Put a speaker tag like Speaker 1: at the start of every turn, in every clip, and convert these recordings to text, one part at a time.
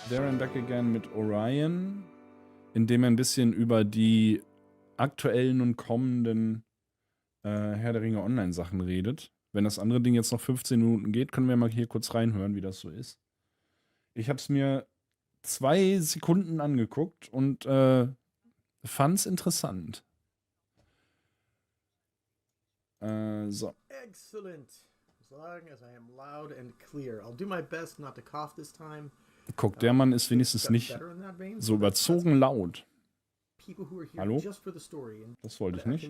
Speaker 1: There and Back Again mit Orion, in dem er ein bisschen über die aktuellen und kommenden Herr der Ringe Online Sachen redet. Wenn das andere Ding jetzt noch 15 Minuten geht, können wir mal hier kurz reinhören, wie das so ist. Ich habe es mir 2 Sekunden angeguckt und fand es interessant. So.
Speaker 2: Excellent. As long as I am loud and clear. I'll do my best not to cough this time.
Speaker 1: Guck, der Mann ist wenigstens nicht so überzogen laut. Hallo? Das wollte ich nicht.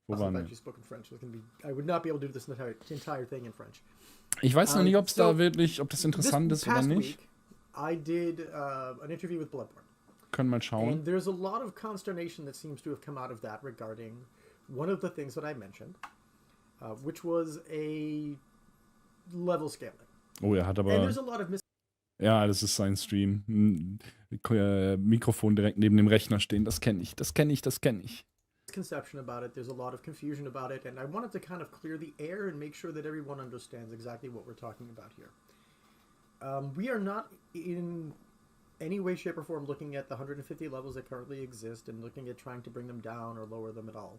Speaker 1: Wo waren wir? Ich weiß noch nicht, ob es da wirklich, ob das interessant ist oder nicht. Können mal schauen.
Speaker 2: And there's a lot of consternation that seems to have come out of that regarding one of the things that I mentioned, which was a level scaling.
Speaker 1: Oh, er hat aber... Ja, das ist sein Stream. Mikrofon direkt neben dem Rechner stehen. Das kenne ich, das kenne ich, das kenne ich.
Speaker 2: Conception about it, there's a lot of confusion about it, and I wanted to kind of clear the air and make sure that everyone understands exactly what we're talking about here. We are not in any way, shape, or form looking at the 150 levels that currently exist and looking at trying to bring them down or lower them at all.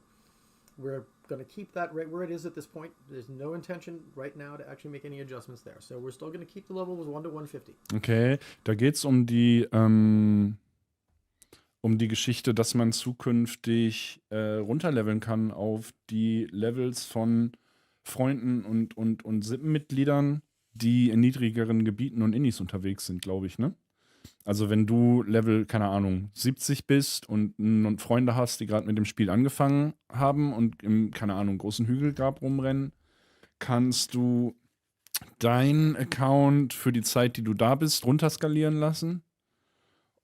Speaker 2: We're going to keep that right where it is at this point. There's no intention right now to actually make any adjustments there. So we're still going to keep the level with 1 to 150.
Speaker 1: Okay, da geht es um die Geschichte, dass man zukünftig runterleveln kann auf die Levels von Freunden und Sippenmitgliedern, die in niedrigeren Gebieten und Indies unterwegs sind, glaube ich, ne? Also wenn du Level, keine Ahnung, 70 bist und Freunde hast, die gerade mit dem Spiel angefangen haben und im, keine Ahnung, großen Hügelgrab rumrennen, kannst du deinen Account für die Zeit, die du da bist, runterskalieren lassen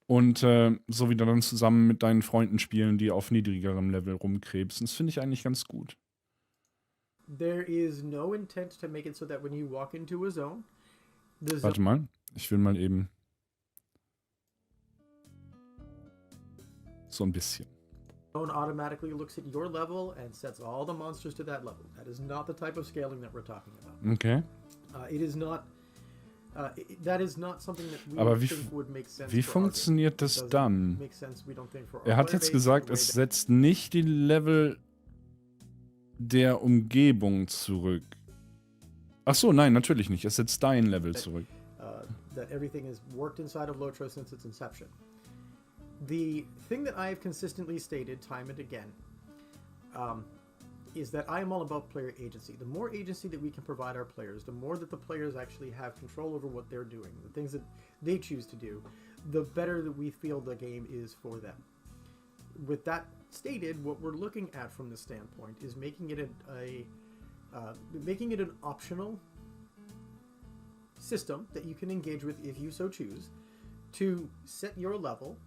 Speaker 1: und so wieder dann zusammen mit deinen Freunden spielen, die auf niedrigerem Level rumkrebsen. Das finde ich eigentlich ganz gut.
Speaker 2: There is no intent to make it so that when you walk into a zone,
Speaker 1: Warte mal, ich will mal eben so ein bisschen.
Speaker 2: Zone automatically looks at your level and sets all the monsters to that level. That is not the type of scaling that we're talking about.
Speaker 1: Okay.
Speaker 2: It is not. That is not something that we
Speaker 1: Aber
Speaker 2: think would make sense.
Speaker 1: Wie funktioniert das dann? Er hat jetzt gesagt, es setzt nicht die Level der Umgebung zurück. Ach so, nein, natürlich nicht. Es setzt dein Level zurück.
Speaker 2: That everything is worked inside of Lotro since its inception. The thing that I have consistently stated time and again is that I am all about player agency. The more agency that we can provide our players, the more that the players actually have control over what they're doing, the things that they choose to do, the better that we feel the game is for them. With that stated, what we're looking at from this standpoint is making it an optional system that you can engage with if you so choose to set your level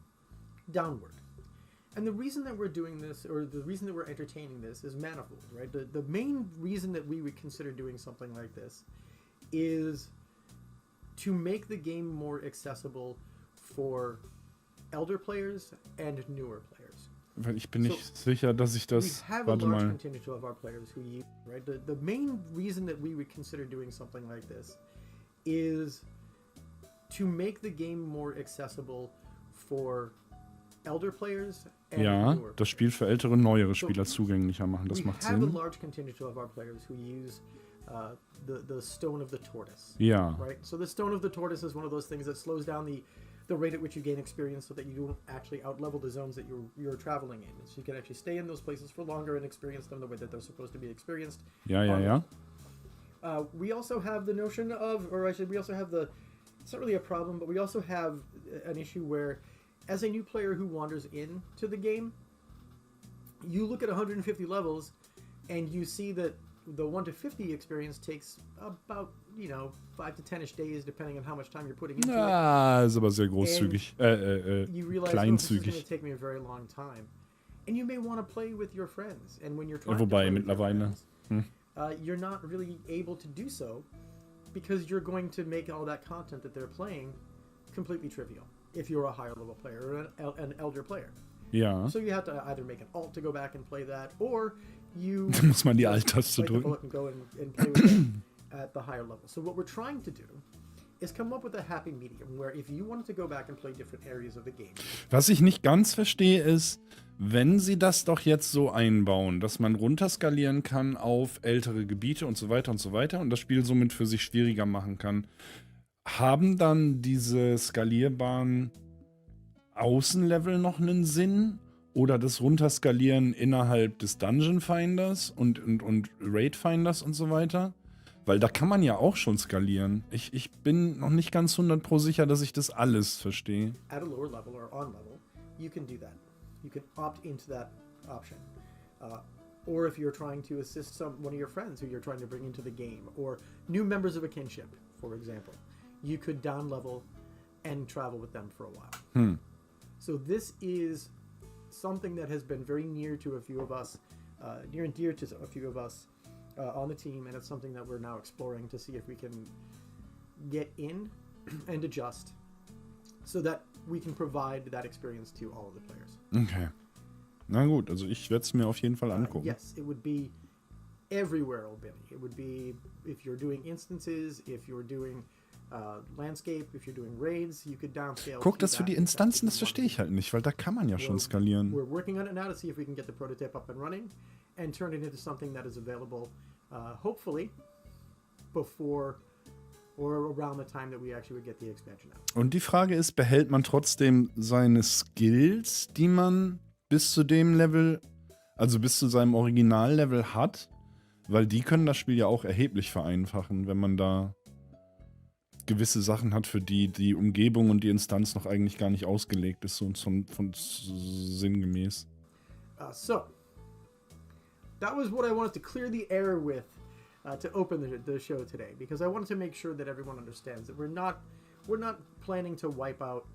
Speaker 2: downward. And the reason that we're doing this, or the reason that we're entertaining this, is manifold, right? The main reason that we would consider doing something like this is to make the game more accessible for elder players and newer players.
Speaker 1: Weil ich bin nicht sicher, dass ich das... Warte mal.
Speaker 2: Right? The main reason that we would consider doing something like this is to make the game more accessible for elder players and newer
Speaker 1: das Spiel für ältere und neuere Spieler zugänglicher machen. Das macht Sinn.
Speaker 2: We have a large contingent of our players who use the Stone of the Tortoise.
Speaker 1: Ja.
Speaker 2: Right? So the Stone of the Tortoise is one of those things that slows down the rate at which you gain experience so that you don't actually outlevel the zones that you're traveling in. So you can actually stay in those places for longer and experience them the way that they're supposed to be experienced.
Speaker 1: Ja.
Speaker 2: We also have the notion of, or I should, we also have the, it's not really a problem, but we also have an issue where as a new player who wanders into the game, you look at 150 levels and you see that the 1 to 50 experience takes about, 5 to 10-ish days, depending on how much time you're putting into it.
Speaker 1: Ist aber sehr großzügig.
Speaker 2: You realize,
Speaker 1: kleinzügig.
Speaker 2: this is going to take me a very long time. And you may want to play with your friends. And when you're trying
Speaker 1: Wobei,
Speaker 2: to play with your
Speaker 1: mittlerweile.
Speaker 2: friends, you're not really able to do so because you're going to make all that content that they're playing completely trivial if you're a higher level player or an elder player.
Speaker 1: Ja.
Speaker 2: So you have to either make an alt to go back and play that, or you
Speaker 1: Da muss man die Alt-Taste drücken.
Speaker 2: and go and play with it at the higher level. So what we're trying to do is come up with a happy medium where if you wanted to go back and play different areas of the game.
Speaker 1: Was ich nicht ganz verstehe ist, wenn sie das doch jetzt so einbauen, dass man runterskalieren kann auf ältere Gebiete und so weiter und das Spiel somit für sich schwieriger machen kann, haben dann diese skalierbaren Außenlevel noch einen Sinn? Oder das Runterskalieren innerhalb des Dungeon Finders und Raid Finders und so weiter? Weil da kann man ja auch schon skalieren. Ich bin noch nicht ganz 100% sicher, dass ich das alles verstehe.
Speaker 2: At a lower level or on level, you can do that. You can opt into that option. Or if you're trying to assist one of your friends who you're trying to bring into the game, or new members of a kinship, for example, you could down level and travel with them for a while. So this is something that has been very near to a few of us, near and dear to a few of us on the team, and it's something that we're now exploring to see if we can get in and adjust so that we can provide that experience to all of the players.
Speaker 1: Okay. Na gut, also ich werde es mir auf jeden Fall angucken.
Speaker 2: Yes, it would be everywhere, Billy. It would be if you're doing instances, if you're doing landscape, if you're doing raids, you could downscale.
Speaker 1: Guck, das für die Instanzen, das verstehe ich halt nicht, weil da kann man ja schon skalieren.
Speaker 2: We're working on it now to see if we can get the prototype up and running and turn it into something that is available, hopefully, before or around the time that we actually would get the expansion out.
Speaker 1: Und die Frage ist, behält man trotzdem seine Skills, die man bis zu dem Level, also bis zu seinem Originallevel hat? Weil die können das Spiel ja auch erheblich vereinfachen, wenn man da gewisse Sachen hat, für die die Umgebung und die Instanz noch eigentlich gar nicht ausgelegt ist, so von sinngemäß.
Speaker 2: So, that was what I wanted to clear the air with to open the show today, because I wanted to make sure that everyone understands that we're not planning to wipe out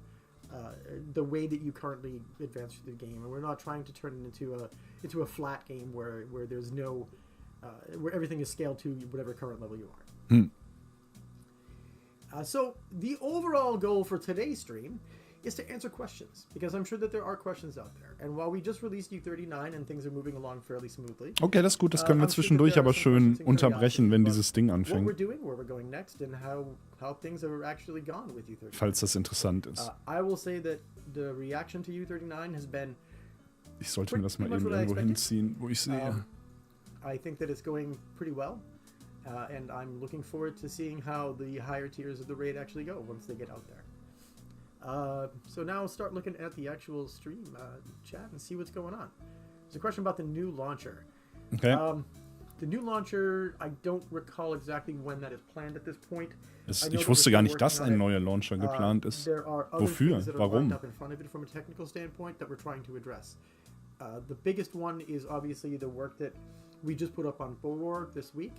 Speaker 2: the way that you currently advance through the game, and we're not trying to turn it into a flat game where there's no where everything is scaled to whatever current level you are. So the overall goal for today's stream is to answer questions, because I'm sure that there are questions out there. And while we just released U39 and things are moving along fairly smoothly.
Speaker 1: Okay, das ist gut, das können wir zwischendurch aber schön unterbrechen, wenn dieses Ding anfängt.
Speaker 2: What we're doing, where we're going next, and how things have actually gone with U39.
Speaker 1: Falls das interessant ist.
Speaker 2: I will say that the reaction to U39 has been.
Speaker 1: Ich sollte mir das mal eben irgendwo hinziehen, wo ich sehe.
Speaker 2: I think that it's going pretty well. And I'm looking forward to seeing how the higher tiers of the raid actually go once they get out there. So now I'll start looking at the actual stream chat and see what's going on. There's a question about the new launcher.
Speaker 1: Okay.
Speaker 2: The new launcher, I don't recall exactly when that is planned at this point.
Speaker 1: Ich wusste gar nicht, dass ein neuer Launcher geplant ist. Wofür? Warum?
Speaker 2: Up in front of it from a technical standpoint that we're trying to address. The biggest one is obviously the work that we just put up on Before this week.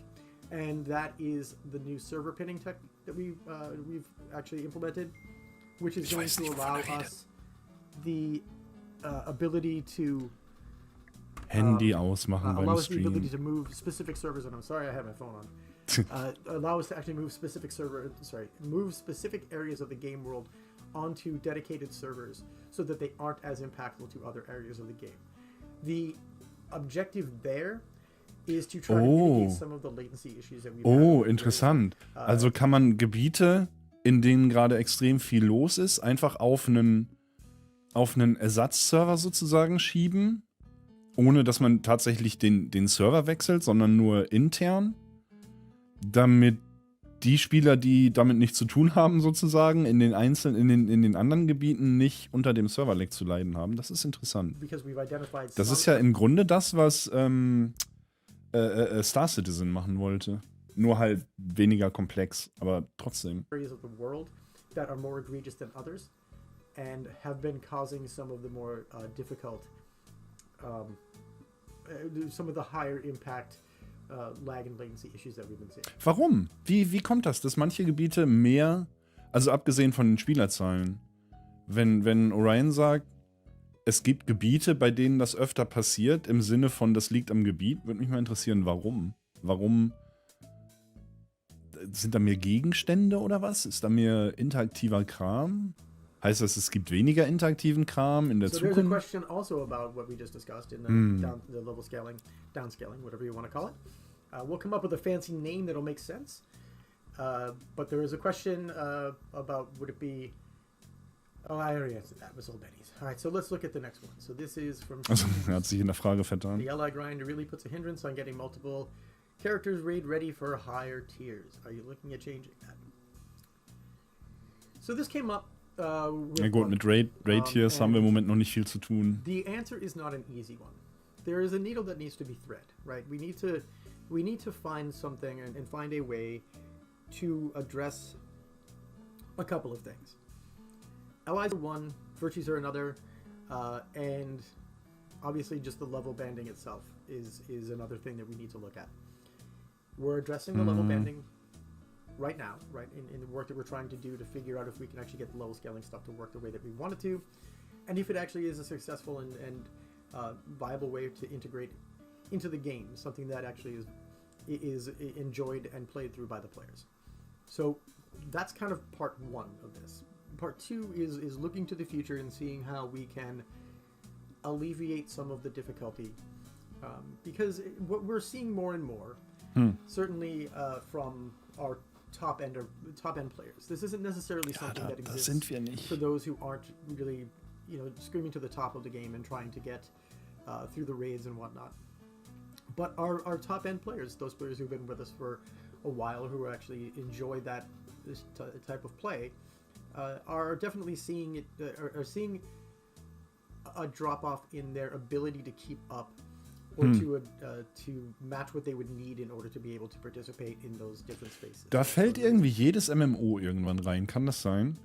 Speaker 2: And that is the new server pinning tech that we've actually implemented, which is going to allow us the ability to
Speaker 1: Handy ausmachen beim
Speaker 2: allow us the
Speaker 1: Stream.
Speaker 2: ability to move specific servers. And I'm sorry, I have my phone on. Allow us to actually move specific areas of the game world onto dedicated servers so that they aren't as impactful to other areas of the game. The objective there is to try to mitigate some of the latency issues that we've had.
Speaker 1: Interessant. Also kann man Gebiete, in denen gerade extrem viel los ist, einfach auf einen Ersatzserver sozusagen schieben, ohne dass man tatsächlich den Server wechselt, sondern nur intern, damit die Spieler, die damit nichts zu tun haben, sozusagen, in den anderen Gebieten nicht unter dem Serverlag zu leiden haben. Das ist interessant. Das ist ja im Grunde das, was Star Citizen machen wollte. Nur halt weniger komplex, aber trotzdem.
Speaker 2: Areas of the world that are more egregious than others and have been causing some of the more difficult, some of the higher impact lag and latency issues that we've been seeing.
Speaker 1: Warum? Wie kommt das, dass manche Gebiete mehr, also abgesehen von den Spielerzahlen, wenn Orion sagt, es gibt Gebiete, bei denen das öfter passiert, im Sinne von, das liegt am Gebiet, würde mich mal interessieren, warum? Warum sind da mehr Gegenstände oder was? Ist da mehr interaktiver Kram? Heißt das, es gibt weniger interaktiven Kram in der Zukunft?
Speaker 2: There's a question also about what we just discussed in the level scaling, downscaling, whatever you want to call it. We'll come up with a fancy name that'll make sense. But there is a question about would it be... Oh, I already answered that. It was old Benny's. All right, so let's look at the next one. So this is from...
Speaker 1: Also, er hat sich in der Frage
Speaker 2: The
Speaker 1: vertan.
Speaker 2: ally grind really puts a hindrance on getting multiple characters raid ready for higher tiers. Are you looking at changing that? So this came up with
Speaker 1: Ja gut,
Speaker 2: one.
Speaker 1: mit Raid-Tiers haben wir im
Speaker 2: and
Speaker 1: Moment noch nicht viel zu tun.
Speaker 2: The answer is not an easy one. There is a needle that needs to be thread, right? We need to find something and find a way to address a couple of things. Allies are one, virtues are another, and obviously just the level banding itself is another thing that we need to look at. We're addressing the level banding right now, right, in the work that we're trying to do to figure out if we can actually get the level scaling stuff to work the way that we want it to, and if it actually is a successful and viable way to integrate into the game, something that actually is enjoyed and played through by the players. So that's kind of part one of this. Part two is looking to the future and seeing how we can alleviate some of the difficulty, because what we're seeing more and more, certainly from our top end players. This isn't necessarily something that exists
Speaker 1: sind wir nicht.
Speaker 2: for those who aren't really, screaming to the top of the game and trying to get through the raids and whatnot. But our top end players, those players who've been with us for a while, who actually enjoy this type of play, are definitely seeing it, are seeing a drop off in their ability to keep up, or to match what they would need in order to be able to participate in those different spaces.
Speaker 1: Da fällt irgendwie jedes MMO irgendwann rein, kann das sein?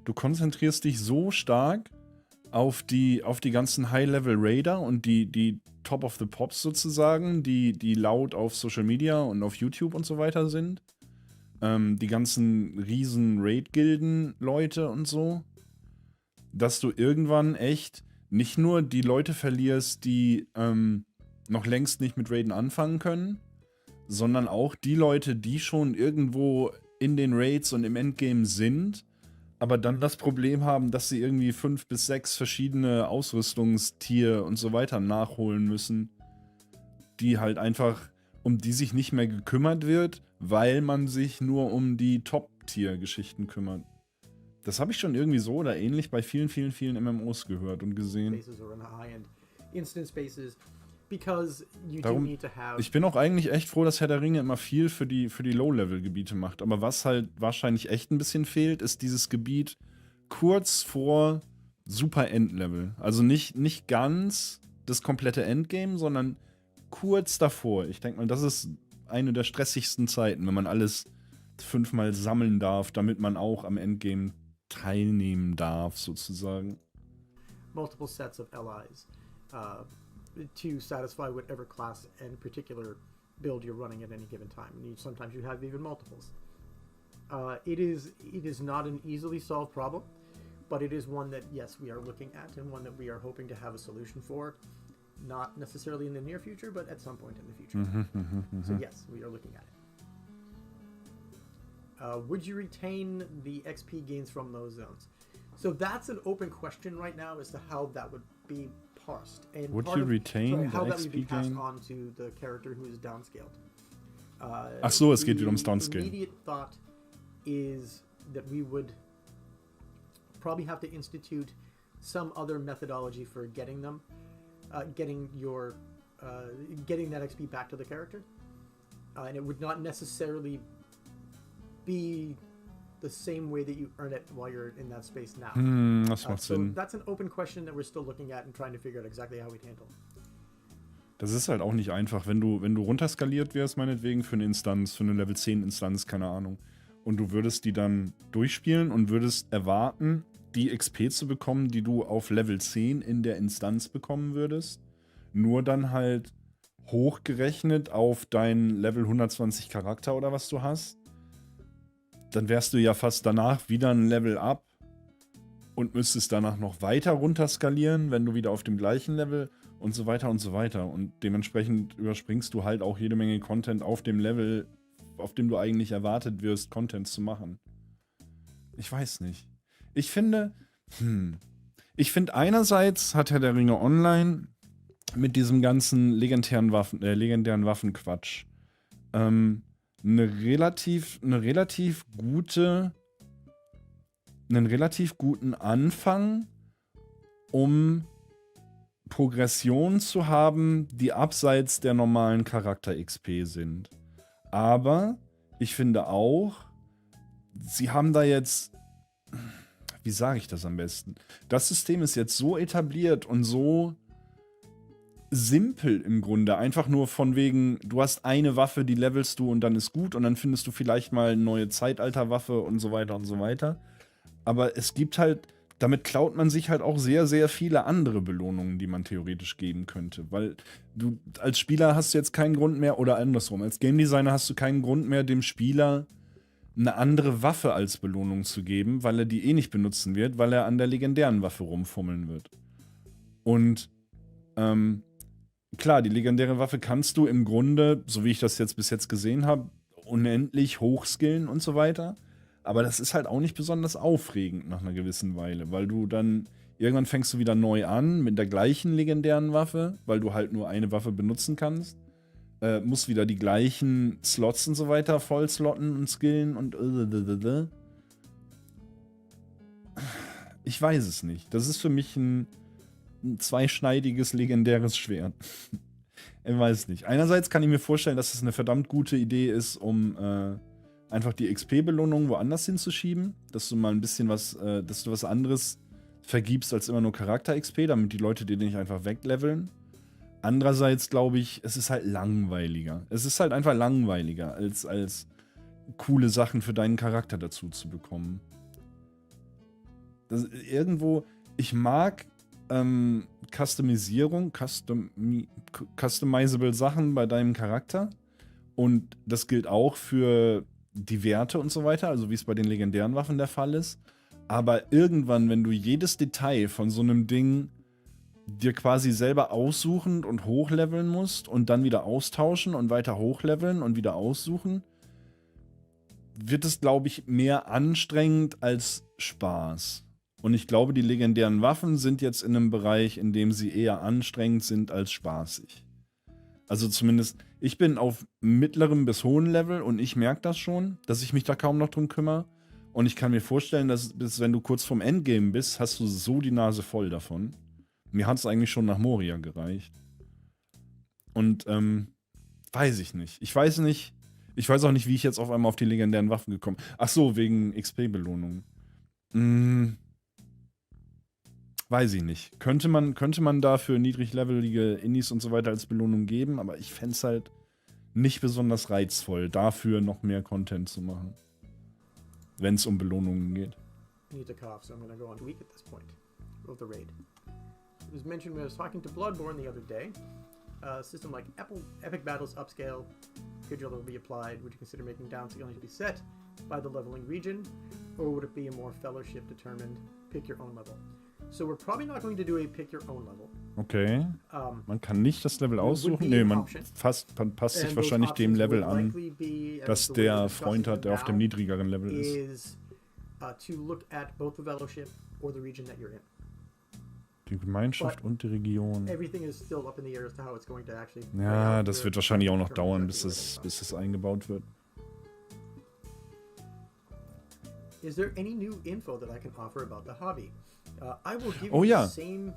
Speaker 1: Du konzentrierst dich so stark auf die ganzen High-Level-Raider und die Top of the Pops sozusagen, die laut auf Social Media und auf YouTube und so weiter sind. Die ganzen riesen Raid-Gilden-Leute und so, dass du irgendwann echt nicht nur die Leute verlierst, die noch längst nicht mit Raiden anfangen können, sondern auch die Leute, die schon irgendwo in den Raids und im Endgame sind, aber dann das Problem haben, dass sie irgendwie 5 bis 6 verschiedene Ausrüstungstier und so weiter nachholen müssen, die halt einfach, um die sich nicht mehr gekümmert wird, weil man sich nur um die Top-Tier-Geschichten kümmert. Das habe ich schon irgendwie so oder ähnlich bei vielen, vielen, vielen MMOs gehört und gesehen. Darum, ich bin auch eigentlich echt froh, dass Herr der Ringe immer viel für die Low-Level-Gebiete macht. Aber was halt wahrscheinlich echt ein bisschen fehlt, ist dieses Gebiet kurz vor super Endlevel. Also nicht ganz das komplette Endgame, sondern kurz davor. Ich denke mal, das ist eine der stressigsten Zeiten, wenn man alles 5-mal sammeln darf, damit man auch am Endgame teilnehmen darf, sozusagen.
Speaker 2: Multiple sets of allies to satisfy whatever class and particular build you're running at any given time. And sometimes you have even multiples. It is not an easily solved problem, but it is one that, yes, we are looking at, and one that we are hoping to have a solution for. Not necessarily in the near future, but at some point in the future. So yes, we are looking at it. Would you retain the XP gains from those zones? So that's an open question right now as to how that would be parsed. And
Speaker 1: would you retain
Speaker 2: how
Speaker 1: the
Speaker 2: that would be
Speaker 1: XP
Speaker 2: passed
Speaker 1: gain?
Speaker 2: on to the character who is downscaled.
Speaker 1: Ach so, es geht wieder ums Downscale.
Speaker 2: The immediate thought is that we would probably have to institute some other methodology for getting them. Getting that XP back to the character, and it would not necessarily be the same way that you earn it while you're in that space now.
Speaker 1: Das macht
Speaker 2: So
Speaker 1: Sinn.
Speaker 2: that's an open question that we're still looking at and trying to figure out exactly how we'd handle.
Speaker 1: Das ist halt auch nicht einfach, wenn du runterskaliert wirst, meinetwegen für eine Instanz, für eine Level 10 Instanz, keine Ahnung, und du würdest die dann durchspielen und würdest erwarten, die XP zu bekommen, die du auf Level 10 in der Instanz bekommen würdest, nur dann halt hochgerechnet auf dein Level 120 Charakter oder was du hast, dann wärst du ja fast danach wieder ein Level up und müsstest danach noch weiter runterskalieren, wenn du wieder auf dem gleichen Level und so weiter und so weiter. Und dementsprechend überspringst du halt auch jede Menge Content auf dem Level, auf dem du eigentlich erwartet wirst, Content zu machen. Ich weiß nicht. Ich finde einerseits hat Herr der Ringe Online mit diesem ganzen legendären Waffenquatsch einen relativ guten Anfang, um Progressionen zu haben, die abseits der normalen Charakter-XP sind. Aber ich finde auch, sie haben da jetzt, wie sage ich das am besten? Das System ist jetzt so etabliert und so simpel im Grunde. Einfach nur von wegen, du hast eine Waffe, die levelst du und dann ist gut und dann findest du vielleicht mal eine neue Zeitalterwaffe und so weiter und so weiter. Aber es gibt halt, damit klaut man sich halt auch sehr, sehr viele andere Belohnungen, die man theoretisch geben könnte. Weil du als Spieler hast jetzt keinen Grund mehr, oder andersrum, als Game Designer hast du keinen Grund mehr, dem Spieler eine andere Waffe als Belohnung zu geben, weil er die eh nicht benutzen wird, weil er an der legendären Waffe rumfummeln wird. Und klar, die legendäre Waffe kannst du im Grunde, so wie ich das jetzt bis jetzt gesehen habe, unendlich hochskillen und so weiter. Aber das ist halt auch nicht besonders aufregend nach einer gewissen Weile, weil du dann irgendwann fängst du wieder neu an mit der gleichen legendären Waffe, weil du halt nur eine Waffe benutzen kannst. Musst wieder die gleichen Slots und so weiter voll slotten und skillen und ich weiß es nicht. Das ist für mich ein zweischneidiges legendäres Schwert. Ich weiß es nicht. Einerseits kann ich mir vorstellen, dass es eine verdammt gute Idee ist, um einfach die XP-Belohnung woanders hinzuschieben, dass du mal ein bisschen dass du was anderes vergibst als immer nur Charakter-XP, damit die Leute dir nicht einfach wegleveln. Andererseits glaube ich, es ist halt langweiliger. Es ist halt einfach langweiliger, als coole Sachen für deinen Charakter dazu zu bekommen. Irgendwo, ich mag Customisierung, customizable Sachen bei deinem Charakter. Und das gilt auch für die Werte und so weiter, also wie es bei den legendären Waffen der Fall ist. Aber irgendwann, wenn du jedes Detail von so einem Ding dir quasi selber aussuchen und hochleveln musst und dann wieder austauschen und weiter hochleveln und wieder aussuchen, wird es, glaube ich, mehr anstrengend als Spaß. Und ich glaube, die legendären Waffen sind jetzt in einem Bereich, in dem sie eher anstrengend sind als spaßig. Also zumindest, ich bin auf mittlerem bis hohem Level und ich merke das schon, dass ich mich da kaum noch drum kümmere. Und ich kann mir vorstellen, dass bis wenn du kurz vorm Endgame bist, hast du so die Nase voll davon. Mir hat es eigentlich schon nach Moria gereicht. Und weiß ich nicht. Ich weiß auch nicht, wie ich jetzt auf einmal auf die legendären Waffen gekommen bin. Ach so, wegen XP-Belohnung. Weiß ich nicht. Könnte man dafür niedriglevelige Indies und so weiter als Belohnung geben, aber ich fände es halt nicht besonders reizvoll, dafür noch mehr Content zu machen. Wenn es um Belohnungen geht.
Speaker 2: I need to cough, so I'm gonna go on weak at this point of the raid. It was mentioned when I was talking to Bloodborne the other day. A system like Epic Battles Upscale could will be applied. Would you consider making downscaling to be set by the leveling region, or would it be a more fellowship determined pick your own level? So we're probably not going to do a pick your own level.
Speaker 1: Okay. Man kann nicht das Level aussuchen. Nee, man passt sich wahrscheinlich dem Level an, das der Freund hat, der auf dem niedrigeren Level ist.
Speaker 2: To look at both the fellowship or the region that you're in.
Speaker 1: Die Gemeinschaft und die Region. Ja, das wird wahrscheinlich auch noch dauern, bis es eingebaut wird.
Speaker 2: Is there any new info that I can offer about the hobby? I will give
Speaker 1: Oh
Speaker 2: you
Speaker 1: ja,
Speaker 2: the same.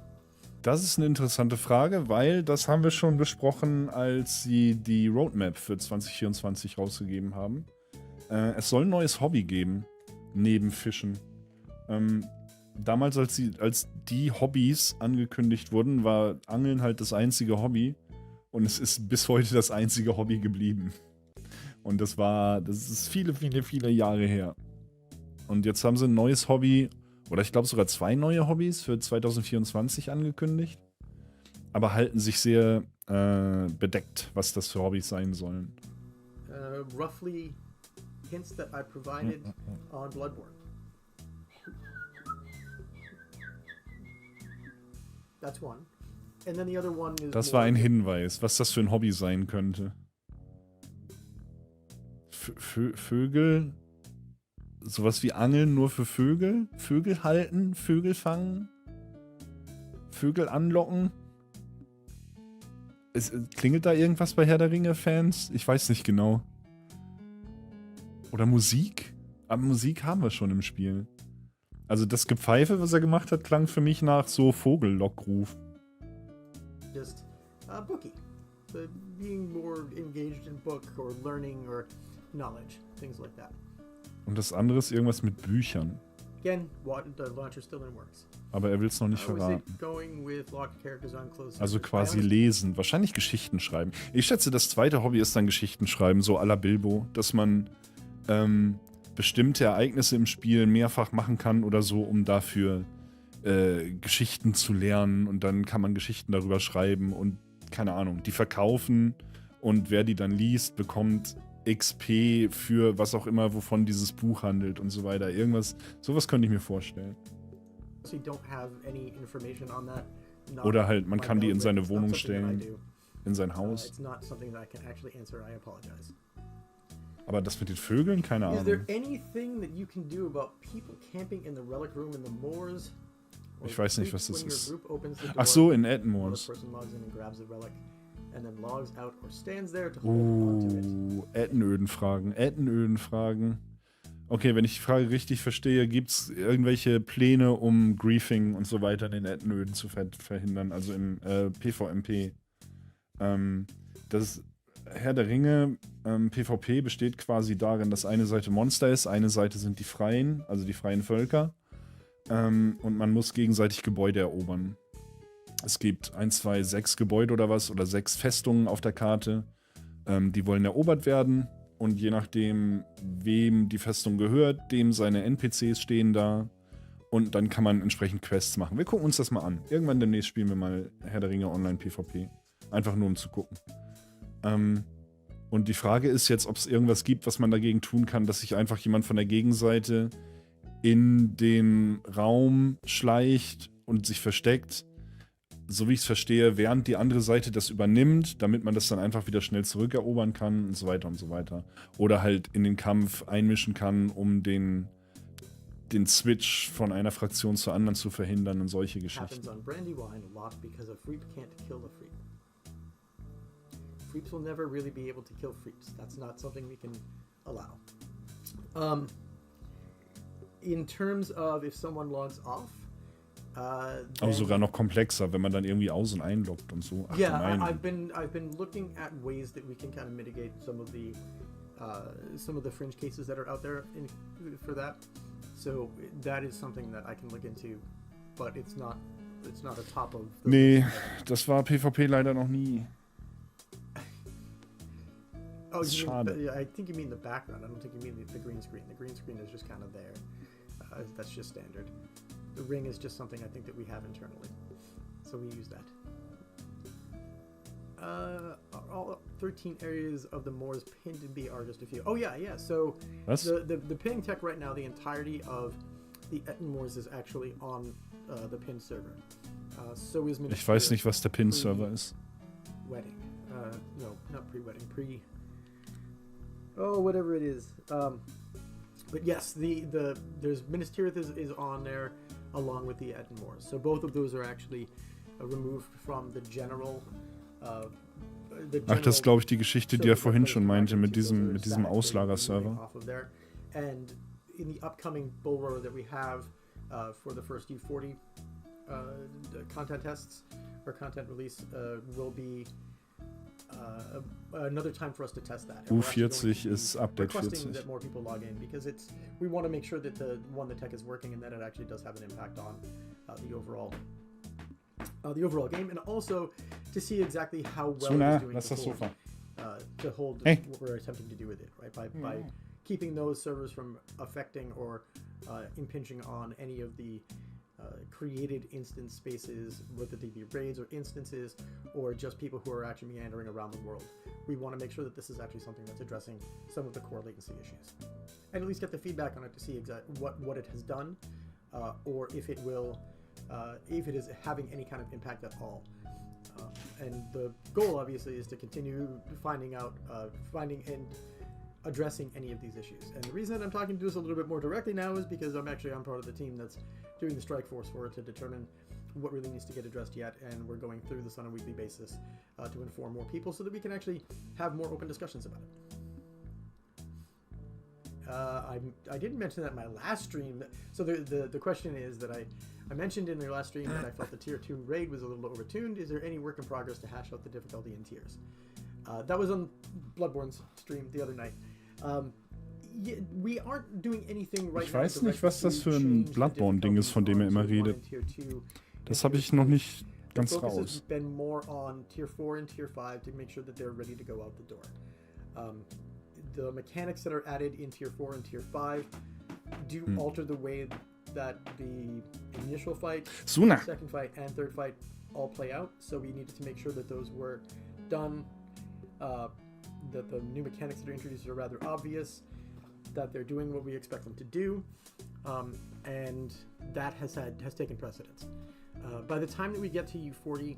Speaker 1: Das ist eine interessante Frage, weil das haben wir schon besprochen, als sie die Roadmap für 2024 rausgegeben haben. Es soll ein neues Hobby geben, neben Fischen. Damals, als die Hobbys angekündigt wurden, war Angeln halt das einzige Hobby. Und es ist bis heute das einzige Hobby geblieben. Und das ist viele, viele, viele Jahre her. Und jetzt haben sie ein neues Hobby, oder ich glaube sogar 2 neue Hobbys für 2024 angekündigt. Aber halten sich sehr bedeckt, was das für Hobbys sein sollen.
Speaker 2: Roughly hints that I provided on Bloodborne. That's one. And then the other one is.
Speaker 1: Das war ein Hinweis, was das für ein Hobby sein könnte. Vögel? Sowas wie Angeln nur für Vögel? Vögel halten? Vögel fangen? Vögel anlocken? Klingelt da irgendwas bei Herr der Ringe-Fans? Ich weiß nicht genau. Oder Musik? Aber Musik haben wir schon im Spiel. Also das Gepfeife, was er gemacht hat, klang für mich nach so Vogellockruf.
Speaker 2: Just booky. Being more engaged in book or learning or knowledge, things like that.
Speaker 1: Und das andere ist irgendwas mit Büchern.
Speaker 2: Again, the launcher still in works.
Speaker 1: Aber er will es noch nicht verraten. Also quasi lesen, wahrscheinlich Geschichten schreiben. Ich schätze, das zweite Hobby ist dann Geschichten schreiben, so à la Bilbo, dass man bestimmte Ereignisse im Spiel mehrfach machen kann oder so, um dafür Geschichten zu lernen, und dann kann man Geschichten darüber schreiben und keine Ahnung, die verkaufen, und wer die dann liest, bekommt XP für was auch immer, wovon dieses Buch handelt und so weiter. Sowas könnte ich mir vorstellen. Oder halt, man kann die in seine Wohnung stellen, in sein Haus. Aber das mit den Vögeln, keine Ahnung. Ich weiß nicht, was das ist. Ach so, in Edmores. Ettenöden-Fragen. Okay, wenn ich die Frage richtig verstehe, gibt es irgendwelche Pläne, um Griefing und so weiter in den Ettenöden zu verhindern, also im PvMP. Das Herr der Ringe PvP besteht quasi darin, dass eine Seite Monster ist, eine Seite sind die Freien, also die freien Völker. Und man muss gegenseitig Gebäude erobern. Es gibt 1, 2, 6 Gebäude oder was, oder 6 Festungen auf der Karte. Die wollen erobert werden. Und je nachdem, wem die Festung gehört, dem seine NPCs stehen da. Und dann kann man entsprechend Quests machen. Wir gucken uns das mal an. Irgendwann demnächst spielen wir mal Herr der Ringe Online PvP. Einfach nur, um zu gucken. Und die Frage ist jetzt, ob es irgendwas gibt, was man dagegen tun kann, dass sich einfach jemand von der Gegenseite in den Raum schleicht und sich versteckt, so wie ich es verstehe, während die andere Seite das übernimmt, damit man das dann einfach wieder schnell zurückerobern kann und so weiter und so weiter. Oder halt in den Kampf einmischen kann, um den Switch von einer Fraktion zur anderen zu verhindern und solche Geschichten.
Speaker 2: Freeps will never really be able to kill freeps. That's not something we can allow. In terms of if someone logs off,
Speaker 1: aber sogar noch komplexer, wenn man dann irgendwie aus- und einloggt und so. Ach,
Speaker 2: yeah, I've been looking at ways that we can kind of mitigate some of the fringe cases that are out there for that. So that is something that I can look into, but it's not a top of.
Speaker 1: Nee, das war PvP leider noch nie.
Speaker 2: Oh, I think you mean the background. I don't think you mean the green screen. The green screen is just kind of there. That's just standard. The ring is just something I think that we have internally, so we use that. All 13 areas of the moors pinned in B are just a few. Oh yeah. So the pinning tech right now, the entirety of the Etten Moors is actually on the pin server. So is
Speaker 1: Ich weiß nicht, was der Pin-Server ist.
Speaker 2: Wedding. No, not pre-wedding. Whatever it is. But yes, there's Ministerieth is on there along with the Etten Moors. So both of those are actually removed from the general.
Speaker 1: Ach, das ist, glaube ich, die Geschichte, die er vorhin schon meinte, mit diesem Auslagerserver.
Speaker 2: And in the upcoming bull roar that we have for the first U40 content tests or content release will be another time for us to test that.
Speaker 1: U40 ist Update 40.
Speaker 2: That more people log in because we want to make sure that the tech is working and that it actually does have an impact on the overall game, and also to see exactly how well it's doing to hold what we're attempting to do with it, right? By keeping those servers from affecting or impinging on any of the created instance spaces, whether they be raids or instances or just people who are actually meandering around the world. We want to make sure that this is actually something that's addressing some of the core latency issues, and at least get the feedback on it to see exactly what it has done, or if it will. If it is having any kind of impact at all. And the goal, obviously, is to continue finding and addressing any of these issues. And the reason that I'm talking to this a little bit more directly now is because I'm part of the team that's doing the strike force for it to determine what really needs to get addressed yet. And we're going through this on a weekly basis to inform more people so that we can actually have more open discussions about it. I didn't mention that in my last stream. So the question is that I mentioned in the last stream that I felt the tier 2 raid was a little overtuned. Is there any work in progress to hash out the difficulty in tiers? That was on Bloodborne's stream the other night. We aren't doing anything right
Speaker 1: Ich
Speaker 2: now
Speaker 1: weiß nicht, was das für ein Bloodborne-Ding ist, von dem er immer redet. Das habe ich noch nicht ganz
Speaker 2: the focus
Speaker 1: raus.
Speaker 2: has been more on tier 4 and tier 5 to make sure that they're ready to go out the door. The mechanics that are added in tier 4 and tier 5 do alter the way that the initial fight,
Speaker 1: Suna.
Speaker 2: second fight, and third fight all play out. So we needed to make sure that those were done, that the new mechanics that are introduced are rather obvious, that they're doing what we expect them to do, and that has taken precedence. By the time that we get to U40,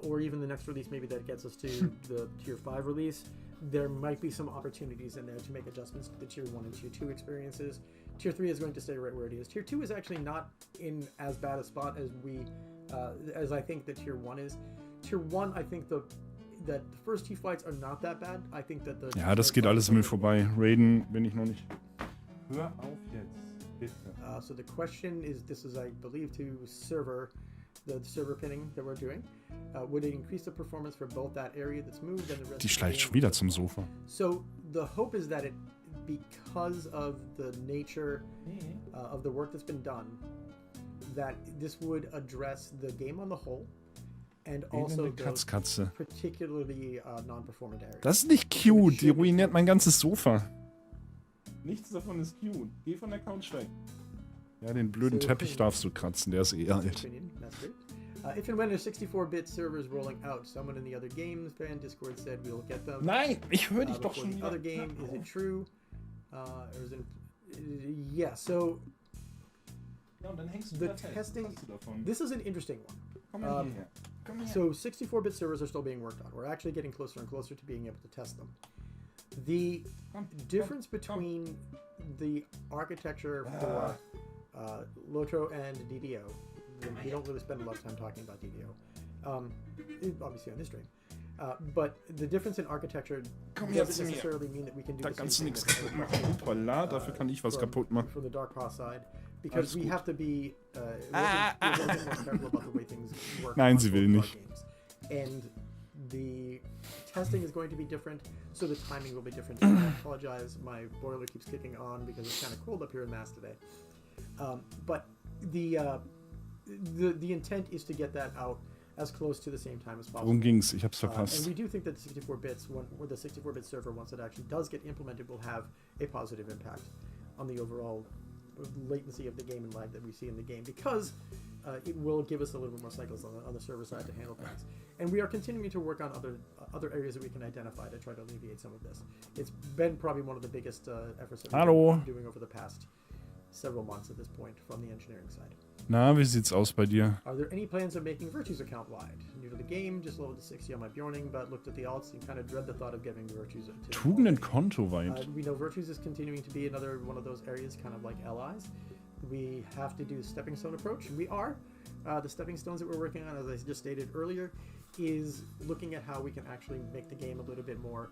Speaker 2: or even the next release, maybe that gets us to the tier 5 release, there might be some opportunities in there to make adjustments to the tier 1 and tier 2 experiences. Tier 3 is going to stay right where it is. Tier 2 is actually not in as bad a spot as I think that tier 1 is. Tier 1, I think that the first 2 fights are not that bad. I think that the
Speaker 1: Ja, das geht alles an mir vorbei. Raiden bin ich noch nicht. Hör auf jetzt, bitte.
Speaker 2: So the question is, this is, I believe, to the server pinning that we're doing. Would it increase the performance for both that area that's moved and the rest?
Speaker 1: Die schleicht schon wieder zum Sofa.
Speaker 2: So the hope is that because of the nature of the work that's been done, that this would address the game on the whole and also those
Speaker 1: Katzkatze.
Speaker 2: particularly non-performant areas.
Speaker 1: Das ist nicht cute. Die ruiniert mein ganzes Sofa. Nichts davon ist cute. Geh von der Couch weg. Ja, den blöden Teppich darfst du kratzen. Der ist eh alt.
Speaker 2: If and when there's 64-bit servers rolling out, someone in the other games fan Discord said we'll get them.
Speaker 1: Nein, ich höre dich doch
Speaker 2: Before
Speaker 1: schon
Speaker 2: the
Speaker 1: wieder.
Speaker 2: other game, is it true? Or is it? Yeah. So
Speaker 1: Ja, und dann hängst du
Speaker 2: the
Speaker 1: da fest.
Speaker 2: testing.
Speaker 1: Was hast du davon?
Speaker 2: This is an interesting one.
Speaker 1: Komm mal hierher. Komm her.
Speaker 2: So 64-bit servers are still being worked on. We're actually getting closer and closer to being able to test them. The difference between the architecture for Lotro and DDO, we don't really spend a lot of time talking about DDO, obviously on this stream, but the difference in architecture doesn't necessarily mean that we can do
Speaker 1: Da
Speaker 2: the
Speaker 1: kannst du
Speaker 2: same
Speaker 1: nichts
Speaker 2: thing
Speaker 1: kaputt machen. Hoppala, dafür kann ich was kaputt machen.
Speaker 2: from the Dark Path side, because
Speaker 1: Alles
Speaker 2: we
Speaker 1: gut.
Speaker 2: have to be a little bit more careful about the way things work.
Speaker 1: Nein,
Speaker 2: on
Speaker 1: sie will
Speaker 2: both
Speaker 1: nicht.
Speaker 2: games. And the testing is going to be different, so the timing will be different. I apologize, my boiler keeps kicking on because it's kind of cold up here in Mass today. But the intent is to get that out as close to the same time as possible.
Speaker 1: Worum ging's? Ich hab's
Speaker 2: And
Speaker 1: verpasst.
Speaker 2: we do think that the 64 bits, or the 64-bit server, once it actually does get implemented, will have a positive impact on the overall latency of the game and lag that we see in the game, because it will give us a little bit more cycles on the server side to handle things. And we are continuing to work on other areas that we can identify to try to alleviate some of this. It's been probably one of the biggest efforts that we've been doing over the past several months at this point from the engineering side.
Speaker 1: Na, wie sieht's aus bei dir?
Speaker 2: Are there any plans of making Virtues account wide? New to the game, just leveled to 60 on my Bjorning, but looked at the alts and kind of dread the thought of giving Virtues to
Speaker 1: Tugenden kontoweit.
Speaker 2: we know Virtues is continuing to be another one of those areas, kind of like allies. We have to do the stepping stone approach, and we are. The stepping stones that we're working on, as I just stated earlier, is looking at how we can actually make the game a little bit more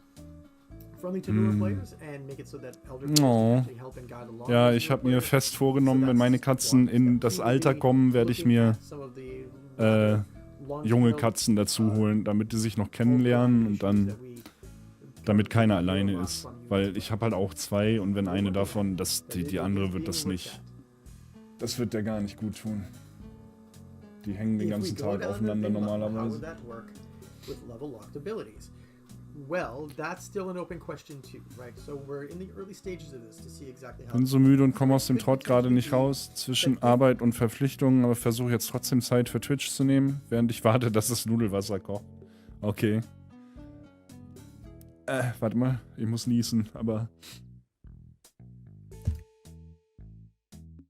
Speaker 2: friendly to newer players and make it so that elder players can actually help and guide along.
Speaker 1: Ja, ich habe mir fest vorgenommen, wenn meine Katzen in das Alter kommen, werde ich mir junge Katzen dazu holen, damit die sich noch kennenlernen und dann, damit keiner alleine ist. Weil ich habe halt auch 2 und wenn eine davon, die andere wird das nicht. Das wird der gar nicht gut tun. Die hängen den ganzen Tag aufeinander normalerweise.
Speaker 2: Well, that's still an open question too, right? So we're in the early stages of this to see exactly how.
Speaker 1: Bin so müde und komme aus dem Trott gerade nicht raus zwischen Arbeit und Verpflichtungen, aber versuche jetzt trotzdem Zeit für Twitch zu nehmen, während ich warte, dass das Nudelwasser kocht. Okay. Warte mal, ich muss niesen, aber...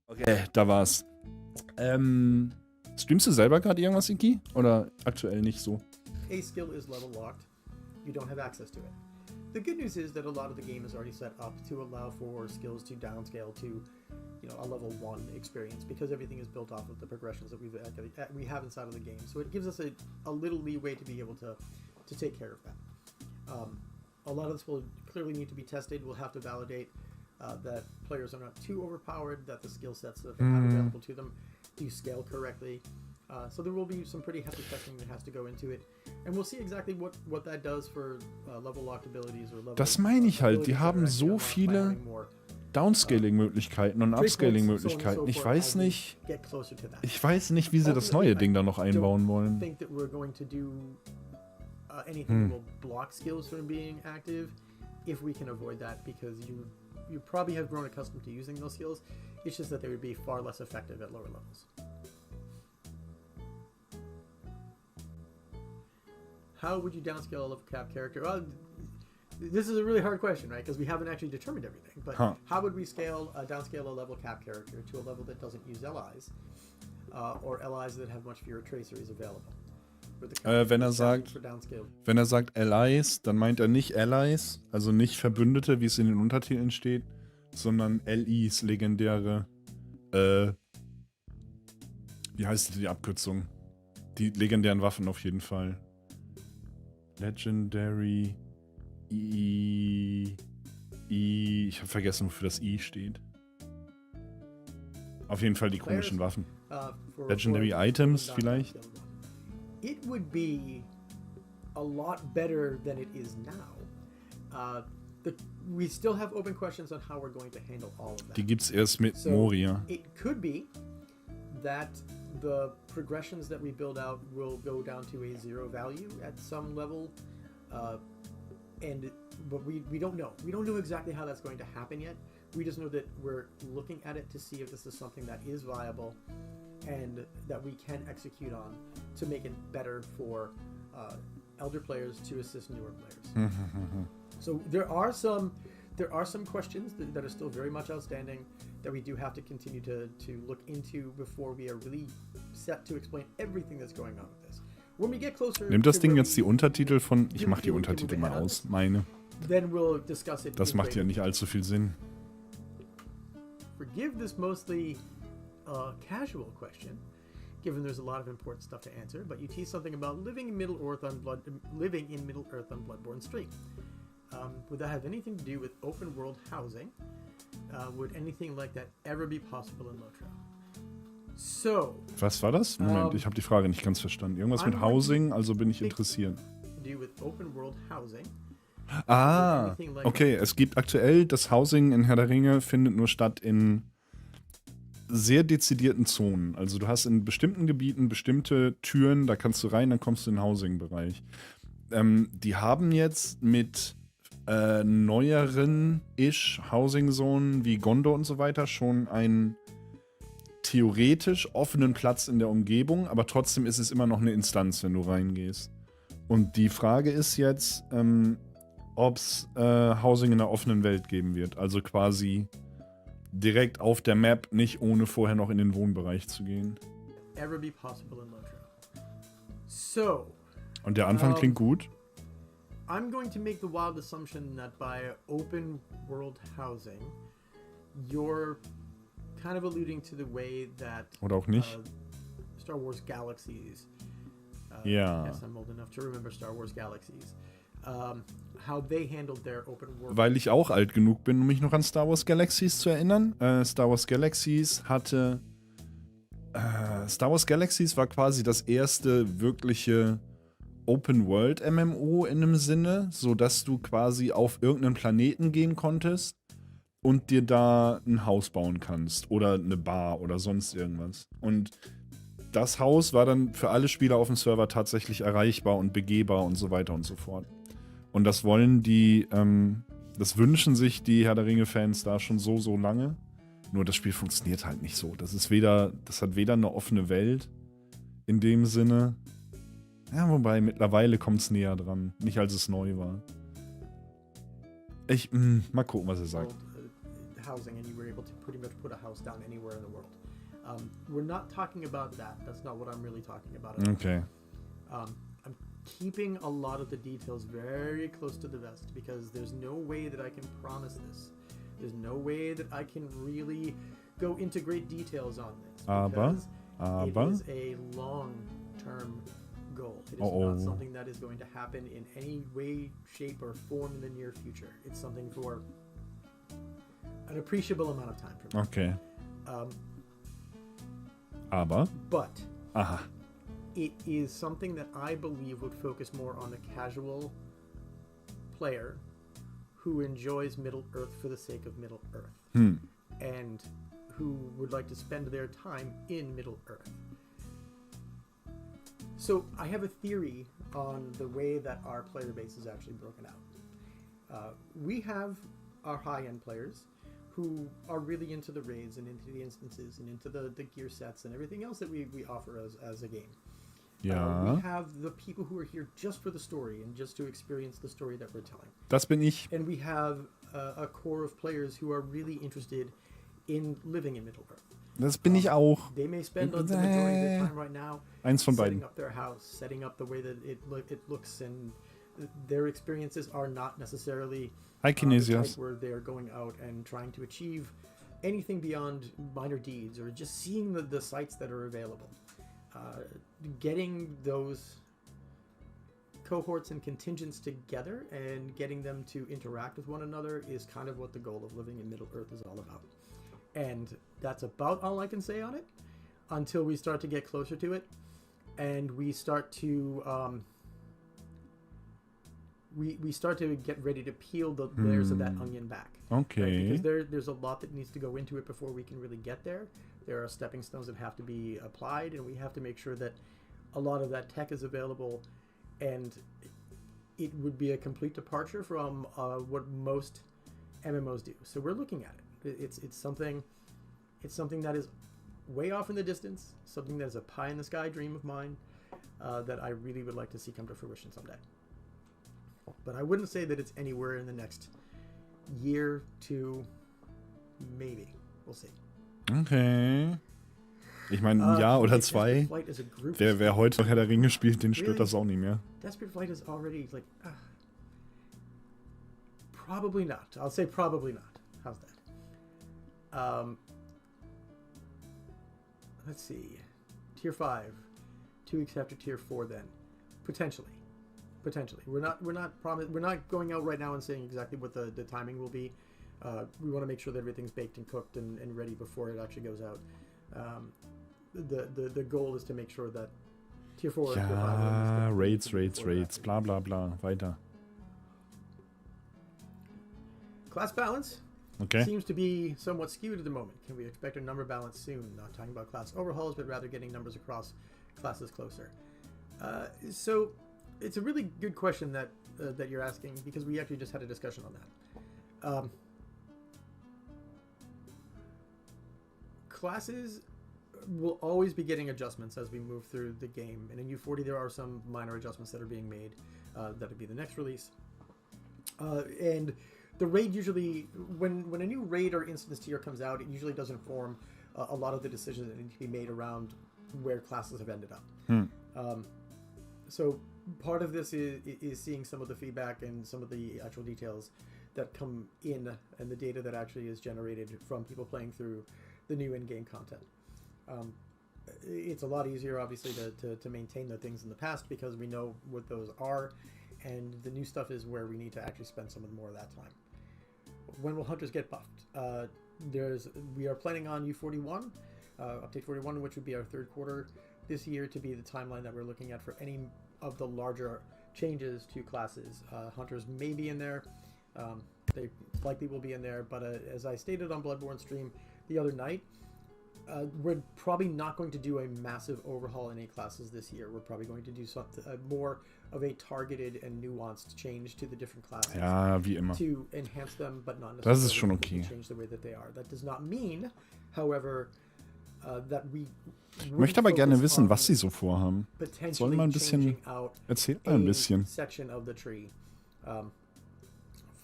Speaker 1: Okay, da war's. Streamst du selber gerade irgendwas, Iki? Oder aktuell nicht so?
Speaker 2: A skill is level locked. You don't have access to it. The good news is that a lot of the game is already set up to allow for skills to downscale to, a level 1 experience, because everything is built off of the progressions that we have inside of the game. So it gives us a little leeway to be able to take care of that. A lot of this will clearly need to be tested. We'll have to validate that players are not too overpowered, that the skill sets that they have available to them do scale correctly. So there will be some pretty hefty testing that has to go into it. And we'll see exactly what that does for level locked abilities or level.
Speaker 1: Das meine ich halt. Die haben so viele Downscaling-Möglichkeiten und Upscaling-Möglichkeiten. Ich weiß nicht, wie sie das neue Ding da noch einbauen wollen.
Speaker 2: Anything that will block skills from being active, if we can avoid that, because you probably have grown accustomed to using those skills. It's just that they would be far less effective at lower levels. How would you downscale a level cap character? Well, this is a really hard question, right? Because we haven't actually determined everything. But how would we downscale a level cap character to a level that doesn't use allies, or allies that have much fewer traceries available?
Speaker 1: Wenn er sagt Allies, dann meint er nicht Allies, also nicht Verbündete, wie es in den Untertiteln steht, sondern LIs, legendäre, wie heißt die Abkürzung? Die legendären Waffen auf jeden Fall. Legendary ich habe vergessen, wofür das I steht. Auf jeden Fall die komischen Waffen. Legendary Items vielleicht?
Speaker 2: It would be a lot better than it is now. We still have open questions on how we're going to handle all of that.
Speaker 1: Die gibt's erst mit Moria.
Speaker 2: It could be that the progressions that we build out will go down to a 0 value at some level, but we don't know. We don't know exactly how that's going to happen yet. We just know that we're looking at it to see if this is something that is viable and that we can execute on to make it better for elder players to assist newer players. So there are some questions that are still very much outstanding that we do have to continue to look into before we are really set to explain everything that's going on with this. When we get closer,
Speaker 1: nimmt das Ding jetzt die Untertitel von... Ich mach die Untertitel mal aus, meine.
Speaker 2: Then we'll discuss it.
Speaker 1: Das macht ja nicht allzu viel Sinn.
Speaker 2: Forgive this mostly casual question, given there's a lot of important stuff to answer, but you tease something about living in Middle Earth on Bloodborne Stream. Would that have anything to do with open world housing? Would anything like that ever be possible in Lotro? So.
Speaker 1: Was war das? Moment, ich habe die Frage nicht ganz verstanden. Irgendwas mit Housing, also bin ich interessiert.
Speaker 2: Do with open world housing.
Speaker 1: Okay, es gibt aktuell das Housing in Herr der Ringe findet nur statt in sehr dezidierten Zonen. Also du hast in bestimmten Gebieten bestimmte Türen, da kannst du rein, dann kommst du in den Housing-Bereich. Die haben jetzt mit neueren Housing-Zonen wie Gondor und so weiter schon einen theoretisch offenen Platz in der Umgebung, aber trotzdem ist es immer noch eine Instanz, wenn du reingehst. Und die Frage ist jetzt, ob es Housing in der offenen Welt geben wird. Also quasi direkt auf der Map, nicht ohne vorher noch in den Wohnbereich zu gehen.
Speaker 2: Ever be possible in Lotro. So.
Speaker 1: Und der Anfang klingt gut.
Speaker 2: I'm going to make the wild assumption that by open world housing, you're kind of alluding to the way that
Speaker 1: oder auch nicht.
Speaker 2: Star Wars Galaxies.
Speaker 1: Ja.
Speaker 2: Yes, I'm old enough to remember Star Wars Galaxies. How they handled their open world.
Speaker 1: Weil ich auch alt genug bin, um mich noch an Star Wars Galaxies zu erinnern. Star Wars Galaxies war quasi das erste wirkliche Open-World-MMO in einem Sinne, sodass du quasi auf irgendeinen Planeten gehen konntest und dir da ein Haus bauen kannst oder eine Bar oder sonst irgendwas. Und das Haus war dann für alle Spieler auf dem Server tatsächlich erreichbar und begehbar und so weiter und so fort. Und das wollen das wünschen sich die Herr der Ringe-Fans da schon so lange. Nur das Spiel funktioniert halt nicht so. Das hat weder eine offene Welt in dem Sinne. Ja, wobei mittlerweile kommt es näher dran. Nicht als es neu war. Mal gucken, was er sagt.
Speaker 2: Housing and you were able to pretty much put a house down anywhere in the world. We're not talking about that. That's not what I'm really talking about.
Speaker 1: Okay.
Speaker 2: I'm keeping a lot of the details very close to the vest because there's no way that I can promise this. There's no way that I can really go into great details on this.
Speaker 1: Aber
Speaker 2: it is a long-term goal. It is not something that is going to happen in any way, shape, or form in the near future. It's something for an appreciable amount of time for me.
Speaker 1: Okay. Aber?
Speaker 2: But
Speaker 1: Aha.
Speaker 2: it is something that I believe would focus more on the casual player who enjoys Middle Earth for the sake of Middle Earth. And who would like to spend their time in Middle Earth. So I have a theory on the way that our player base is actually broken out. We have our high-end players who are really into the raids and into the instances and into the gear sets and everything else that we offer as a game.
Speaker 1: Ja.
Speaker 2: We have the people who are here just for the story and just to experience the story that we're telling.
Speaker 1: Das bin ich.
Speaker 2: And we have a core of players who are really interested in living in Middle Earth.
Speaker 1: Das bin ich auch.
Speaker 2: They may spend the majority of their time right now
Speaker 1: Eins von
Speaker 2: setting
Speaker 1: beiden.
Speaker 2: up their house, setting up the way that it looks, and their experiences are not necessarily
Speaker 1: Hi,
Speaker 2: the
Speaker 1: Kinesias.
Speaker 2: type where they're going out and trying to achieve anything beyond minor deeds or just seeing the sites that are available. Getting those cohorts and contingents together and getting them to interact with one another is kind of what the goal of living in Middle Earth is all about. And that's about all I can say on it until we start to get closer to it and we start to we start to get ready to peel the layers of that onion back.
Speaker 1: Okay.
Speaker 2: Right? Because there's a lot that needs to go into it before we can really get there. There are stepping stones that have to be applied, and we have to make sure that a lot of that tech is available, and it would be a complete departure from what most MMOs do. So we're looking at it. It's something that is way off in the distance, something that is a pie in the sky dream of mine that I really would like to see come to fruition someday. But I wouldn't say that it's anywhere in the next year, two, maybe. We'll see.
Speaker 1: Okay. Ich meine, ein Jahr oder zwei. Wer heute noch Herr der Ringe spielt, den stört das auch nicht mehr.
Speaker 2: Desperate Flight is already like... probably not. I'll say probably not. How's that? Let's see. Tier 5. 2 weeks after Tier 4 then. Potentially. We're not going out right now and saying exactly what the timing will be. We want to make sure that everything's baked and cooked and ready before it actually goes out. The goal is to make sure that Tier 4 and Tier 5...
Speaker 1: Raids, bla bla bla, weiter.
Speaker 2: Class balance
Speaker 1: Okay.
Speaker 2: seems to be somewhat skewed at the moment. Can we expect a number balance soon? Not talking about class overhauls, but rather getting numbers across classes closer. So it's a really good question that you're asking, because we actually just had a discussion on that. Classes will always be getting adjustments as we move through the game, and in U40 there are some minor adjustments that are being made. That'll be the next release. And the raid usually, when a new raid or instance tier comes out, it usually does inform a lot of the decisions that need to be made around where classes have ended up. So part of this is seeing some of the feedback and some of the actual details that come in, and the data that actually is generated from people playing through the new in-game content. It's a lot easier, obviously, to maintain the things in the past because we know what those are, and the new stuff is where we need to actually spend some more of that time. When will hunters get buffed? We are planning on U41, update 41, which would be our third quarter this year, to be the timeline that we're looking at for any of the larger changes to classes. Hunters may be in there. They likely will be in there, but as I stated on Bloodborne stream the other night, we're probably not going to do a massive overhaul in any classes this year. We're probably going to do something more of a targeted and nuanced change to the different classes.
Speaker 1: Ja, wie immer.
Speaker 2: To enhance them, but not
Speaker 1: Das ist schon
Speaker 2: necessarily
Speaker 1: okay.
Speaker 2: change the way that they are. That does not mean, however, that we
Speaker 1: Ich möchte aber gerne wissen, was sie so vorhaben. Sollen wir ein bisschen... Erzählt mal ein bisschen.
Speaker 2: Section of the tree.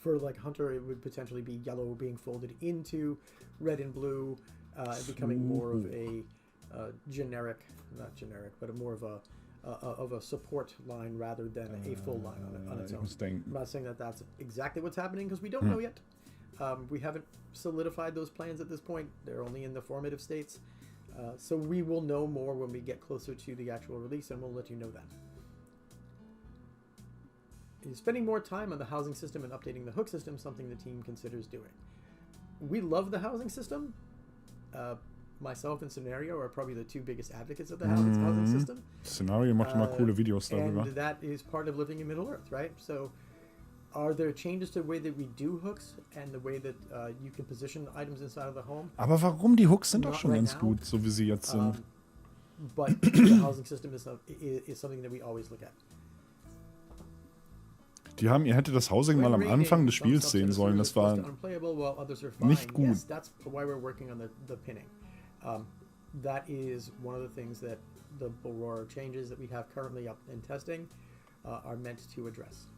Speaker 2: For like Hunter, it would potentially be yellow being folded into red and blue, becoming more of a generic, not generic, but more of a support line rather than a full line on its own. I'm not saying that that's exactly what's happening because we don't know yet. We haven't solidified those plans at this point. They're only in the formative states. So we will know more when we get closer to the actual release, and we'll let you know then. Is spending more time on the housing system and updating the hook system something the team considers doing? we love the housing system. Myself and Scenario are probably the two biggest advocates of the housing system.
Speaker 1: Szenario macht immer coole Videos darüber.
Speaker 2: And that is part of living in Middle Earth, right? So are there changes to the way that we do hooks and the way that you can position items inside of the home?
Speaker 1: Aber warum? Die Hooks sind doch schon ganz gut, so wie sie jetzt sind.
Speaker 2: But the housing system is something that we always look at.
Speaker 1: Ihr hättet das Housing mal am Anfang des Spiels sehen sollen. Das war nicht gut.
Speaker 2: Yes, that's why we're working on the pinning. That is one of the things that the Aurora changes that we have currently up in testing are meant to address.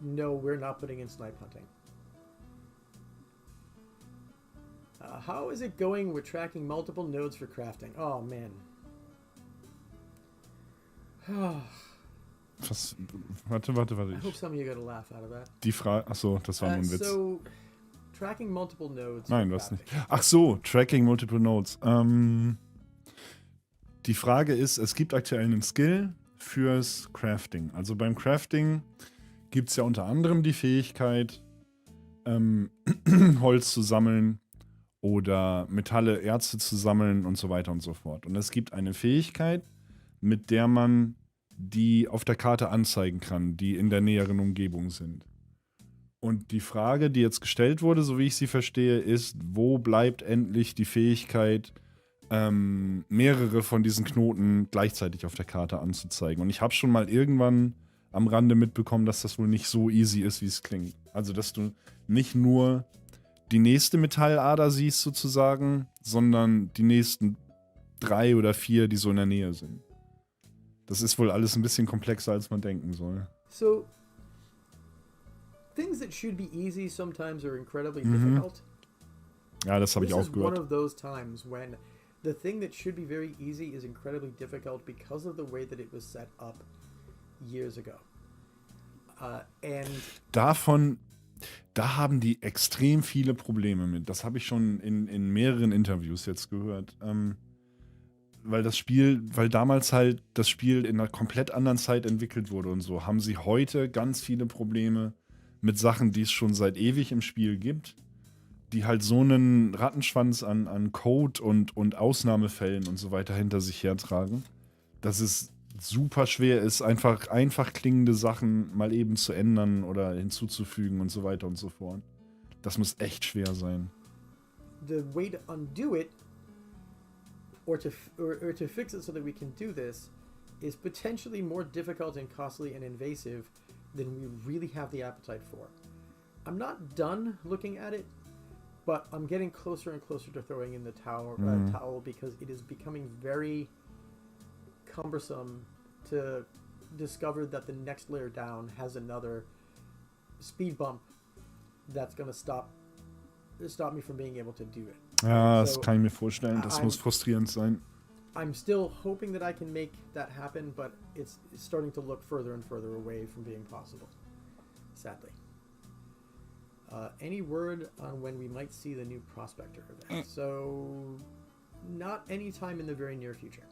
Speaker 2: No, we're not putting in snipe hunting. How is it going with tracking multiple nodes for crafting? Oh, man.
Speaker 1: Warte.
Speaker 2: I hope some of you got a laugh out of that.
Speaker 1: Die Frage, achso, das war nur ein Witz.
Speaker 2: So, tracking multiple nodes.
Speaker 1: Nein, du hast nicht. Ach so, tracking multiple nodes. Die Frage ist, es gibt aktuell einen Skill fürs Crafting. Also beim Crafting gibt es ja unter anderem die Fähigkeit, Holz zu sammeln oder Metalle, Erze zu sammeln und so weiter und so fort. Und es gibt eine Fähigkeit, mit der man die auf der Karte anzeigen kann, die in der näheren Umgebung sind. Und die Frage, die jetzt gestellt wurde, so wie ich sie verstehe, ist, wo bleibt endlich die Fähigkeit, mehrere von diesen Knoten gleichzeitig auf der Karte anzuzeigen. Und ich habe schon mal irgendwann am Rande mitbekommen, dass das wohl nicht so easy ist, wie es klingt. Also, dass du nicht nur die nächste Metallader siehst sozusagen, sondern die nächsten 3 oder 4, die so in der Nähe sind. Das ist wohl alles ein bisschen komplexer, als man denken soll.
Speaker 2: So, things that should be easy sometimes are incredibly difficult.
Speaker 1: Ja, das habe ich auch
Speaker 2: This is
Speaker 1: gehört.
Speaker 2: one of those times when the thing that should be very easy is incredibly difficult because of the way that it was set up years ago. And
Speaker 1: da haben die extrem viele Probleme mit. Das habe ich schon in mehreren Interviews jetzt gehört. Weil damals halt das Spiel in einer komplett anderen Zeit entwickelt wurde und so, haben sie heute ganz viele Probleme mit Sachen, die es schon seit ewig im Spiel gibt, die halt so einen Rattenschwanz an Code und Ausnahmefällen und so weiter hinter sich hertragen, dass es super schwer ist, einfach klingende Sachen mal eben zu ändern oder hinzuzufügen und so weiter und so fort. Das muss echt schwer sein.
Speaker 2: the way to undo it or to fix it so that we can do this is potentially more difficult and costly and invasive than we really have the appetite for. I'm not done looking at it, but I'm getting closer and closer to throwing in the towel because it is becoming very cumbersome to discover that the next layer down has another speed bump that's going to stop me from being able to do it.
Speaker 1: Ja, das kann ich mir vorstellen. Das muss frustrierend sein.
Speaker 2: I'm still hoping that I can make that happen, but it's starting to look further and further away from being possible, sadly. Any word on when we might see the new Prospector event? So, not anytime in the very near future.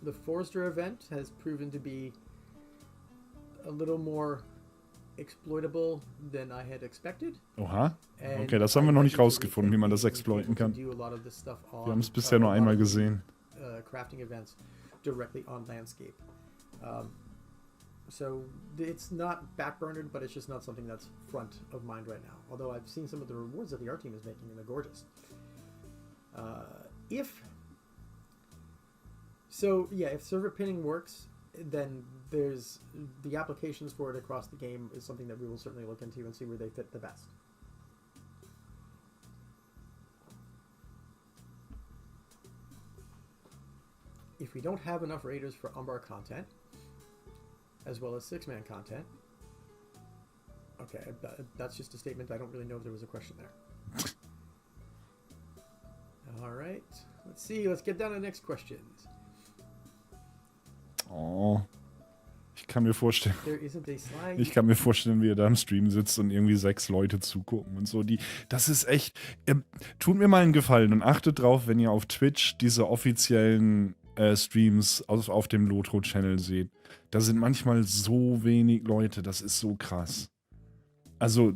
Speaker 2: The Forester event has proven to be a little more exploitable than I had expected.
Speaker 1: Oha. Okay, das haben wir noch nicht rausgefunden, wie man das exploiten kann. Wir haben es bisher nur einmal gesehen.
Speaker 2: Crafting events directly on landscape. So it's not backburnered, but it's just not something that's front of mind right now. Although I've seen some of the rewards that the art team is making, and they're gorgeous. If server pinning works, then there's the applications for it across the game is something that we will certainly look into and see where they fit the best. If we don't have enough raiders for Umbar content, as well as 6-man content, okay, that's just a statement. I don't really know if there was a question there. All right, let's see. Let's get down to the next questions.
Speaker 1: Oh, ich kann mir vorstellen, wie ihr da im Stream sitzt und irgendwie 6 Leute zugucken und so. Das ist echt. Tut mir mal einen Gefallen und achtet drauf, wenn ihr auf Twitch diese offiziellen Streams auf dem Lotro-Channel seht. Da sind manchmal so wenig Leute, das ist so krass. Also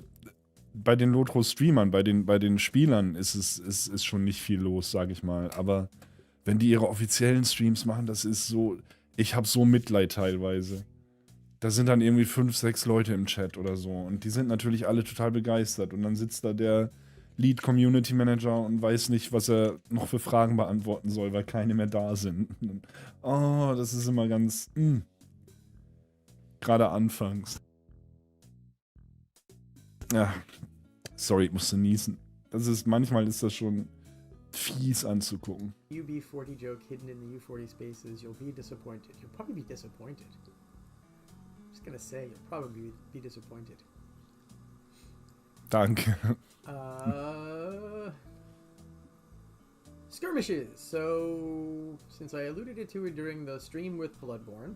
Speaker 1: bei den Lotro-Streamern, bei den Spielern ist schon nicht viel los, sag ich mal. Aber wenn die ihre offiziellen Streams machen, das ist so, ich habe so Mitleid teilweise. Da sind dann irgendwie 5, 6 Leute im Chat oder so. Und die sind natürlich alle total begeistert. Und dann sitzt da der Lead Community Manager und weiß nicht, was er noch für Fragen beantworten soll, weil keine mehr da sind. Oh, das ist immer ganz... Gerade anfangs. Ja, sorry, ich musste niesen. Manchmal ist das schon fies anzugucken.
Speaker 2: UB40 joke hidden in the U40 spaces, you'll be disappointed. You'll probably be disappointed. Just gonna say, you'll probably be disappointed.
Speaker 1: Danke.
Speaker 2: Skirmishes. So, since I alluded to it during the stream with Bloodborne,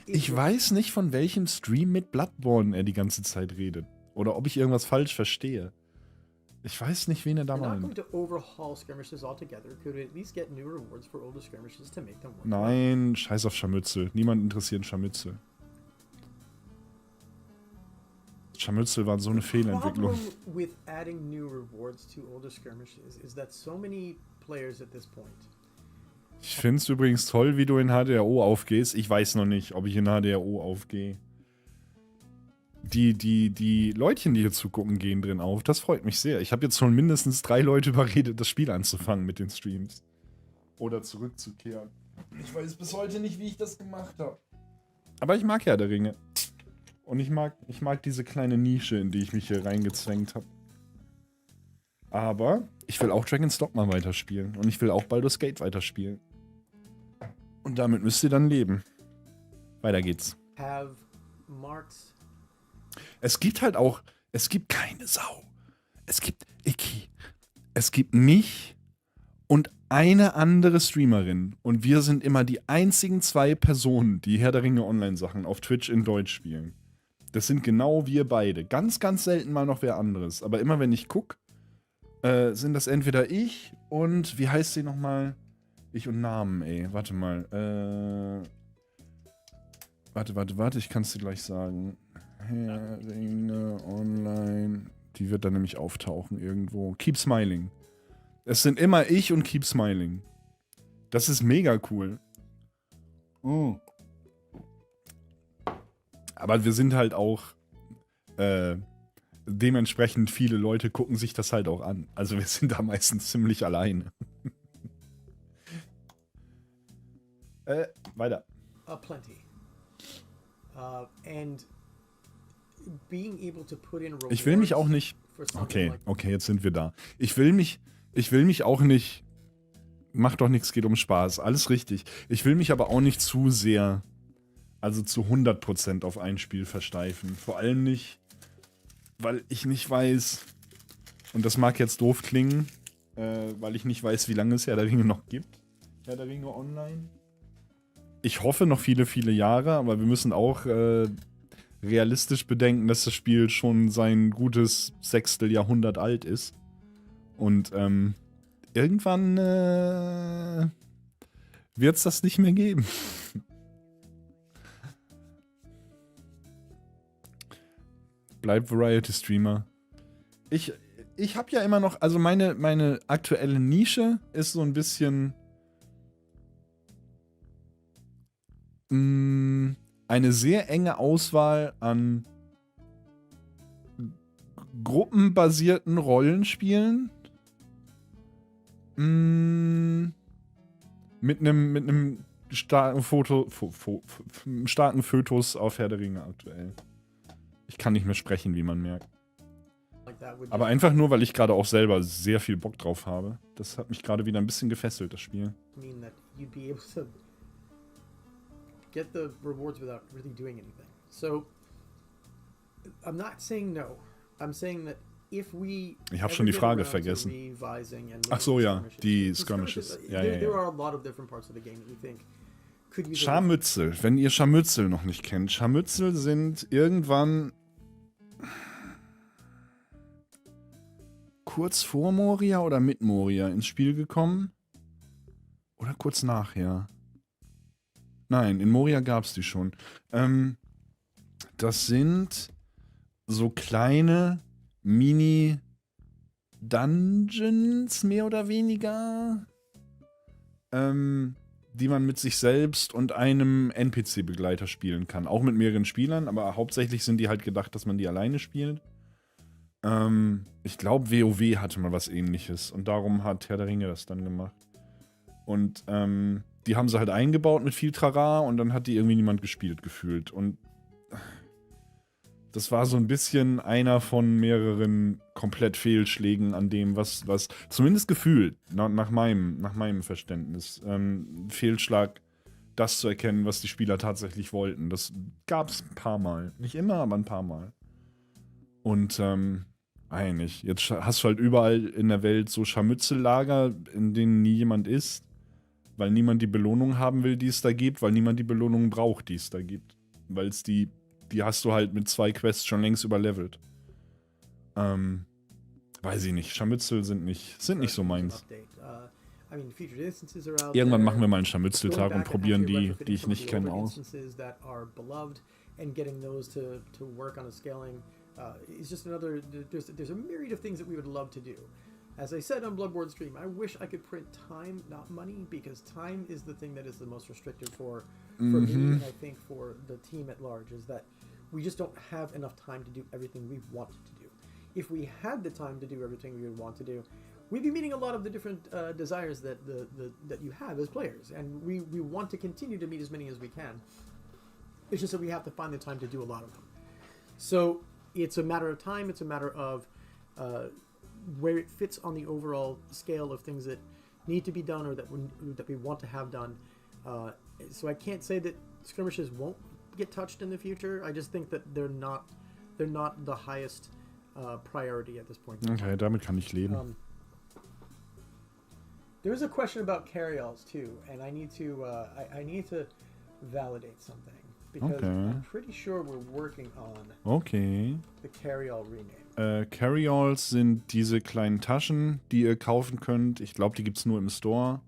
Speaker 1: ich weiß nicht, von welchem Stream mit Bloodborne er die ganze Zeit redet. Oder ob ich irgendwas falsch verstehe. Ich weiß nicht, wen er da meint. Nein, scheiß auf Scharmützel. Niemand interessiert Scharmützel. Scharmützel war so eine Fehlentwicklung.
Speaker 2: With adding new rewards to older skirmishes is that so many players at this point.
Speaker 1: Ich finde es übrigens toll, wie du in HDRO aufgehst. Ich weiß noch nicht, ob ich in HDRO aufgehe. Die Leutchen, die hier zugucken, gehen drin auf. Das freut mich sehr. Ich habe jetzt schon mindestens 3 Leute überredet, das Spiel anzufangen mit den Streams. Oder zurückzukehren. Ich weiß bis heute nicht, wie ich das gemacht habe. Aber ich mag Herr der Ringe. Und ich mag diese kleine Nische, in die ich mich hier reingezwängt habe. Aber ich will auch Dragon's Dogma weiterspielen. Und ich will auch Baldur's Gate weiterspielen. Und damit müsst ihr dann leben. Weiter geht's. Es gibt halt auch, es gibt keine Sau. Es gibt Iki. Es gibt mich und eine andere Streamerin. Und wir sind immer die einzigen 2 Personen, die Herr der Ringe Online Sachen auf Twitch in Deutsch spielen. Das sind genau wir beide. Ganz, ganz selten mal noch wer anderes. Aber immer wenn ich gucke, sind das entweder ich und, wie heißt sie nochmal? Ich und Namen, ey. Warte mal. Warte, ich kann es dir gleich sagen. Herr Ringe Online. Die wird dann nämlich auftauchen irgendwo. Keep Smiling. Es sind immer ich und Keep Smiling. Das ist mega cool. Aber wir sind halt auch dementsprechend viele Leute gucken sich das halt auch an. Also wir sind da meistens ziemlich alleine. Weiter.
Speaker 2: Plenty. And being able to put in
Speaker 1: ich will mich auch nicht... Okay, jetzt sind wir da. Ich will mich auch nicht... Macht doch nichts, geht um Spaß. Alles richtig. Ich will mich aber auch nicht zu sehr, also zu 100% auf ein Spiel versteifen. Vor allem nicht, weil ich nicht weiß, und das mag jetzt doof klingen, weil ich nicht weiß, wie lange es Herr der Ringe noch gibt. Herr der Ringe Online. Ich hoffe noch viele, viele Jahre, aber wir müssen auch realistisch bedenken, dass das Spiel schon sein gutes Sechsteljahrhundert alt ist. Und irgendwann wird es das nicht mehr geben. Bleib Variety-Streamer. Ich habe ja immer noch, also meine aktuelle Nische ist so ein bisschen eine sehr enge Auswahl an gruppenbasierten Rollenspielen mit einem starken starken Fötus auf Herr der Ringe aktuell. Ich kann nicht mehr sprechen, wie man merkt. Aber einfach nur, weil ich gerade auch selber sehr viel Bock drauf habe. Das hat mich gerade wieder ein bisschen gefesselt, das Spiel.
Speaker 2: Get the rewards without really doing anything. So, I'm not saying no. I'm saying that if we...
Speaker 1: Ich habe schon die Frage vergessen. Ach so, ja, die Skirmishes. Ja.
Speaker 2: There are a lot of different parts of the game that we think could use...
Speaker 1: Scharmützel, wenn ihr Scharmützel noch nicht kennt. Scharmützel sind irgendwann kurz vor Moria oder mit Moria ins Spiel gekommen. Oder kurz nachher. Nein, in Moria gab es die schon. Das sind so kleine Mini-Dungeons, mehr oder weniger, die man mit sich selbst und einem NPC-Begleiter spielen kann. Auch mit mehreren Spielern, aber hauptsächlich sind die halt gedacht, dass man die alleine spielt. Ich glaube, WoW hatte mal was Ähnliches und darum hat Herr der Ringe das dann gemacht. Und die haben sie halt eingebaut mit viel Trara und dann hat die irgendwie niemand gespielt gefühlt. Und das war so ein bisschen einer von mehreren komplett Fehlschlägen an dem, was zumindest gefühlt, nach meinem Verständnis, Fehlschlag, das zu erkennen, was die Spieler tatsächlich wollten. Das gab es ein paar Mal. Nicht immer, aber ein paar Mal. Und eigentlich, jetzt hast du halt überall in der Welt so Scharmützellager, in denen nie jemand ist, weil niemand die Belohnung haben will, die es da gibt, weil niemand die Belohnung braucht, die es da gibt. Weil es die hast du halt mit 2 Quests schon längst überlevelt. Weiß ich nicht. Scharmützel sind nicht so meins. Irgendwann machen wir mal einen Scharmützeltag und probieren die ich nicht kenne, aus.
Speaker 2: It's just another. There's a myriad of things that we would love to do. As I said on Bloodborne stream, I wish I could print time, not money, because time is the thing that is the most restrictive for me, and I think for the team at large, is that we just don't have enough time to do everything we want to do. If we had the time to do everything we would want to do, we'd be meeting a lot of the different desires that that you have as players, and we want to continue to meet as many as we can. It's just that we have to find the time to do a lot of them. So it's a matter of time. It's a matter of where it fits on the overall scale of things that need to be done or that we want to have done. So I can't say that skirmishes won't get touched in the future. I just think that they're not the highest priority at this point.
Speaker 1: Okay, damit kann ich leben.
Speaker 2: There was a question about carry-alls too, and I need to validate something. Because I'm pretty sure we're working on the Carry-All rename.
Speaker 1: Carry-Alls sind diese kleinen Taschen, die ihr kaufen könnt. Ich glaube, die gibt es nur im Store.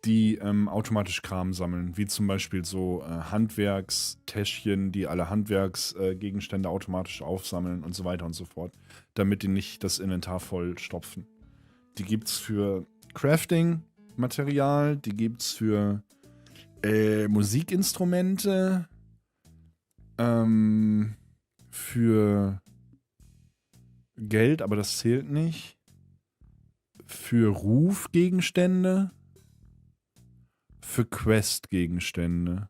Speaker 1: Die automatisch Kram sammeln. Wie zum Beispiel so Handwerkstäschchen, die alle Handwerksgegenstände automatisch aufsammeln und so weiter und so fort. Damit die nicht das Inventar voll stopfen. Die gibt es für Crafting-Material. Die gibt es für Musikinstrumente. Für Geld, aber das zählt nicht. Für Rufgegenstände. Für Quest-Gegenstände.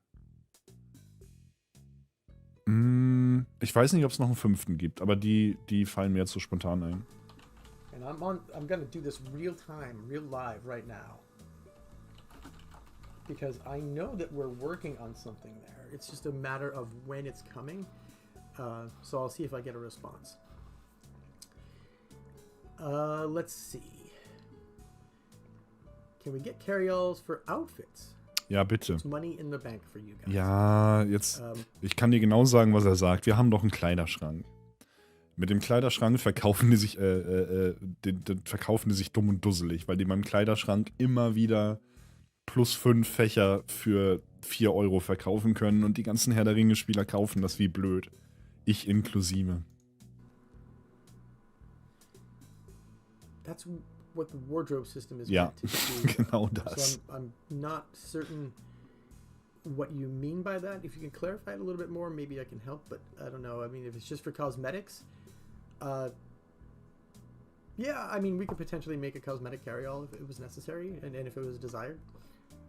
Speaker 1: Ich weiß nicht, ob es noch einen 5. gibt, aber die fallen mir jetzt so spontan ein.
Speaker 2: And I'm gonna do this real time, real live right now. Because I know that we're working on something there. It's just a matter of when it's coming. So I'll see if I get a response. Let's see. Can we get carry-alls for outfits?
Speaker 1: Ja, bitte.
Speaker 2: It's money in the bank for you guys.
Speaker 1: Ja, jetzt. Ich kann dir genau sagen, was er sagt. Wir haben doch einen Kleiderschrank. Mit dem Kleiderschrank verkaufen die sich dumm und dusselig, weil die beim Kleiderschrank immer wieder +5 Fächer für 4 Euro verkaufen können und die ganzen Herr der Ringe-Spieler kaufen das wie blöd. Ich inklusive.
Speaker 2: That's what the wardrobe system is
Speaker 1: ja,
Speaker 2: meant to do.
Speaker 1: genau das.
Speaker 2: So I'm not certain what you mean by that. If you can clarify it a little bit more, maybe I can help, but I don't know. I mean, if it's just for cosmetics, yeah, I mean, we could potentially make a cosmetic carry-all if it was necessary and if it was desired.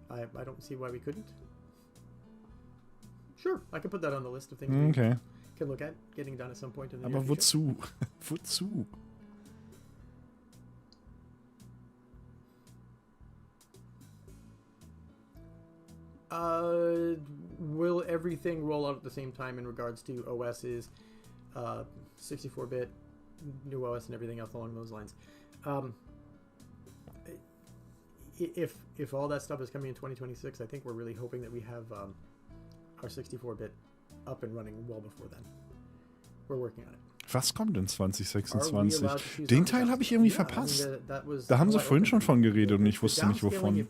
Speaker 2: I don't see why we couldn't. Sure, I can put that on the list of things we can look at getting done at some point in the near
Speaker 1: Aber wozu? Wozu?
Speaker 2: Will everything roll out at the same time in regards to OS's 64-bit, new OS, and everything else along those lines? If all that stuff is coming in 2026, I think we're really hoping that we have our 64-bit up and running well before then. We're working on it.
Speaker 1: Was kommt in 2026? Den Teil habe ich irgendwie verpasst. Da haben sie vorhin schon von geredet und ich wusste nicht wovon.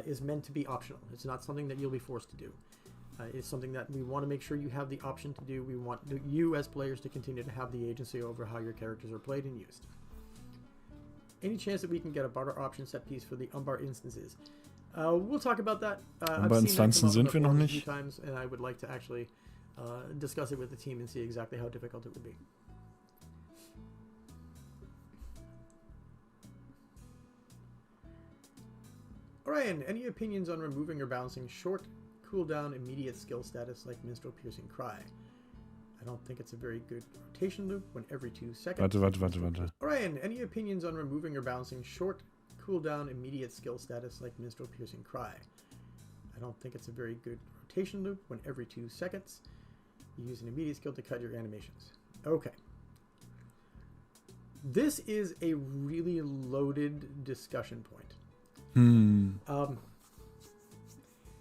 Speaker 2: is meant to be optional. It's not something that you'll be forced to do. It's something that we want to make sure you have the option to do. We want you as players to continue to have the agency over how your characters are played and used. Any chance that we can get a barter option set piece for the Umbar instances? We'll talk about that.
Speaker 1: Umbar-Instanzen sind wir noch nicht.
Speaker 2: Times, and I would like to actually discuss it with the team and see exactly how difficult it would be. Orion, any opinions on removing or balancing short, cooldown, immediate skill status like minstrel piercing cry? I don't think it's a very good rotation loop when every 2 seconds.
Speaker 1: Warte.
Speaker 2: Orion, any opinions on removing or balancing short, cooldown, immediate skill status like minstrel piercing cry? I don't think it's a very good rotation loop when every 2 seconds you use an immediate skill to cut your animations. Okay. This is a really loaded discussion point.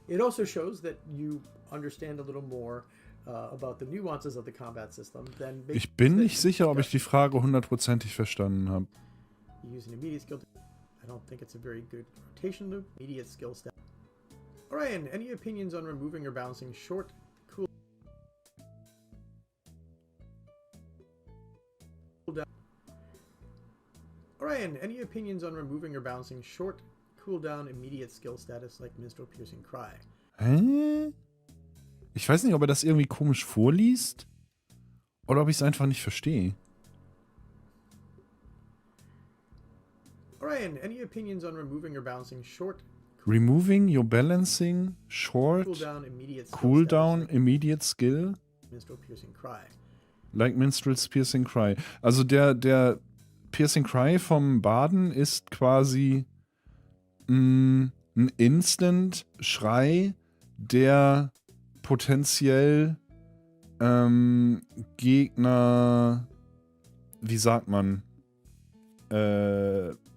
Speaker 2: It also shows that you understand a little more about the nuances of the combat system than
Speaker 1: Ich bin nicht sicher, ob ich die Frage hundertprozentig verstanden habe.
Speaker 2: Use an immediate skill. I don't think it's a very good rotation loop. Immediate skill stat. Orion, any opinions on removing or balancing short, cool down? Orion, any opinions on removing or balancing short, cooldown, immediate skill status like minstrel piercing cry?
Speaker 1: Hä? Ich weiß nicht, ob er das irgendwie komisch vorliest oder ob ich es einfach nicht verstehe.
Speaker 2: Orion, any opinions on removing or balancing short?
Speaker 1: Removing your balancing short cooldown immediate skill
Speaker 2: minstrel piercing cry.
Speaker 1: Like minstrel's piercing cry. Also der piercing cry vom Baden ist quasi ein Instant Schrei, der potenziell Gegner, wie sagt man,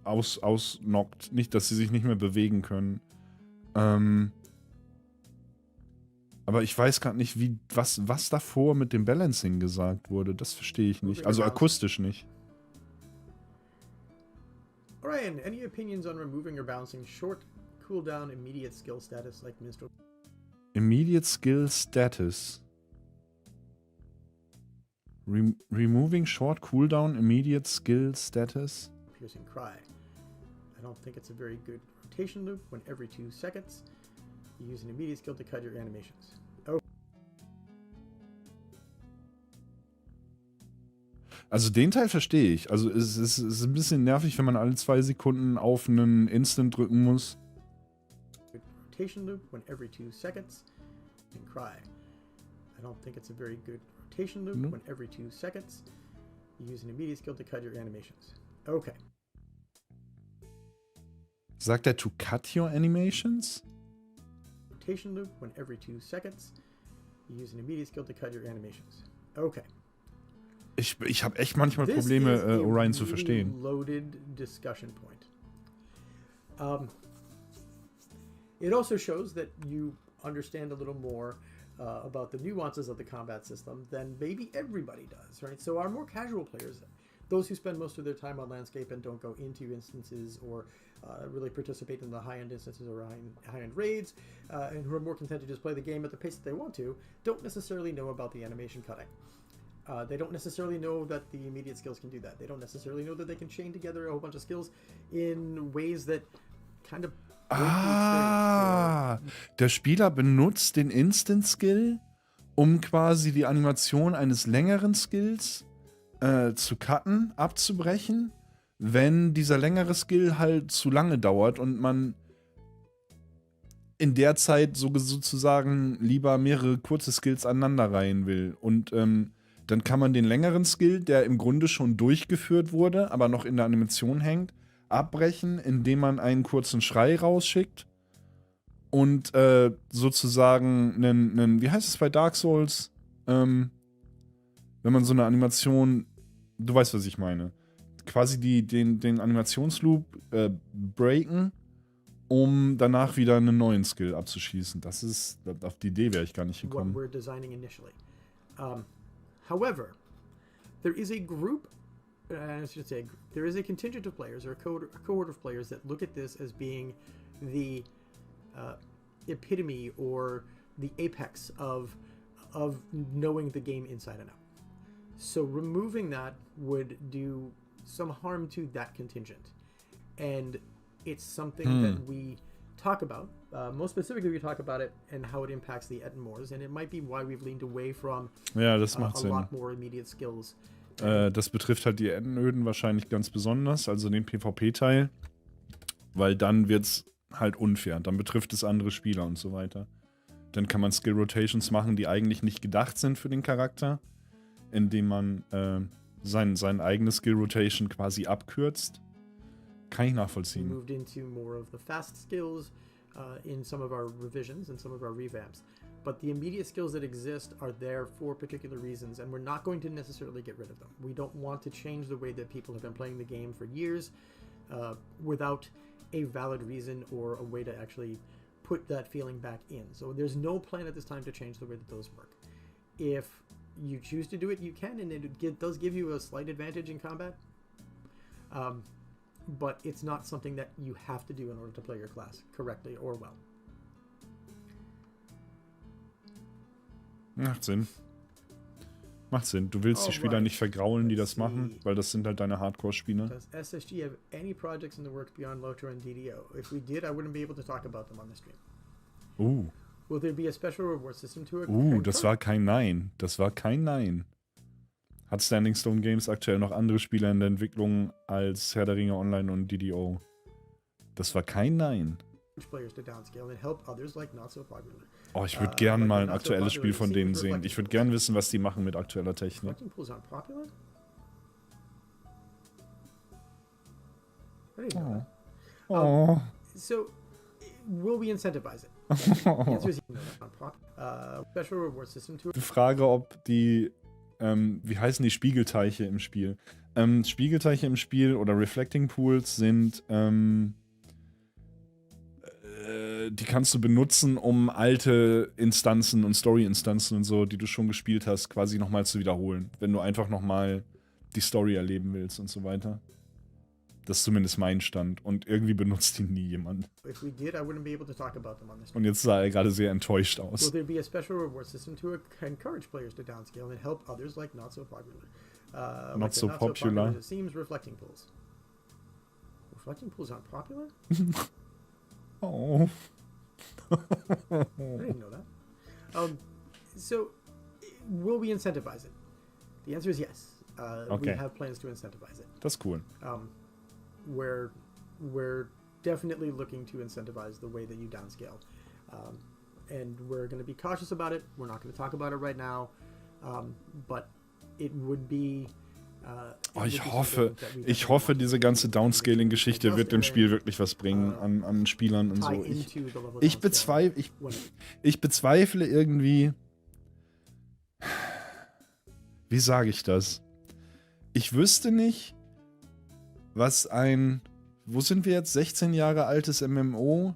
Speaker 1: ausnockt. Nicht, dass sie sich nicht mehr bewegen können. Aber ich weiß gerade nicht, was davor mit dem Balancing gesagt wurde. Das verstehe ich nicht. Also akustisch nicht.
Speaker 2: Orion, any opinions on removing or balancing short, cooldown, immediate skill status like minstrel?
Speaker 1: Immediate skill status. Removing short cooldown, immediate skill status.
Speaker 2: Piercing cry. I don't think it's a very good rotation loop when every 2 seconds you use an immediate skill to cut your animations. Oh.
Speaker 1: Also den Teil verstehe ich. Also es ist ein bisschen nervig, wenn man alle 2 Sekunden auf einen Instant drücken muss.
Speaker 2: Rotation loop when every 2 seconds and cry. I don't think it's a very good rotation loop when every 2 seconds you use an immediate skill to cut your animations. Okay.
Speaker 1: Sagt er to cut your animations?
Speaker 2: Rotation loop when every 2 seconds you use an immediate skill to cut your animations. Okay.
Speaker 1: Ich habe echt manchmal Probleme, Orion zu verstehen.
Speaker 2: Loaded discussion point. It also shows that you understand a little more about the nuances of the combat system than maybe everybody does, right? So our more casual players, those who spend most of their time on landscape and don't go into instances or really participate in the high-end instances or high-end raids, and who are more content to just play the game at the pace that they want to, don't necessarily know about the animation cutting. They don't necessarily know that the immediate skills can do that. They don't necessarily know that they can chain together a whole bunch of skills in ways that kind of...
Speaker 1: Der Spieler benutzt den Instant Skill, um quasi die Animation eines längeren Skills zu cutten, abzubrechen, wenn dieser längere Skill halt zu lange dauert und man in der Zeit sozusagen lieber mehrere kurze Skills aneinanderreihen will. Und dann kann man den längeren Skill, der im Grunde schon durchgeführt wurde, aber noch in der Animation hängt, abbrechen, indem man einen kurzen Schrei rausschickt und sozusagen einen, wie heißt es bei Dark Souls, wenn man so eine Animation, du weißt, was ich meine, quasi den Animationsloop breaken, um danach wieder einen neuen Skill abzuschießen. Das ist, auf die Idee wäre ich gar nicht gekommen.
Speaker 2: What we're designing initially. However, there is a group, I should say, there is a contingent of players or a cohort of players that look at this as being the epitome or the apex of knowing the game inside and out. So removing that would do some harm to that contingent. And it's something that we talk about. Most specifically, we talk about it and how it impacts the Ettenmoors. And it might be why we've leaned away from
Speaker 1: das macht
Speaker 2: a
Speaker 1: Sinn.
Speaker 2: lot more immediate skills.
Speaker 1: Das betrifft halt die Entenöden wahrscheinlich ganz besonders, also den PvP-Teil. Weil dann wird's halt unfair. Dann betrifft es andere Spieler und so weiter. Dann kann man Skill-Rotations machen, die eigentlich nicht gedacht sind für den Charakter, indem man sein eigenes Skill-Rotation quasi abkürzt. Kann ich nachvollziehen.
Speaker 2: We moved into more of the fast skills in some of our revisions and some of our revamps. But the immediate skills that exist are there for particular reasons, and we're not going to necessarily get rid of them. We don't want to change the way that people have been playing the game for years without a valid reason or a way to actually put that feeling back in. So there's no plan at this time to change the way that those work. If you choose to do it, you can, and it does give you a slight advantage in combat. But it's not something that you have to do in order to play your class correctly or well.
Speaker 1: Macht Sinn. Macht Sinn. Du willst die Spieler nicht vergraulen, die das machen, weil das sind halt deine Hardcore-Spieler.
Speaker 2: Does SSG have any projects in the works beyond LOTRO and DDO? If we did, I wouldn't be able to talk about them on the stream. Will there be a special reward system to it?
Speaker 1: Das war kein Nein. Das war kein Nein. Hat Standing Stone Games aktuell noch andere Spieler in der Entwicklung als Herr der Ringe Online und DDO? Das war kein Nein. Oh, ich würde gern mal ein aktuelles Spiel von denen sehen. Ich würde gern wissen, was die machen mit aktueller Technik.
Speaker 2: So, will we incentivize it? The answer is no. Special reward system to it.
Speaker 1: Die Frage, ob die wie heißen die Spiegelteiche im Spiel? Spiegelteiche im Spiel oder Reflecting Pools sind, die kannst du benutzen, um alte Instanzen und Story-Instanzen und so, die du schon gespielt hast, quasi nochmal zu wiederholen. Wenn du einfach nochmal die Story erleben willst und so weiter. Das ist zumindest mein Stand. Und irgendwie benutzt die nie jemand. Und jetzt sah er gerade sehr enttäuscht aus.
Speaker 2: Will there be a special reward system to encourage players to downscale and help others like not so popular?
Speaker 1: Not so popular.
Speaker 2: It seems reflecting pools. Reflecting pools aren't popular?
Speaker 1: Oh.
Speaker 2: I didn't know that. So, will we incentivize it? The answer is yes.
Speaker 1: Okay.
Speaker 2: We have plans to incentivize it.
Speaker 1: Das ist cool.
Speaker 2: We're definitely looking to incentivize the way that you downscale. And we're going to be cautious about it. We're not going to talk about it right now. But it would be...
Speaker 1: Ich hoffe, diese ganze Downscaling-Geschichte wird dem Spiel wirklich was bringen an Spielern und so. Ich bezweifle irgendwie... Wie sage ich das? Ich wüsste nicht, was wo sind wir jetzt, 16 Jahre altes MMO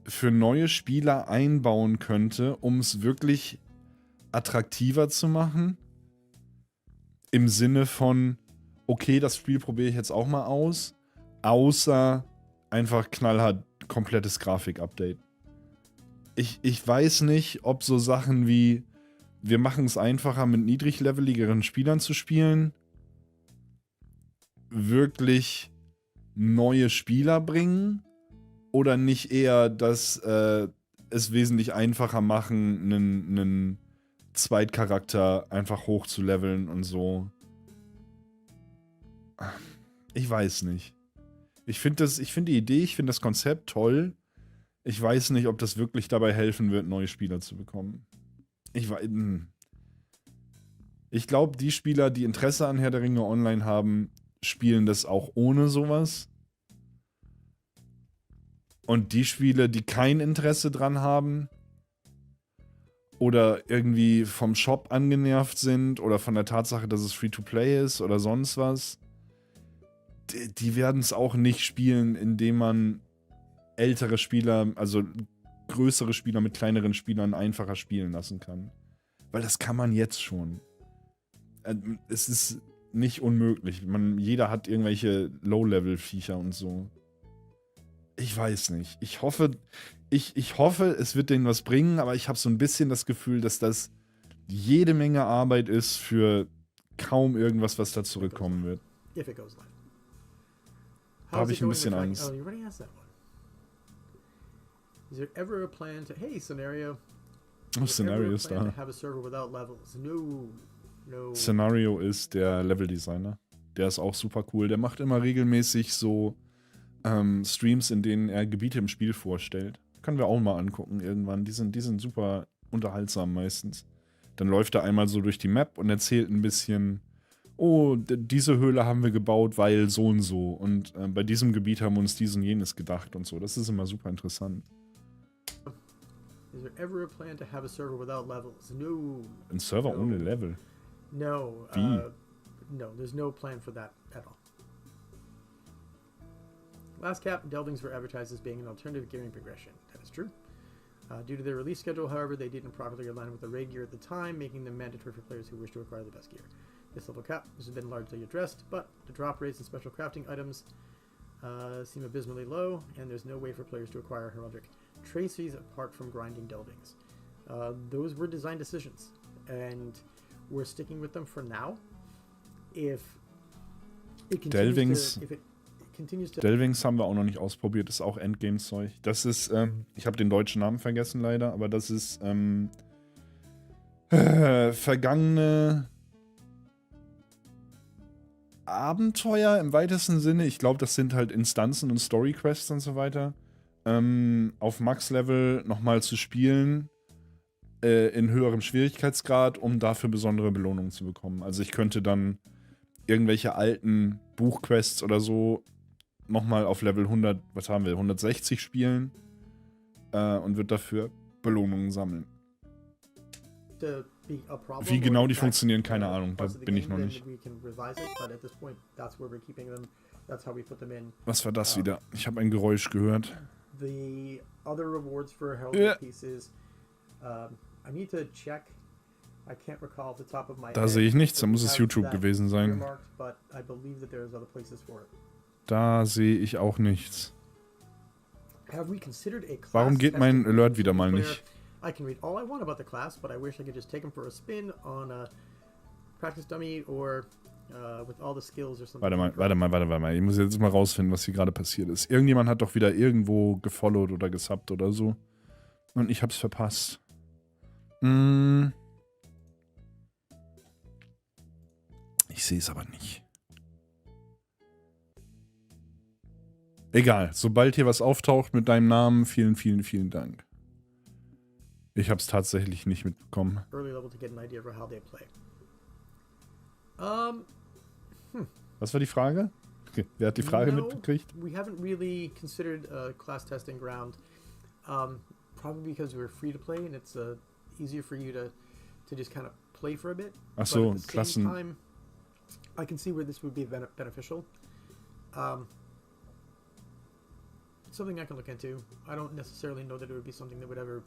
Speaker 1: für neue Spieler einbauen könnte, um es wirklich attraktiver zu machen. Im Sinne von, okay, das Spiel probiere ich jetzt auch mal aus, außer einfach knallhart komplettes Grafik-Update. Ich weiß nicht, ob so Sachen wie, wir machen es einfacher, mit niedrigleveligeren Spielern zu spielen, wirklich neue Spieler bringen oder nicht eher, dass es wesentlich einfacher machen, einen Zweitcharakter einfach hoch zu leveln und so. Ich weiß nicht. Ich finde die Idee, ich finde das Konzept toll. Ich weiß nicht, ob das wirklich dabei helfen wird, neue Spieler zu bekommen. Ich glaube, die Spieler, die Interesse an Herr der Ringe Online haben, spielen das auch ohne sowas. Und die Spieler, die kein Interesse dran haben oder irgendwie vom Shop angenervt sind oder von der Tatsache, dass es Free-to-Play ist oder sonst was, die werden es auch nicht spielen, indem man ältere Spieler, also größere Spieler mit kleineren Spielern einfacher spielen lassen kann. Weil das kann man jetzt schon. Es ist nicht unmöglich. Jeder hat irgendwelche Low-Level-Viecher und so. Ich weiß nicht. Ich hoffe, es wird denen was bringen, aber ich habe so ein bisschen das Gefühl, dass das jede Menge Arbeit ist für kaum irgendwas, was da zurückkommen wird.
Speaker 2: If it goes live.
Speaker 1: Da habe
Speaker 2: How's it
Speaker 1: ich ein
Speaker 2: going
Speaker 1: bisschen
Speaker 2: with tracking?
Speaker 1: Angst.
Speaker 2: Oh, you already asked that one. Is there ever a plan to, hey, scenario?
Speaker 1: Oh, Szenario ist da.
Speaker 2: Have a server without levels? No.
Speaker 1: Szenario ist der Leveldesigner. Der ist auch super cool. Der macht immer regelmäßig so Streams, in denen er Gebiete im Spiel vorstellt. Können wir auch mal angucken irgendwann. Die sind super unterhaltsam meistens. Dann läuft er einmal so durch die Map und erzählt ein bisschen, oh, diese Höhle haben wir gebaut, weil so und so. Und bei diesem Gebiet haben wir uns dies und jenes gedacht und so. Das ist immer super interessant.
Speaker 2: Is there ever a plan to have a server without levels? No.
Speaker 1: Ein Server ohne Level?
Speaker 2: No.
Speaker 1: Wie?
Speaker 2: No, there's no plan for that at all. Last Cap, Delvings were advertised as being an alternative gearing progression. That is true. Due to their release schedule, however, they didn't properly align with the raid gear at the time, making them mandatory for players who wish to acquire the best gear. This level cap has been largely addressed, but the drop rates and special crafting items seem abysmally low, and there's no way for players to acquire heraldic traces apart from grinding Delvings. Those were design decisions, and we're sticking with them for now. If it continues
Speaker 1: Delvings haben wir auch noch nicht ausprobiert, das ist auch Endgame-Zeug. Das ist, ich habe den deutschen Namen vergessen leider, aber das ist vergangene Abenteuer im weitesten Sinne. Ich glaube, das sind halt Instanzen und Story-Quests und so weiter. Auf Max-Level nochmal zu spielen, in höherem Schwierigkeitsgrad, um dafür besondere Belohnungen zu bekommen. Also ich könnte dann irgendwelche alten Buchquests oder so nochmal auf Level 100, was haben wir, 160 spielen und wird dafür Belohnungen sammeln. Wie genau die funktionieren, keine Ahnung, da bin ich noch nicht. Was war das wieder? Ich habe ein Geräusch gehört. Da sehe ich nichts, da muss es YouTube gewesen sein. Da sehe ich auch nichts. Warum geht mein Alert wieder mal nicht?
Speaker 2: I can read all I want about the class, but I wish I could just take them for a spin on a practice dummy or with all the skills or something.
Speaker 1: Warte mal. Ich muss jetzt mal rausfinden, was hier gerade passiert ist. Irgendjemand hat doch wieder irgendwo gefollowt oder gesubbt oder so. Und ich hab's verpasst. Ich sehe es aber nicht. Egal, sobald hier was auftaucht mit deinem Namen, vielen, vielen, vielen Dank. Ich habe es tatsächlich nicht mitbekommen. Was war die Frage? Okay. Wer hat die Frage mitgekriegt?
Speaker 2: We haven't really considered a class testing ground. Probably because we're free to play and it's easier for you to just kind of play for a bit.
Speaker 1: Ach so,
Speaker 2: but at the
Speaker 1: Klassen.
Speaker 2: same time, I can see where this would be beneficial. Something I can look into. I don't necessarily know that it would be something that would ever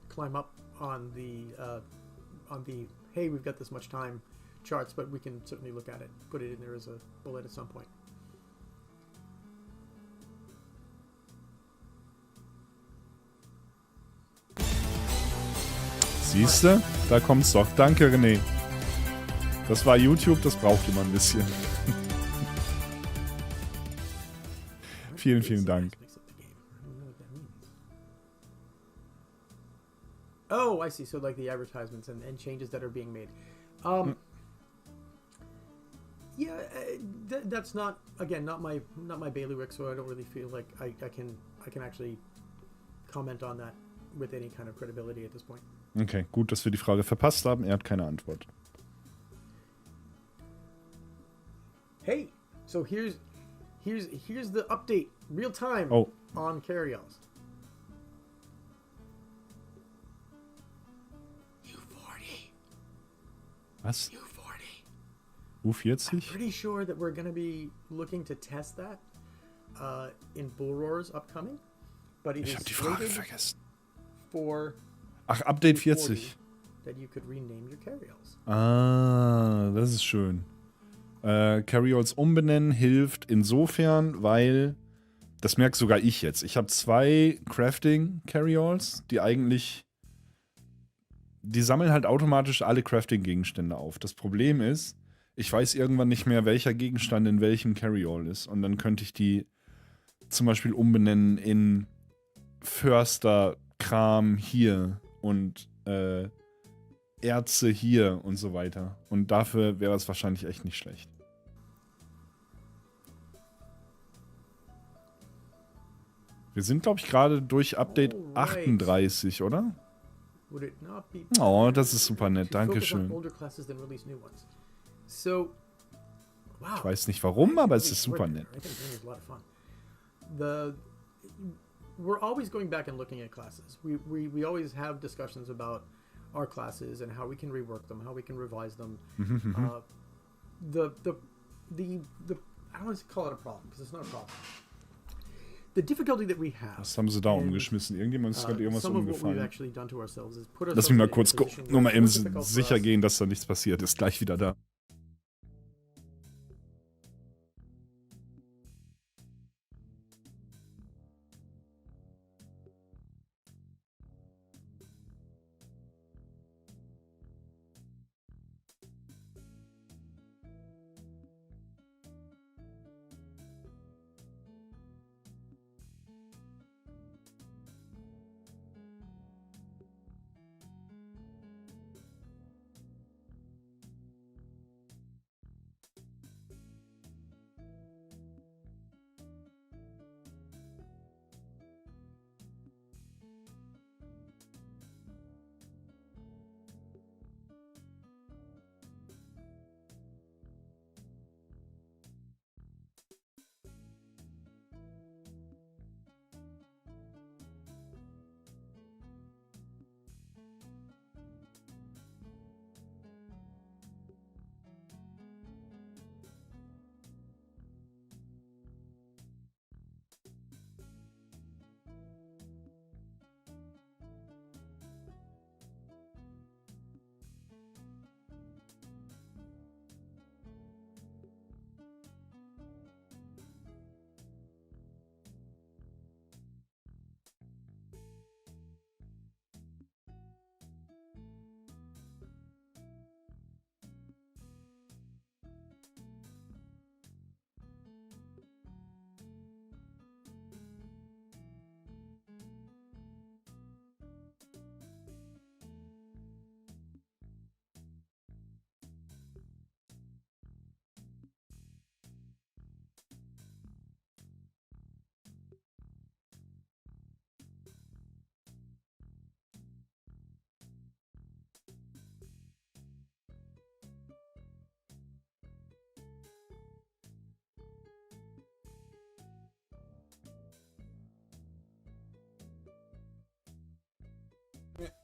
Speaker 2: climb up on the hey, we've got this much time charts, but we can certainly look at it, put it in there as a bullet at some point.
Speaker 1: Siehste, da kommt's doch. Danke, René. Das war YouTube, das brauchte man ein bisschen. Vielen, vielen Dank.
Speaker 2: Oh, I see. So like the advertisements and changes that are being made. Yeah, that's not, again, not my bailiwick, so I don't really feel like I can actually comment on that with any kind of credibility at this point.
Speaker 1: Okay, gut, dass wir die Frage verpasst haben. Er hat keine Antwort.
Speaker 2: Hey, so here's the update, real time on carry-alls.
Speaker 1: Was?
Speaker 2: U40.
Speaker 1: U40?
Speaker 2: I'm pretty sure that we're going to be looking to test that in Bull Roar's upcoming. But it
Speaker 1: ich
Speaker 2: is
Speaker 1: habe die Frage vergessen.
Speaker 2: For
Speaker 1: Ach, Update 40.
Speaker 2: That you could rename your carry-alls.
Speaker 1: Ah, das ist schön. Carry-alls umbenennen hilft insofern, weil das merke sogar ich jetzt. Ich habe 2 Crafting-Carry-Alls, die sammeln halt automatisch alle Crafting-Gegenstände auf. Das Problem ist, ich weiß irgendwann nicht mehr, welcher Gegenstand in welchem Carry-All ist. Und dann könnte ich die zum Beispiel umbenennen in Förster-Kram hier und Erze hier und so weiter. Und dafür wäre es wahrscheinlich echt nicht schlecht. Wir sind, glaube ich, gerade durch Update 38, oder? Oh, das ist super nett. Dankeschön. Ich weiß nicht warum, aber es ist super nett.
Speaker 2: We're always going back and looking at classes. We always have discussions about our classes and how we can rework them, how we can revise them. I don't want to call it a problem because it's not a problem. The difficulty that we have.
Speaker 1: Was haben sie da umgeschmissen? Irgendjemand ist gerade irgendwas umgefallen. Lass
Speaker 2: Lass
Speaker 1: mich mal kurz gucken. Nur mal eben sicher gehen, dass da nichts passiert ist. Gleich wieder da.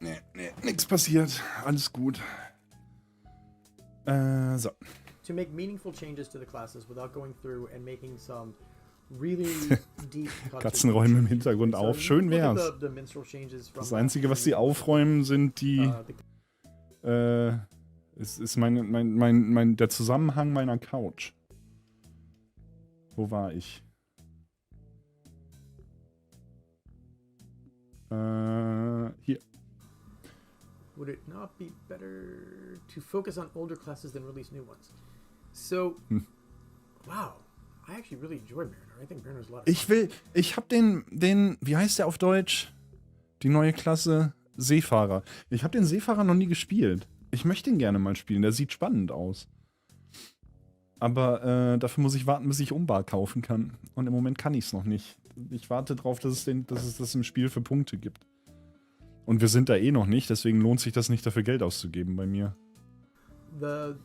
Speaker 1: Nee, nix passiert. Alles gut. So.
Speaker 2: To make meaningful changes to the classes without going through and making some really deep
Speaker 1: Katzenräume im Hintergrund auf. Schön wär's. Das Einzige, was sie aufräumen, sind die ist der Zusammenhang meiner Couch. Wo war ich? Hier.
Speaker 2: Would it not be better to focus on older classes than release new ones? So, wow. I actually really enjoy Mariner. I think Mariner's a lot of fun.
Speaker 1: Ich hab den, wie heißt der auf Deutsch? Die neue Klasse Seefahrer. Ich habe den Seefahrer noch nie gespielt. Ich möchte ihn gerne mal spielen. Der sieht spannend aus. Aber dafür muss ich warten, bis ich Umbar kaufen kann. Und im Moment kann ich es noch nicht. Ich warte drauf, dass es das im Spiel für Punkte gibt. Und wir sind da eh noch nicht, deswegen lohnt sich das nicht, dafür Geld auszugeben bei mir.
Speaker 2: We're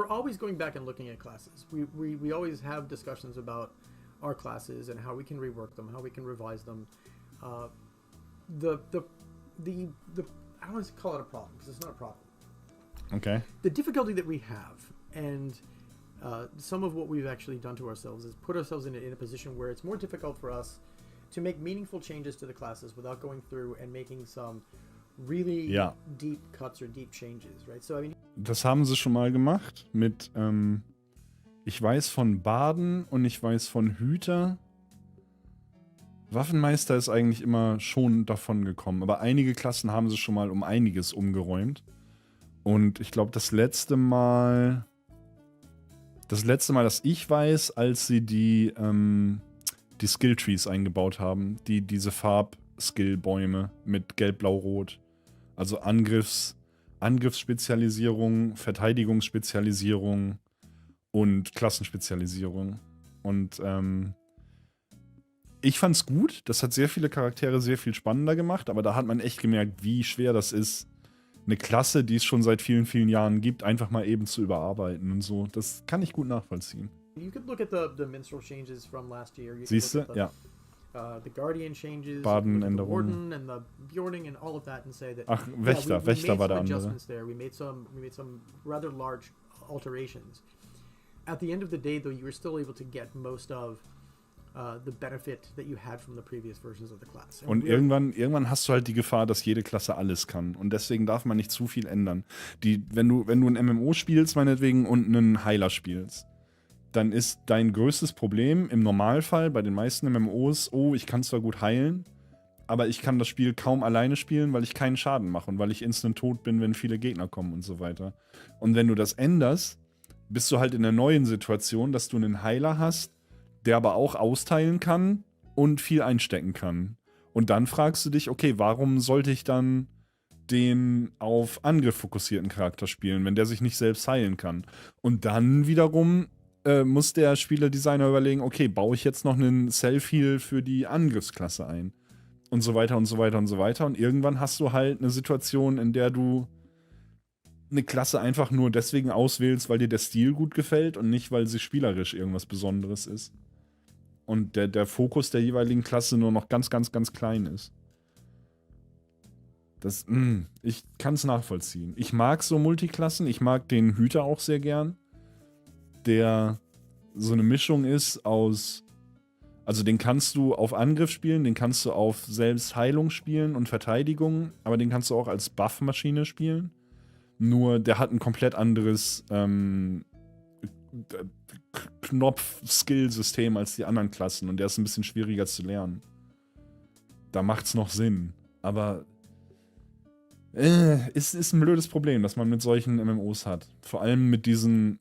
Speaker 2: always going back and looking at classes. We always have discussions about our classes and how we can rework them, how we can revise them. I don't want to call it a problem because it's not a problem.
Speaker 1: Okay.
Speaker 2: The difficulty that we have, and some of what we've actually done to ourselves, is put ourselves in a position where it's more difficult for us to make meaningful changes to the classes without going through and making some really deep cuts or deep changes, right? So I mean,
Speaker 1: das haben sie schon mal gemacht mit, ich weiß von Baden und ich weiß von Hüter, Waffenmeister ist eigentlich immer schon davon gekommen, aber einige Klassen haben sie schon mal um einiges umgeräumt. Und ich glaube, das letzte Mal, dass ich weiß, als sie die Skill-Trees eingebaut haben, diese Farb-Skill-Bäume mit Gelb, Blau, Rot. Also Angriffsspezialisierung, Verteidigungsspezialisierung und Klassenspezialisierung. Und ich fand's gut. Das hat sehr viele Charaktere sehr viel spannender gemacht, aber da hat man echt gemerkt, wie schwer das ist, eine Klasse, die es schon seit vielen, vielen Jahren gibt, einfach mal eben zu überarbeiten und so. Das kann ich gut nachvollziehen.
Speaker 2: You could look at the minstrel changes from last year.
Speaker 1: Siehst du? Ja.
Speaker 2: The Guardian changes,
Speaker 1: Badenänderungen.
Speaker 2: the Warden and the Bjorning and all of that and say that
Speaker 1: Ach, Wächter, Wächter war der andere.
Speaker 2: We made some rather large alterations. At the end of the day, though, you were still able to get most of the benefit that you had from the previous versions of the class.
Speaker 1: Und irgendwann hast du halt die Gefahr, dass jede Klasse alles kann. Und deswegen darf man nicht zu viel ändern. Wenn du ein MMO spielst, meinetwegen, und einen Heiler spielst, dann ist dein größtes Problem im Normalfall bei den meisten MMOs, oh, ich kann zwar gut heilen, aber ich kann das Spiel kaum alleine spielen, weil ich keinen Schaden mache und weil ich instant tot bin, wenn viele Gegner kommen und so weiter. Und wenn du das änderst, bist du halt in der neuen Situation, dass du einen Heiler hast, der aber auch austeilen kann und viel einstecken kann. Und dann fragst du dich, okay, warum sollte ich dann den auf Angriff fokussierten Charakter spielen, wenn der sich nicht selbst heilen kann? Und dann wiederum muss der Spielerdesigner überlegen, okay, baue ich jetzt noch einen Self-Heal für die Angriffsklasse ein? Und so weiter und so weiter und so weiter. Und irgendwann hast du halt eine Situation, in der du eine Klasse einfach nur deswegen auswählst, weil dir der Stil gut gefällt und nicht, weil sie spielerisch irgendwas Besonderes ist. Und der Fokus der jeweiligen Klasse nur noch ganz, ganz, ganz klein ist. Ich kann es nachvollziehen. Ich mag so Multiklassen. Ich mag den Hüter auch sehr gern. Der so eine Mischung ist aus. Also den kannst du auf Angriff spielen, den kannst du auf Selbstheilung spielen und Verteidigung, aber den kannst du auch als Buff-Maschine spielen. Nur der hat ein komplett anderes Knopf-Skill-System als die anderen Klassen und der ist ein bisschen schwieriger zu lernen. Da macht's noch Sinn. Aber ist ein blödes Problem, das man mit solchen MMOs hat. Vor allem mit diesen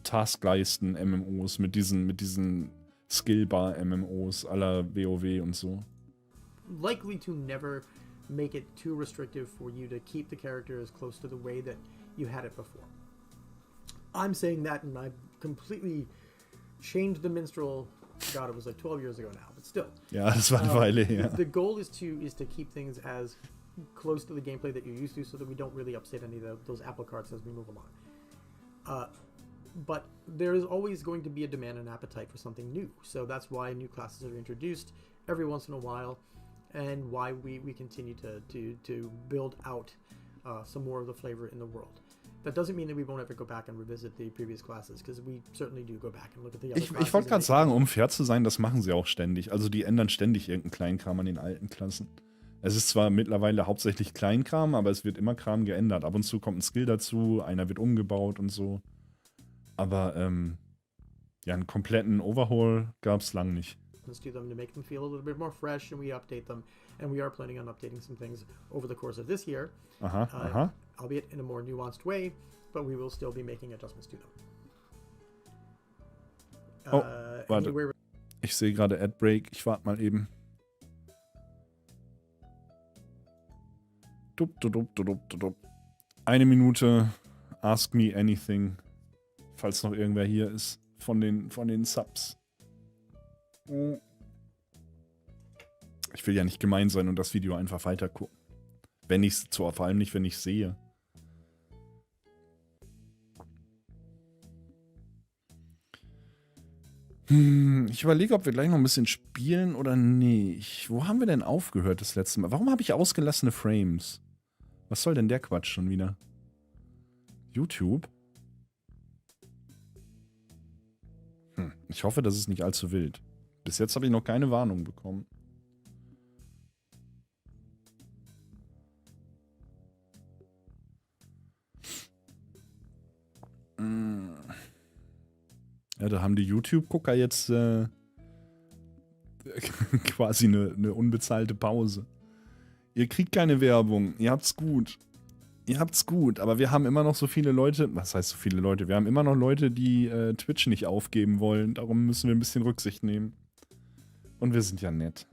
Speaker 1: Taskleisten MMOs, mit diesen Skillbar-MMOs à la WoW und so.
Speaker 2: Likely to never make it too restrictive for you to keep the character as close to the way that you had it before. I'm saying that, and I've completely changed the minstrel. God, it was like 12 years ago now, but still.
Speaker 1: Ja, das war eine Weile her.
Speaker 2: The goal is to keep things as close to the gameplay that you're used to, so that we don't really upset any of those apple carts as we move along. But there is always going to be a demand and appetite for something new. So that's why new classes are introduced every once in a while, and why we continue to build out some more of the flavor in the world. That doesn't mean that we won't ever go back and revisit the previous classes, because we certainly do go back and look at the other classes.
Speaker 1: Ich wollte gerade sagen, um fair zu sein, das machen sie auch ständig. Also die ändern ständig irgendeinen Kleinkram an den alten Klassen. Es ist zwar mittlerweile hauptsächlich Kleinkram, aber es wird immer Kram geändert. Ab und zu kommt ein Skill dazu, einer wird umgebaut und so. Aber ja, einen kompletten Overhaul gab es lang nicht.
Speaker 2: To them to make them feel a little bit more fresh, and we update them, and we are planning on updating some things over the course of this year. Albeit in a more nuanced way, but we will still be making adjustments to them.
Speaker 1: Warte. Ich sehe gerade Adbreak. Ich warte mal eben. Eine Minute. Ask me anything. Falls noch irgendwer hier ist von den Subs. Ich will ja nicht gemein sein und das Video einfach weiter gucken. Vor allem nicht, wenn ich sehe. Ich überlege, ob wir gleich noch ein bisschen spielen oder nicht. Wo haben wir denn aufgehört das letzte Mal? Warum habe ich ausgelassene Frames? Was soll denn der Quatsch schon wieder? YouTube? Ich hoffe, das ist nicht allzu wild. Bis jetzt habe ich noch keine Warnung bekommen. Ja, da haben die YouTube-Gucker jetzt quasi eine unbezahlte Pause. Ihr kriegt keine Werbung, ihr habt's gut. Ihr habt's gut, aber wir haben immer noch so viele Leute, was heißt so viele Leute? Wir haben immer noch Leute, die Twitch nicht aufgeben wollen, darum müssen wir ein bisschen Rücksicht nehmen. Und wir sind ja nett.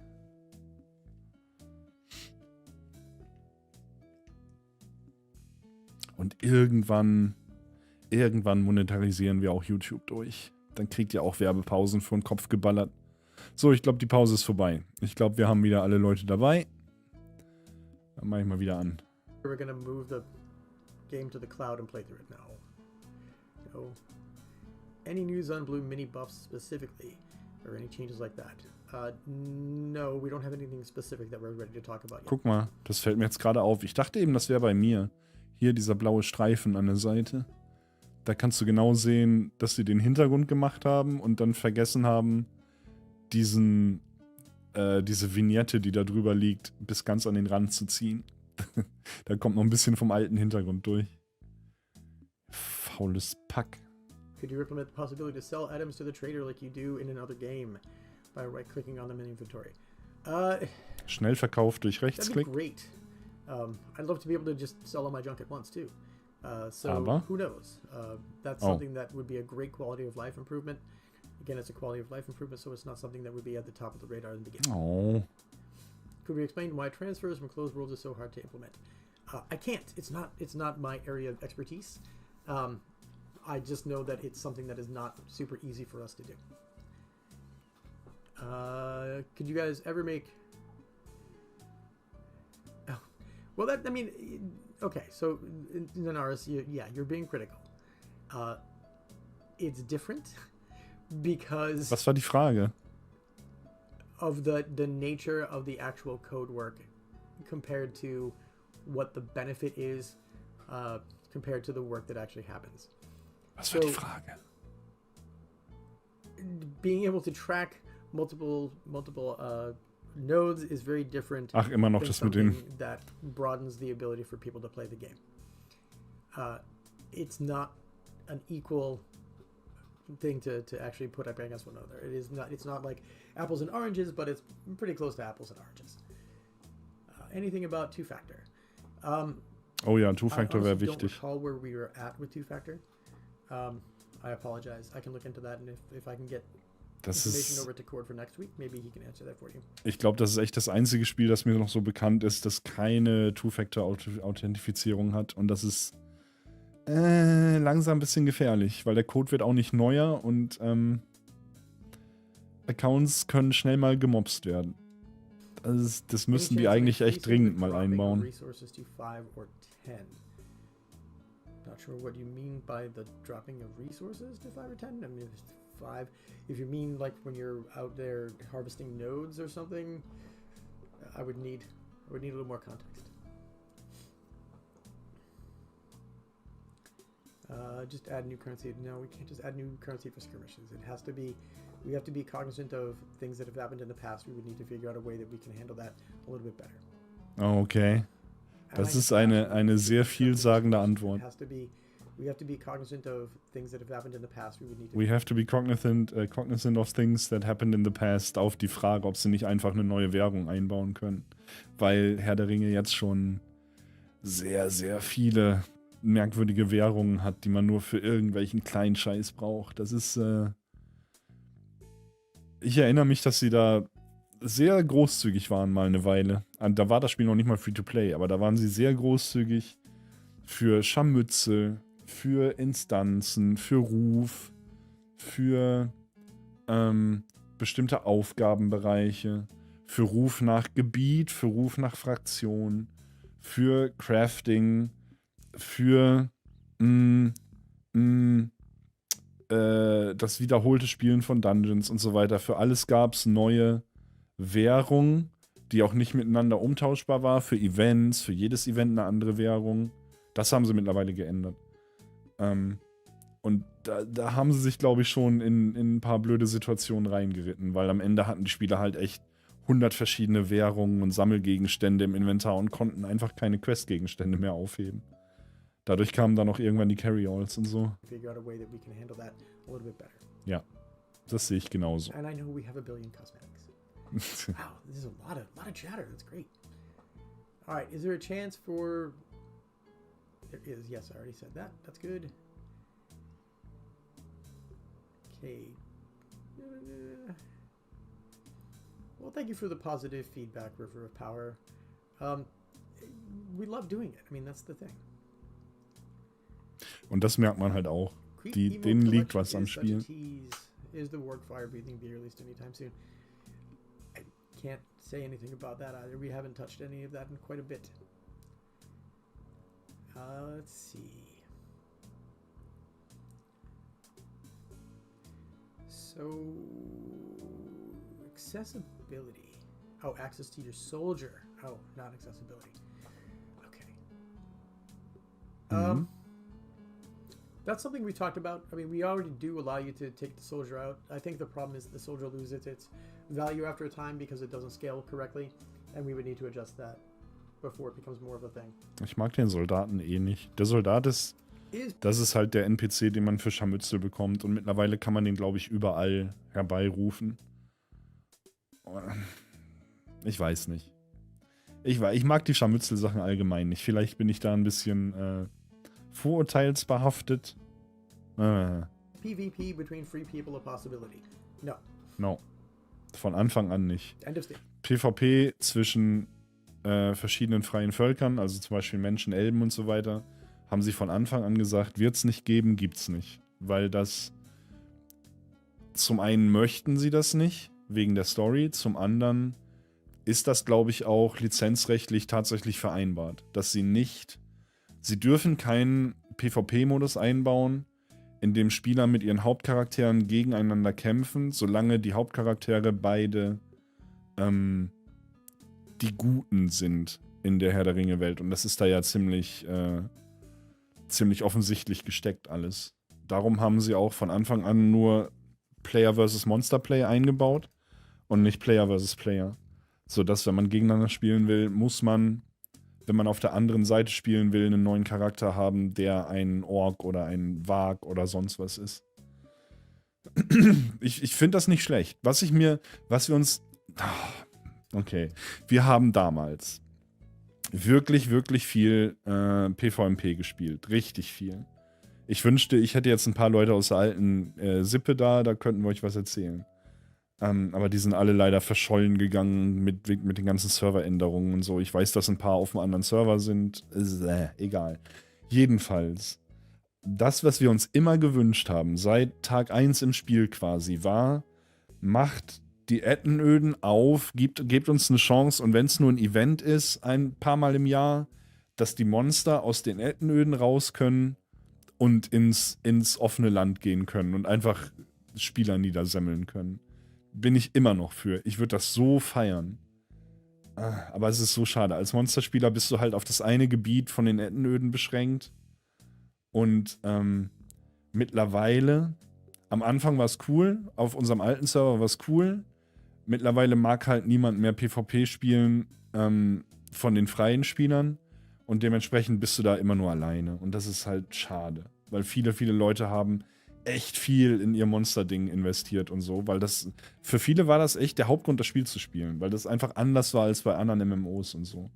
Speaker 1: Und irgendwann monetarisieren wir auch YouTube durch. Dann kriegt ihr auch Werbepausen vor den Kopf geballert. So, ich glaube, die Pause ist vorbei. Ich glaube, wir haben wieder alle Leute dabei. Dann mache ich mal wieder an.
Speaker 2: We're gonna move the game to the cloud and play through it now. No. Any news on blue mini buffs specifically, or any changes like that? No, we don't have anything specific that we're ready to talk about yet.
Speaker 1: Guck mal, das fällt mir jetzt gerade auf. Ich dachte eben, das wäre bei mir. Hier dieser blaue Streifen an der Seite. Da kannst du genau sehen, dass sie den Hintergrund gemacht haben und dann vergessen haben, diese Vignette, die da drüber liegt, bis ganz an den Rand zu ziehen. Da kommt noch ein bisschen vom alten Hintergrund durch. Faules Pack.
Speaker 2: Could you implement the possibility to sell items to the trader like you do in another game by right-clicking on them in inventory?
Speaker 1: Schnellverkauf durch
Speaker 2: That'd be
Speaker 1: Rechtsklick.
Speaker 2: great. I'd love to be able to just sell all my junk at once too. So
Speaker 1: Aber?
Speaker 2: who knows? That's something that would be a great quality of life improvement. Again, it's a quality of life improvement, so it's not something that would be at the top of the radar in the beginning.
Speaker 1: Oh.
Speaker 2: Could we explain why transfers from closed worlds is so hard to implement? I can't. It's not my area of expertise. I just know that it's something that is not super easy for us to do. Could you guys ever make? Oh, well, I mean, okay. So, Nanaris, yeah, you're being critical. It's different because.
Speaker 1: Was war die Frage?
Speaker 2: Of the nature of the actual code work compared to what the benefit is compared to the work that actually happens.
Speaker 1: Was war die Frage?
Speaker 2: Being able to track multiple nodes is very different.
Speaker 1: Ach, immer noch
Speaker 2: than
Speaker 1: das mit dem.
Speaker 2: something that broadens the ability for people to play the game. It's not an equal thing to actually put up against one another. It's not like apples and oranges, but it's pretty close to apples and oranges. Anything about two-factor?
Speaker 1: Oh ja, Two-Factor wäre
Speaker 2: I don't
Speaker 1: wichtig.
Speaker 2: recall where we were at with two-factor. I apologize. I can look into that, and if I can get
Speaker 1: Das
Speaker 2: information
Speaker 1: ist,
Speaker 2: over to Cord for next week, maybe he can answer that for you.
Speaker 1: ich glaube, das ist echt das einzige Spiel, das mir noch so bekannt ist, das keine Two-Factor-Authentifizierung hat. Und das ist langsam ein bisschen gefährlich, weil der Code wird auch nicht neuer und Accounts können schnell mal gemobst werden. Das müssen die eigentlich echt dringend mal einbauen.
Speaker 2: Resources to 5 or 10. Not sure what you mean by the dropping of resources to 5 or 10. I mean, if it's 5, if you mean like when you're out there harvesting nodes or something, I would need a little more context. Just add new currency. No, we can't just add new currency for skirmishes. It has to be. We have to be cognizant of things that have happened in the past. We would need to figure out a way that we can handle that a little bit better.
Speaker 1: Okay. Das ist eine sehr vielsagende Antwort.
Speaker 2: We have to be cognizant of things that have happened in the past.
Speaker 1: We have to be cognizant of things that happened in the past. Auf die Frage, ob sie nicht einfach eine neue Währung einbauen können. Weil Herr der Ringe jetzt schon sehr, sehr viele merkwürdige Währungen hat, die man nur für irgendwelchen kleinen Scheiß braucht. Das ist, ich erinnere mich, dass sie da sehr großzügig waren mal eine Weile. Da war das Spiel noch nicht mal Free-to-Play, aber da waren sie sehr großzügig für Scharmützel, für Instanzen, für Ruf, für bestimmte Aufgabenbereiche, für Ruf nach Gebiet, für Ruf nach Fraktion, für Crafting, für das wiederholte Spielen von Dungeons und so weiter. Für alles gab es neue Währungen, die auch nicht miteinander umtauschbar war. Für Events, für jedes Event eine andere Währung. Das haben sie mittlerweile geändert. Und da haben sie sich, glaube ich, schon in ein paar blöde Situationen reingeritten, weil am Ende hatten die Spieler halt echt 100 verschiedene Währungen und Sammelgegenstände im Inventar und konnten einfach keine Questgegenstände mehr aufheben. Dadurch kamen dann auch irgendwann die Carry-Alls und so. Ja, das sehe ich genauso.
Speaker 2: Wow, this is a lot of chatter. That's great. All right, is there a chance for... There is. Yes, I already said that. That's good. Okay. Well, thank you for the positive feedback, River of Power. We love doing it. I mean, that's the thing.
Speaker 1: Und das merkt man halt auch. Denen liegt was am Spiel.
Speaker 2: Is the work fire breathing be released anytime soon? I can't say anything about that either. We haven't touched any of that in quite a bit. Let's see. So, accessibility. Oh, access to your soldier. Oh, not accessibility. Okay. That's something we talked about. I mean, we already do allow you to take the soldier out. I think the problem is the soldier loses its value after a time because it doesn't scale correctly, and we would need to adjust that before it becomes more of a thing.
Speaker 1: Ich mag den Soldaten eh nicht. Der Soldat das ist halt der NPC, den man für Scharmützel bekommt, und mittlerweile kann man den, glaube ich, überall herbeirufen. Ich weiß nicht. Ich mag die Scharmützel-Sachen allgemein nicht. Vielleicht bin ich da ein bisschen vorurteilsbehaftet.
Speaker 2: PvP between free people a possibility? No.
Speaker 1: No. Von Anfang an nicht.
Speaker 2: End of state.
Speaker 1: PvP zwischen verschiedenen freien Völkern, also zum Beispiel Menschen, Elben und so weiter, haben sie von Anfang an gesagt, wird es nicht geben, gibt's nicht. Weil das, zum einen möchten sie das nicht, wegen der Story, zum anderen ist das, glaube ich, auch lizenzrechtlich tatsächlich vereinbart, dass sie dürfen keinen PvP-Modus einbauen, in dem Spieler mit ihren Hauptcharakteren gegeneinander kämpfen, solange die Hauptcharaktere beide die Guten sind in der Herr der Ringe Welt. Und das ist da ja ziemlich offensichtlich gesteckt alles. Darum haben sie auch von Anfang an nur Player vs. Monster Play eingebaut und nicht Player vs. Player. Sodass, wenn man gegeneinander spielen will, muss man, wenn man auf der anderen Seite spielen will, einen neuen Charakter haben, der ein Ork oder ein Wag oder sonst was ist. Ich finde das nicht schlecht. Okay. Wir haben damals wirklich, wirklich viel PvMP gespielt. Richtig viel. Ich wünschte, ich hätte jetzt ein paar Leute aus der alten Sippe da könnten wir euch was erzählen. Aber die sind alle leider verschollen gegangen mit den ganzen Serveränderungen und so. Ich weiß, dass ein paar auf einem anderen Server sind. Egal. Jedenfalls, das, was wir uns immer gewünscht haben, seit Tag 1 im Spiel quasi, war, macht die Ettenöden auf, gebt uns eine Chance, und wenn es nur ein Event ist, ein paar Mal im Jahr, dass die Monster aus den Ettenöden raus können und ins offene Land gehen können und einfach Spieler niedersemmeln können. Bin ich immer noch für. Ich würde das so feiern. Aber es ist so schade. Als Monsterspieler bist du halt auf das eine Gebiet von den Ettenöden beschränkt. Und mittlerweile, am Anfang war es cool, auf unserem alten Server war es cool. Mittlerweile mag halt niemand mehr PvP spielen von den freien Spielern. Und dementsprechend bist du da immer nur alleine. Und das ist halt schade. Weil viele, viele Leute haben echt viel in ihr Monster-Ding investiert und so, weil das, für viele war das echt der Hauptgrund, das Spiel zu spielen, weil das einfach anders war als bei anderen MMOs und so.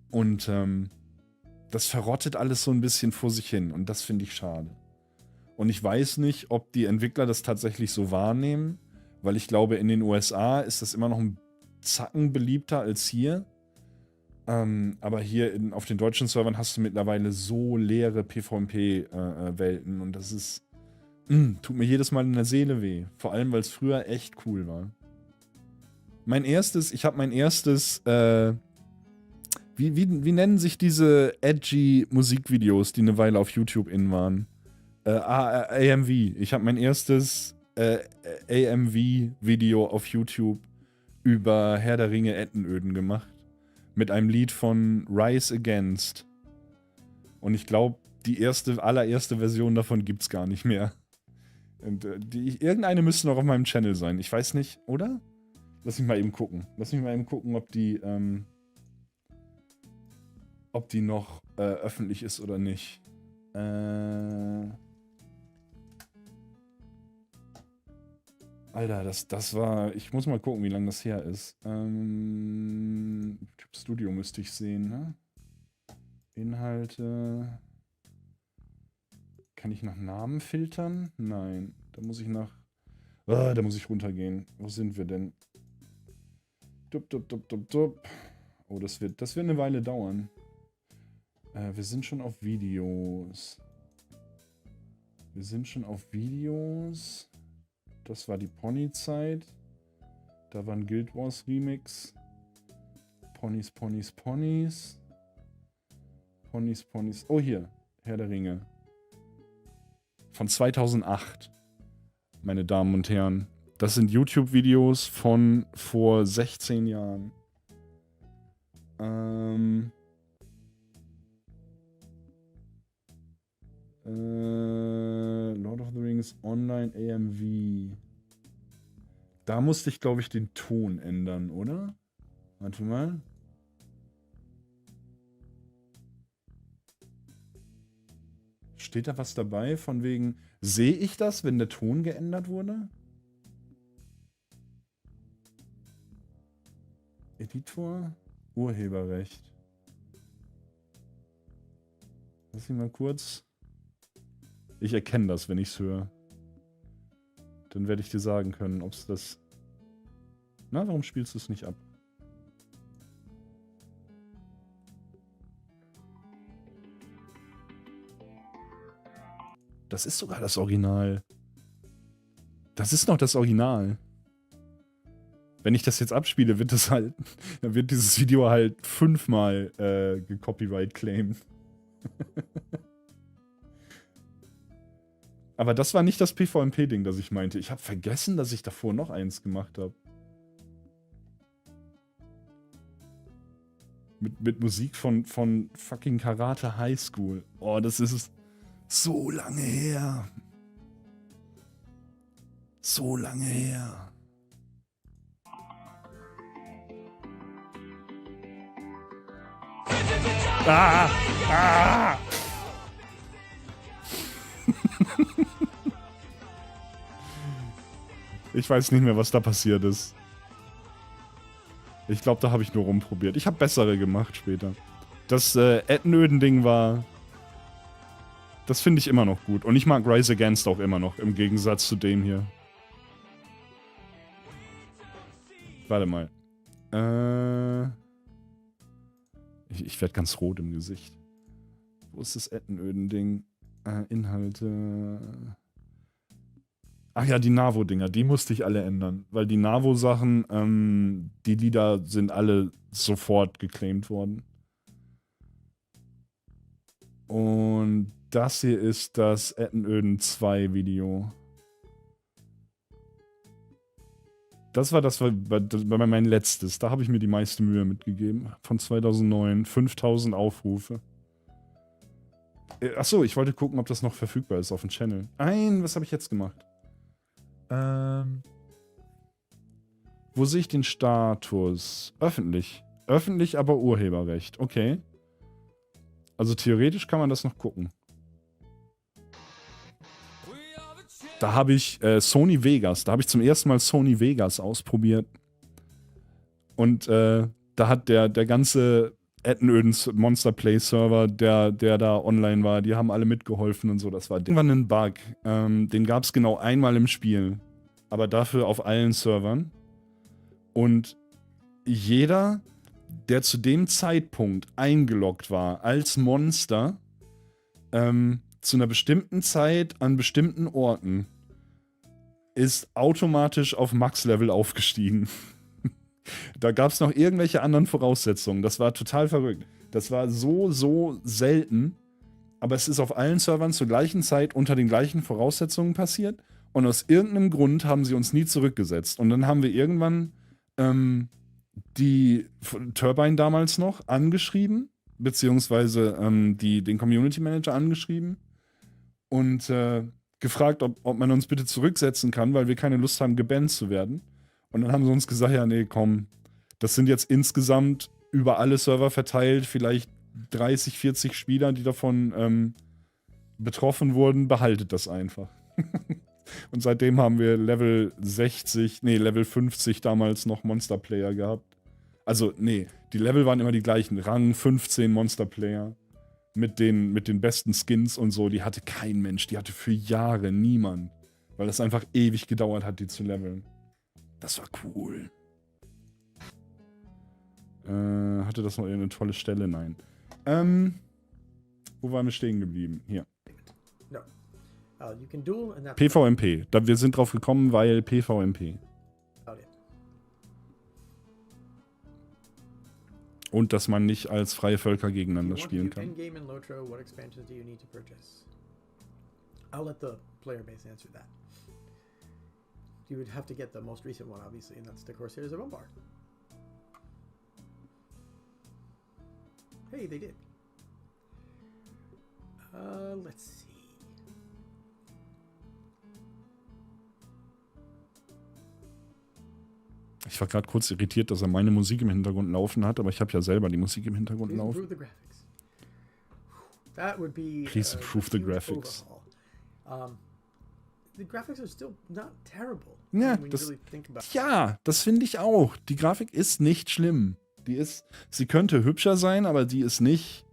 Speaker 1: Und das verrottet alles so ein bisschen vor sich hin, und das finde ich schade. Und ich weiß nicht, ob die Entwickler das tatsächlich so wahrnehmen, weil ich glaube, in den USA ist das immer noch ein Zacken beliebter als hier. Aber hier auf den deutschen Servern hast du mittlerweile so leere PvP-Welten, und das ist tut mir jedes Mal in der Seele weh. Vor allem, weil es früher echt cool war. Ich habe mein erstes, wie nennen sich diese edgy Musikvideos, die eine Weile auf YouTube in waren? AMV. Ich habe mein erstes AMV-Video auf YouTube über Herr der Ringe Ettenöden gemacht. Mit einem Lied von Rise Against. Und ich glaube, die allererste Version davon gibt's gar nicht mehr. Und irgendeine müsste noch auf meinem Channel sein. Ich weiß nicht, oder? Lass mich mal eben gucken. Ob die noch öffentlich ist oder nicht. Alter, das war. Ich muss mal gucken, wie lange das her ist. Studio müsste ich sehen, ne? Inhalte. Kann ich nach Namen filtern? Nein. Da muss ich nach. Da muss ich runtergehen. Wo sind wir denn? Dup, dup, dup, dup, dup. Oh, das wird eine Weile dauern. Wir sind schon auf Videos. Das war die Pony-Zeit. Da war ein Guild Wars Remix. Ponys. Oh, hier. Herr der Ringe. Von 2008. Meine Damen und Herren. Das sind YouTube-Videos von vor 16 Jahren. Lord of the Rings Online AMV. Da musste ich, glaube ich, den Ton ändern, oder? Warte mal. Steht da was dabei von wegen, sehe ich das, wenn der Ton geändert wurde? Editor? Urheberrecht. Lass mich mal kurz. Ich erkenne das, wenn ich es höre. Dann werde ich dir sagen können, ob es das... Na, warum spielst du es nicht ab? Das ist sogar das Original. Das ist noch das Original. Wenn ich das jetzt abspiele, wird das halt... Dann wird dieses Video halt 5-mal gecopyright-claimed. Aber das war nicht das PvMP-Ding, das ich meinte. Ich habe vergessen, dass ich davor noch eins gemacht habe. Mit Musik von fucking Karate High School. Oh, das ist so lange her. So lange her. Ah! Ich weiß nicht mehr, was da passiert ist. Ich glaube, da habe ich nur rumprobiert. Ich habe bessere gemacht später. Das Ettenöden-Ding war... Das finde ich immer noch gut. Und ich mag Rise Against auch immer noch, im Gegensatz zu dem hier. Warte mal. Ich werde ganz rot im Gesicht. Wo ist das Ettenöden-Ding? Inhalte... Ach ja, die Navo-Dinger, die musste ich alle ändern. Weil die Navo-Sachen, die Lieder sind alle sofort geclaimt worden. Und das hier ist das Ettenöden 2 Video. Das war mein letztes. Da habe ich mir die meiste Mühe mitgegeben. Von 2009. 5000 Aufrufe. Achso, ich wollte gucken, ob das noch verfügbar ist auf dem Channel. Nein, was habe ich jetzt gemacht? Wo sehe ich den Status? Öffentlich. Öffentlich, aber Urheberrecht. Okay. Also theoretisch kann man das noch gucken. Da habe ich Sony Vegas. Da habe ich zum ersten Mal Sony Vegas ausprobiert. Und da hat der ganze Ettenödens Monster Play Server, der da online war, die haben alle mitgeholfen und so. Das war irgendwann ein Bug. Den gab es genau einmal im Spiel. Aber dafür auf allen Servern. Und jeder, der zu dem Zeitpunkt eingeloggt war als Monster, zu einer bestimmten Zeit an bestimmten Orten, ist automatisch auf Max-Level aufgestiegen. Da gab es noch irgendwelche anderen Voraussetzungen. Das war total verrückt. Das war so selten. Aber es ist auf allen Servern zur gleichen Zeit unter den gleichen Voraussetzungen passiert. Und aus irgendeinem Grund haben sie uns nie zurückgesetzt. Und dann haben wir irgendwann die Turbine damals noch angeschrieben, beziehungsweise den Community Manager angeschrieben und gefragt, ob man uns bitte zurücksetzen kann, weil wir keine Lust haben, gebannt zu werden. Und dann haben sie uns gesagt, ja, nee, komm, das sind jetzt insgesamt über alle Server verteilt, vielleicht 30, 40 Spieler, die davon betroffen wurden, behaltet das einfach. Und seitdem haben wir Level 50 damals noch Monster Player gehabt. Also, nee, die Level waren immer die gleichen. Rang 15 Monster Player. Mit den besten Skins und so. Die hatte kein Mensch. Die hatte für Jahre niemand. Weil das einfach ewig gedauert hat, die zu leveln. Das war cool. Hatte das noch irgendeine tolle Stelle? Nein. Wo waren wir stehen geblieben? Hier.
Speaker 2: No. You can duel and that's
Speaker 1: PvMP. Wir sind drauf gekommen, weil PvMP.
Speaker 2: about it.
Speaker 1: Und dass man nicht als freie Völker
Speaker 2: You
Speaker 1: gegeneinander
Speaker 2: want to
Speaker 1: spielen
Speaker 2: do
Speaker 1: kann.
Speaker 2: in-game and Lotro, what expansions do you need to purchase? I'll let the player base answer that. You would have to get the most recent one, obviously, and that's the Corsairs of Umbar. Hey, they did. Let's see.
Speaker 1: Ich war gerade kurz irritiert, dass er meine Musik im Hintergrund laufen hat, aber ich habe ja selber die Musik im Hintergrund
Speaker 2: Please
Speaker 1: laufen.
Speaker 2: improve the graphics. That would be
Speaker 1: Please improve the
Speaker 2: huge
Speaker 1: graphics.
Speaker 2: overhaul. The graphics are still not terrible.
Speaker 1: Ja,
Speaker 2: when you really think about it.
Speaker 1: ja, das finde ich auch. Die Grafik ist nicht schlimm. Sie könnte hübscher sein, aber die ist nicht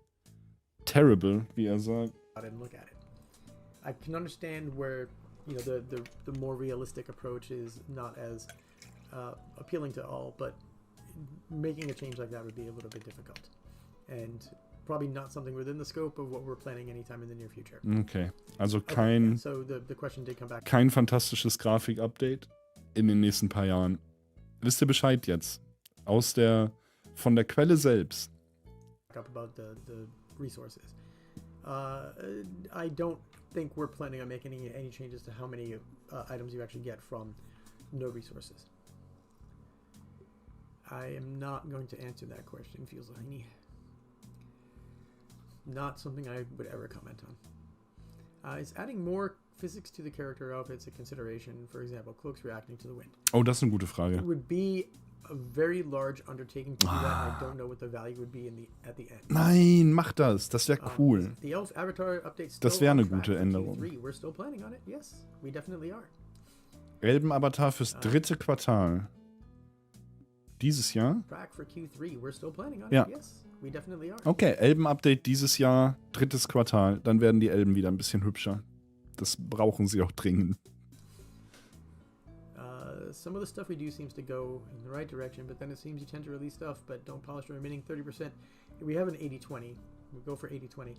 Speaker 1: terrible, wie er sagt.
Speaker 2: And look at it. I can understand where the more realistic approach is not as appealing to all, but making a change like that would be a little bit difficult, and probably not something within the scope of what we're planning anytime in the near future.
Speaker 1: Okay, also
Speaker 2: Okay, so the question did come back.
Speaker 1: kein fantastisches Grafik-Update in den nächsten paar Jahren. Wisst ihr Bescheid jetzt? Von der Quelle selbst.
Speaker 2: Up about the resources. I don't think we're planning on making any changes to how many items you actually get from no resources. I am not going to answer that question, feels like not something I would ever comment on. Is adding more physics to the character outfits a consideration? For example, cloaks reacting to the wind.
Speaker 1: Oh, das ist eine gute
Speaker 2: It
Speaker 1: Frage.
Speaker 2: would be a very large undertaking to do that, and I don't know what the value would be at the end.
Speaker 1: Nein, mach das. Das wäre cool.
Speaker 2: The Elf Avatar update still
Speaker 1: Das wäre
Speaker 2: on
Speaker 1: eine
Speaker 2: track
Speaker 1: gute
Speaker 2: for
Speaker 1: Änderung.
Speaker 2: Q3. We're still planning on it. Yes, we definitely are.
Speaker 1: Elben-Avatar fürs dritte Quartal. Dieses Jahr?
Speaker 2: Track for Q3. We're still planning on
Speaker 1: Ja.
Speaker 2: it. Yes, we definitely are.
Speaker 1: Okay, Elben-Update dieses Jahr, drittes Quartal. Dann werden die Elben wieder ein bisschen hübscher. Das brauchen sie auch dringend.
Speaker 2: Some of the stuff we do seems to go in the right direction, but then it seems you tend to release stuff but don't polish the remaining 30%. We have an 80-20. We go for 80-20.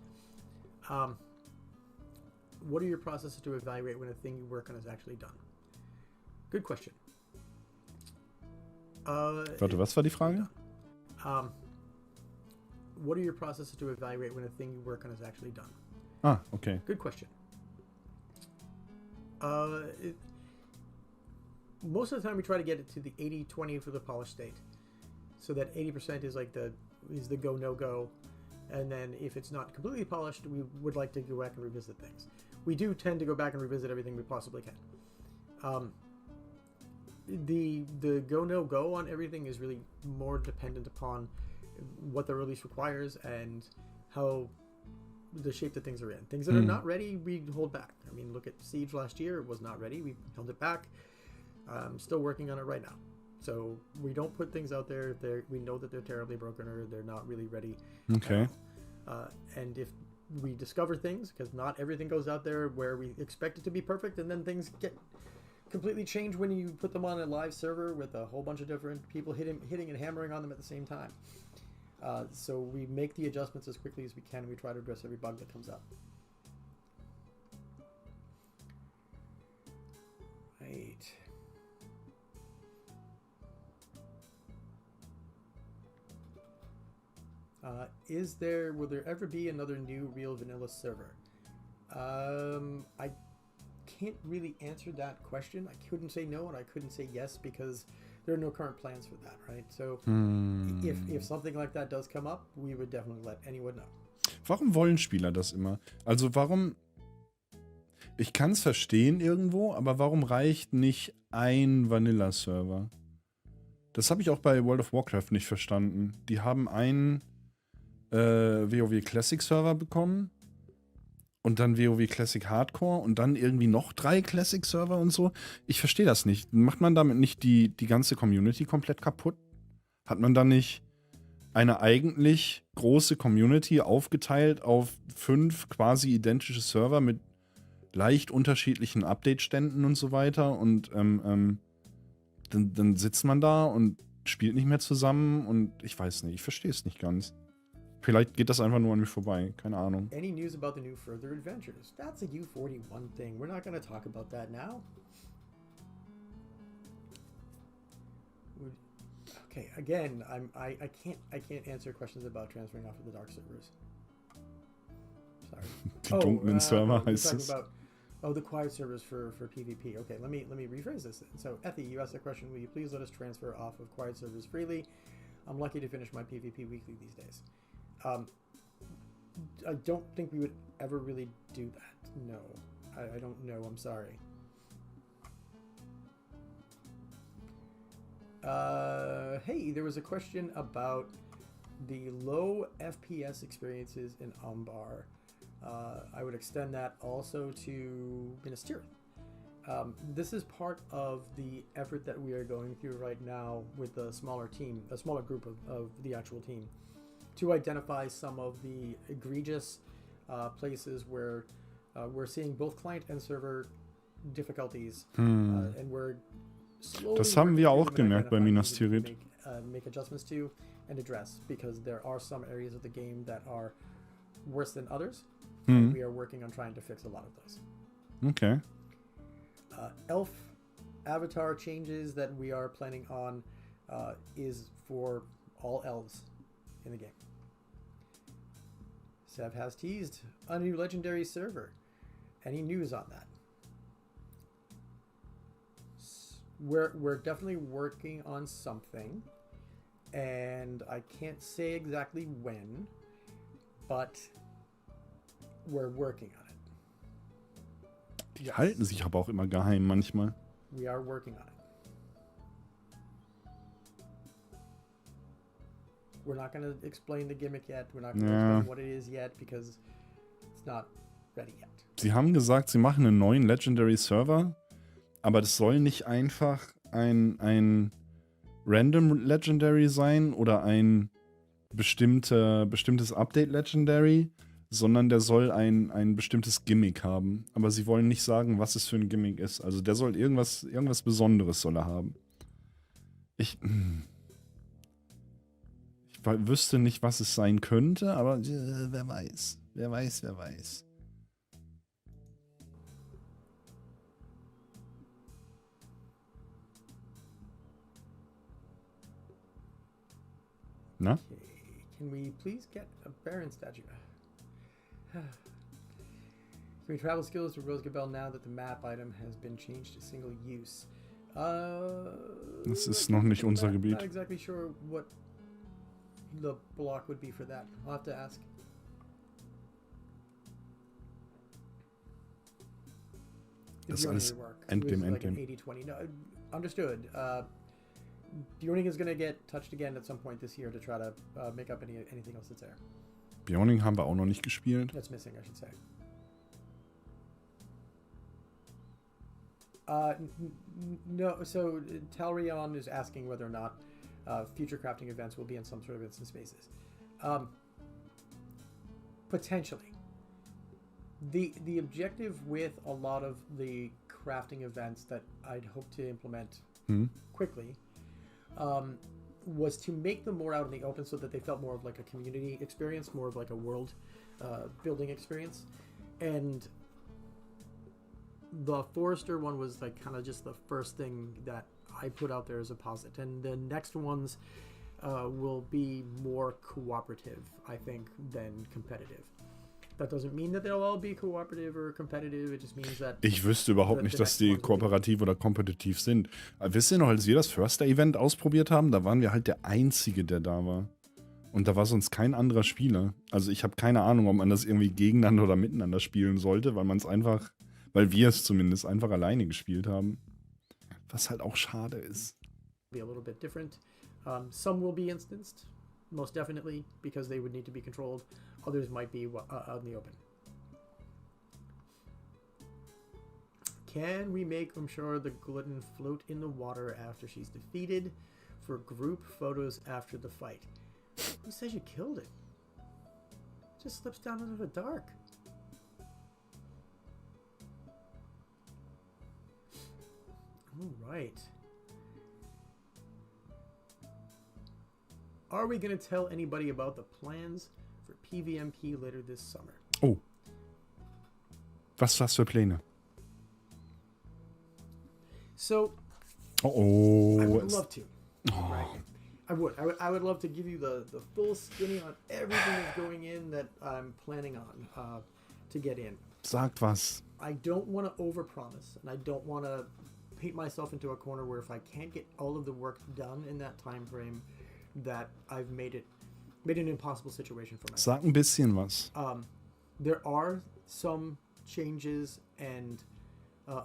Speaker 2: What are your processes to evaluate when a thing you work on is actually done? Good question.
Speaker 1: Warte, was war die Frage?
Speaker 2: What are your processes to evaluate when a thing you work on is actually done?
Speaker 1: Ah, okay.
Speaker 2: Good question. Most of the time we try to get it to the 80-20 for the polished state, so that 80% is like the go no go, and then if it's not completely polished, we would like to go back and revisit things. We do tend to go back and revisit everything we possibly can. The go no go on everything is really more dependent upon what the release requires and how the shape that things are in. Things that are not ready, we hold back. I mean, look at Siege last year; it was not ready. We held it back. I'm still working on it right now. So we don't put things out there if we know that they're terribly broken or they're not really ready.
Speaker 1: Okay.
Speaker 2: And if we discover things, because not everything goes out there where we expect it to be perfect, and then things get completely changed when you put them on a live server with a whole bunch of different people hitting and hammering on them at the same time. So we make the adjustments as quickly as we can, and we try to address every bug that comes up. Right. Will there ever be another new real vanilla server? I can't really answer that question. I couldn't say no and I couldn't say yes because there are no current plans for that, right? So if something like that does come up, we would definitely let anyone know.
Speaker 1: Warum wollen Spieler das immer? Also warum... Ich kann es verstehen irgendwo, aber warum reicht nicht ein Vanilla-Server? Das habe ich auch bei World of Warcraft nicht verstanden. Die haben einen WoW Classic Server bekommen und dann WoW Classic Hardcore und dann irgendwie noch 3 Classic-Server und so. Ich verstehe das nicht. Macht man damit nicht die ganze Community komplett kaputt? Hat man da nicht eine eigentlich große Community aufgeteilt auf 5 quasi identische Server mit leicht unterschiedlichen Update-Ständen und so weiter und dann sitzt man da und spielt nicht mehr zusammen und ich weiß nicht, ich verstehe es nicht ganz. Vielleicht geht das einfach nur an mir vorbei, keine Ahnung.
Speaker 2: Any news about the new further adventures? That's a U41 thing. We're not going to talk about that now. Okay, again, I can't answer questions about transferring off of the dark servers. Sorry.
Speaker 1: Die dunklen Server heißt es.
Speaker 2: The quiet servers for PvP. Okay, let me rephrase this. So, Ethy, you asked the question, will you please let us transfer off of quiet servers freely? I'm lucky to finish my PvP weekly these days. I don't think we would ever really do that. No. I don't know. I'm sorry. Hey, there was a question about the low FPS experiences in Ambar. I would extend that also to Minas Tirith. This is part of the effort that we are going through right now with a smaller team, a smaller group of the actual team, to identify some of the egregious places where we're seeing both client and server difficulties, and we're slowly
Speaker 1: Das haben wir auch gemerkt bei Minas Tirith.
Speaker 2: Make adjustments to and address, because there are some areas of the game that are worse than others. And we are working on trying to fix a lot of those.
Speaker 1: Okay.
Speaker 2: Elf avatar changes that we are planning on is for all elves in the game. Sev has teased a new legendary server. Any news on that? We're definitely working on something, and I can't say exactly when, but we're working on it.
Speaker 1: Die halten sich aber auch immer geheim manchmal.
Speaker 2: We are working on it. We're not going to explain the gimmick yet. We're not going to explain what it is yet, because it's not ready yet.
Speaker 1: Sie haben gesagt, sie machen einen neuen Legendary Server, aber das soll nicht einfach ein Random Legendary sein oder ein bestimmtes Update Legendary, sondern der soll ein bestimmtes Gimmick haben. Aber sie wollen nicht sagen, was es für ein Gimmick ist. Also der soll irgendwas Besonderes soll er haben. Ich wüsste nicht, was es sein könnte, aber wer weiß. Wer weiß. Na?
Speaker 2: Okay. Can we please get a Baron statue? Can we travel skills to Rosegabel now that the map item has been changed to single use?
Speaker 1: Das ist noch nicht unser Gebiet.
Speaker 2: Not exactly sure what the block would be for that. I'll have to ask.
Speaker 1: Das ist alles Endgame.
Speaker 2: Like 80-20. No, understood. Bjorning is going to get touched again at some point this year to try to make up anything else that's there.
Speaker 1: Bjorning haben wir auch noch nicht gespielt.
Speaker 2: That's missing, I should say. No, so Talrion is asking whether or not future crafting events will be in some sort of instant spaces. Potentially. The objective with a lot of the crafting events that I'd hope to implement quickly was to make them more out in the open so that they felt more of like a community experience, more of like a world building experience. And the Forester one was like kind of just the first thing that I put out there as a positive. And the next ones will be more cooperative, I think, than competitive. That doesn't mean that they'll all be cooperative or competitive. It just means that
Speaker 1: ich wüsste überhaupt nicht, dass die kooperativ oder kompetitiv sind. Aber wisst ihr noch, als wir das Förster-Event ausprobiert haben, da waren wir halt der Einzige, der da war. Und da war sonst kein anderer Spieler. Also ich habe keine Ahnung, ob man das irgendwie gegeneinander oder miteinander spielen sollte, weil wir es zumindest einfach alleine gespielt haben. Was halt auch schade ist.
Speaker 2: Be a little bit different. Some will be instanced, most definitely, because they would need to be controlled. Others might be out in the open. Can we make sure the gluten float in the water after she's defeated for group photos after the fight? Who says you killed it? It just slips down into the dark. All right. Are we going to tell anybody about the plans for PVMP later this summer?
Speaker 1: Oh. Was für Pläne?
Speaker 2: So,
Speaker 1: Oh.
Speaker 2: I would love to. Right? I would love to give you the full skinny on everything that's going in that I'm planning on to get in.
Speaker 1: Sagt was.
Speaker 2: I don't want to overpromise, and I don't want to paint myself into a corner where if I can't get all of the work done in that time frame, that I've made an impossible situation for myself.
Speaker 1: Sag ein bisschen was.
Speaker 2: There are some changes and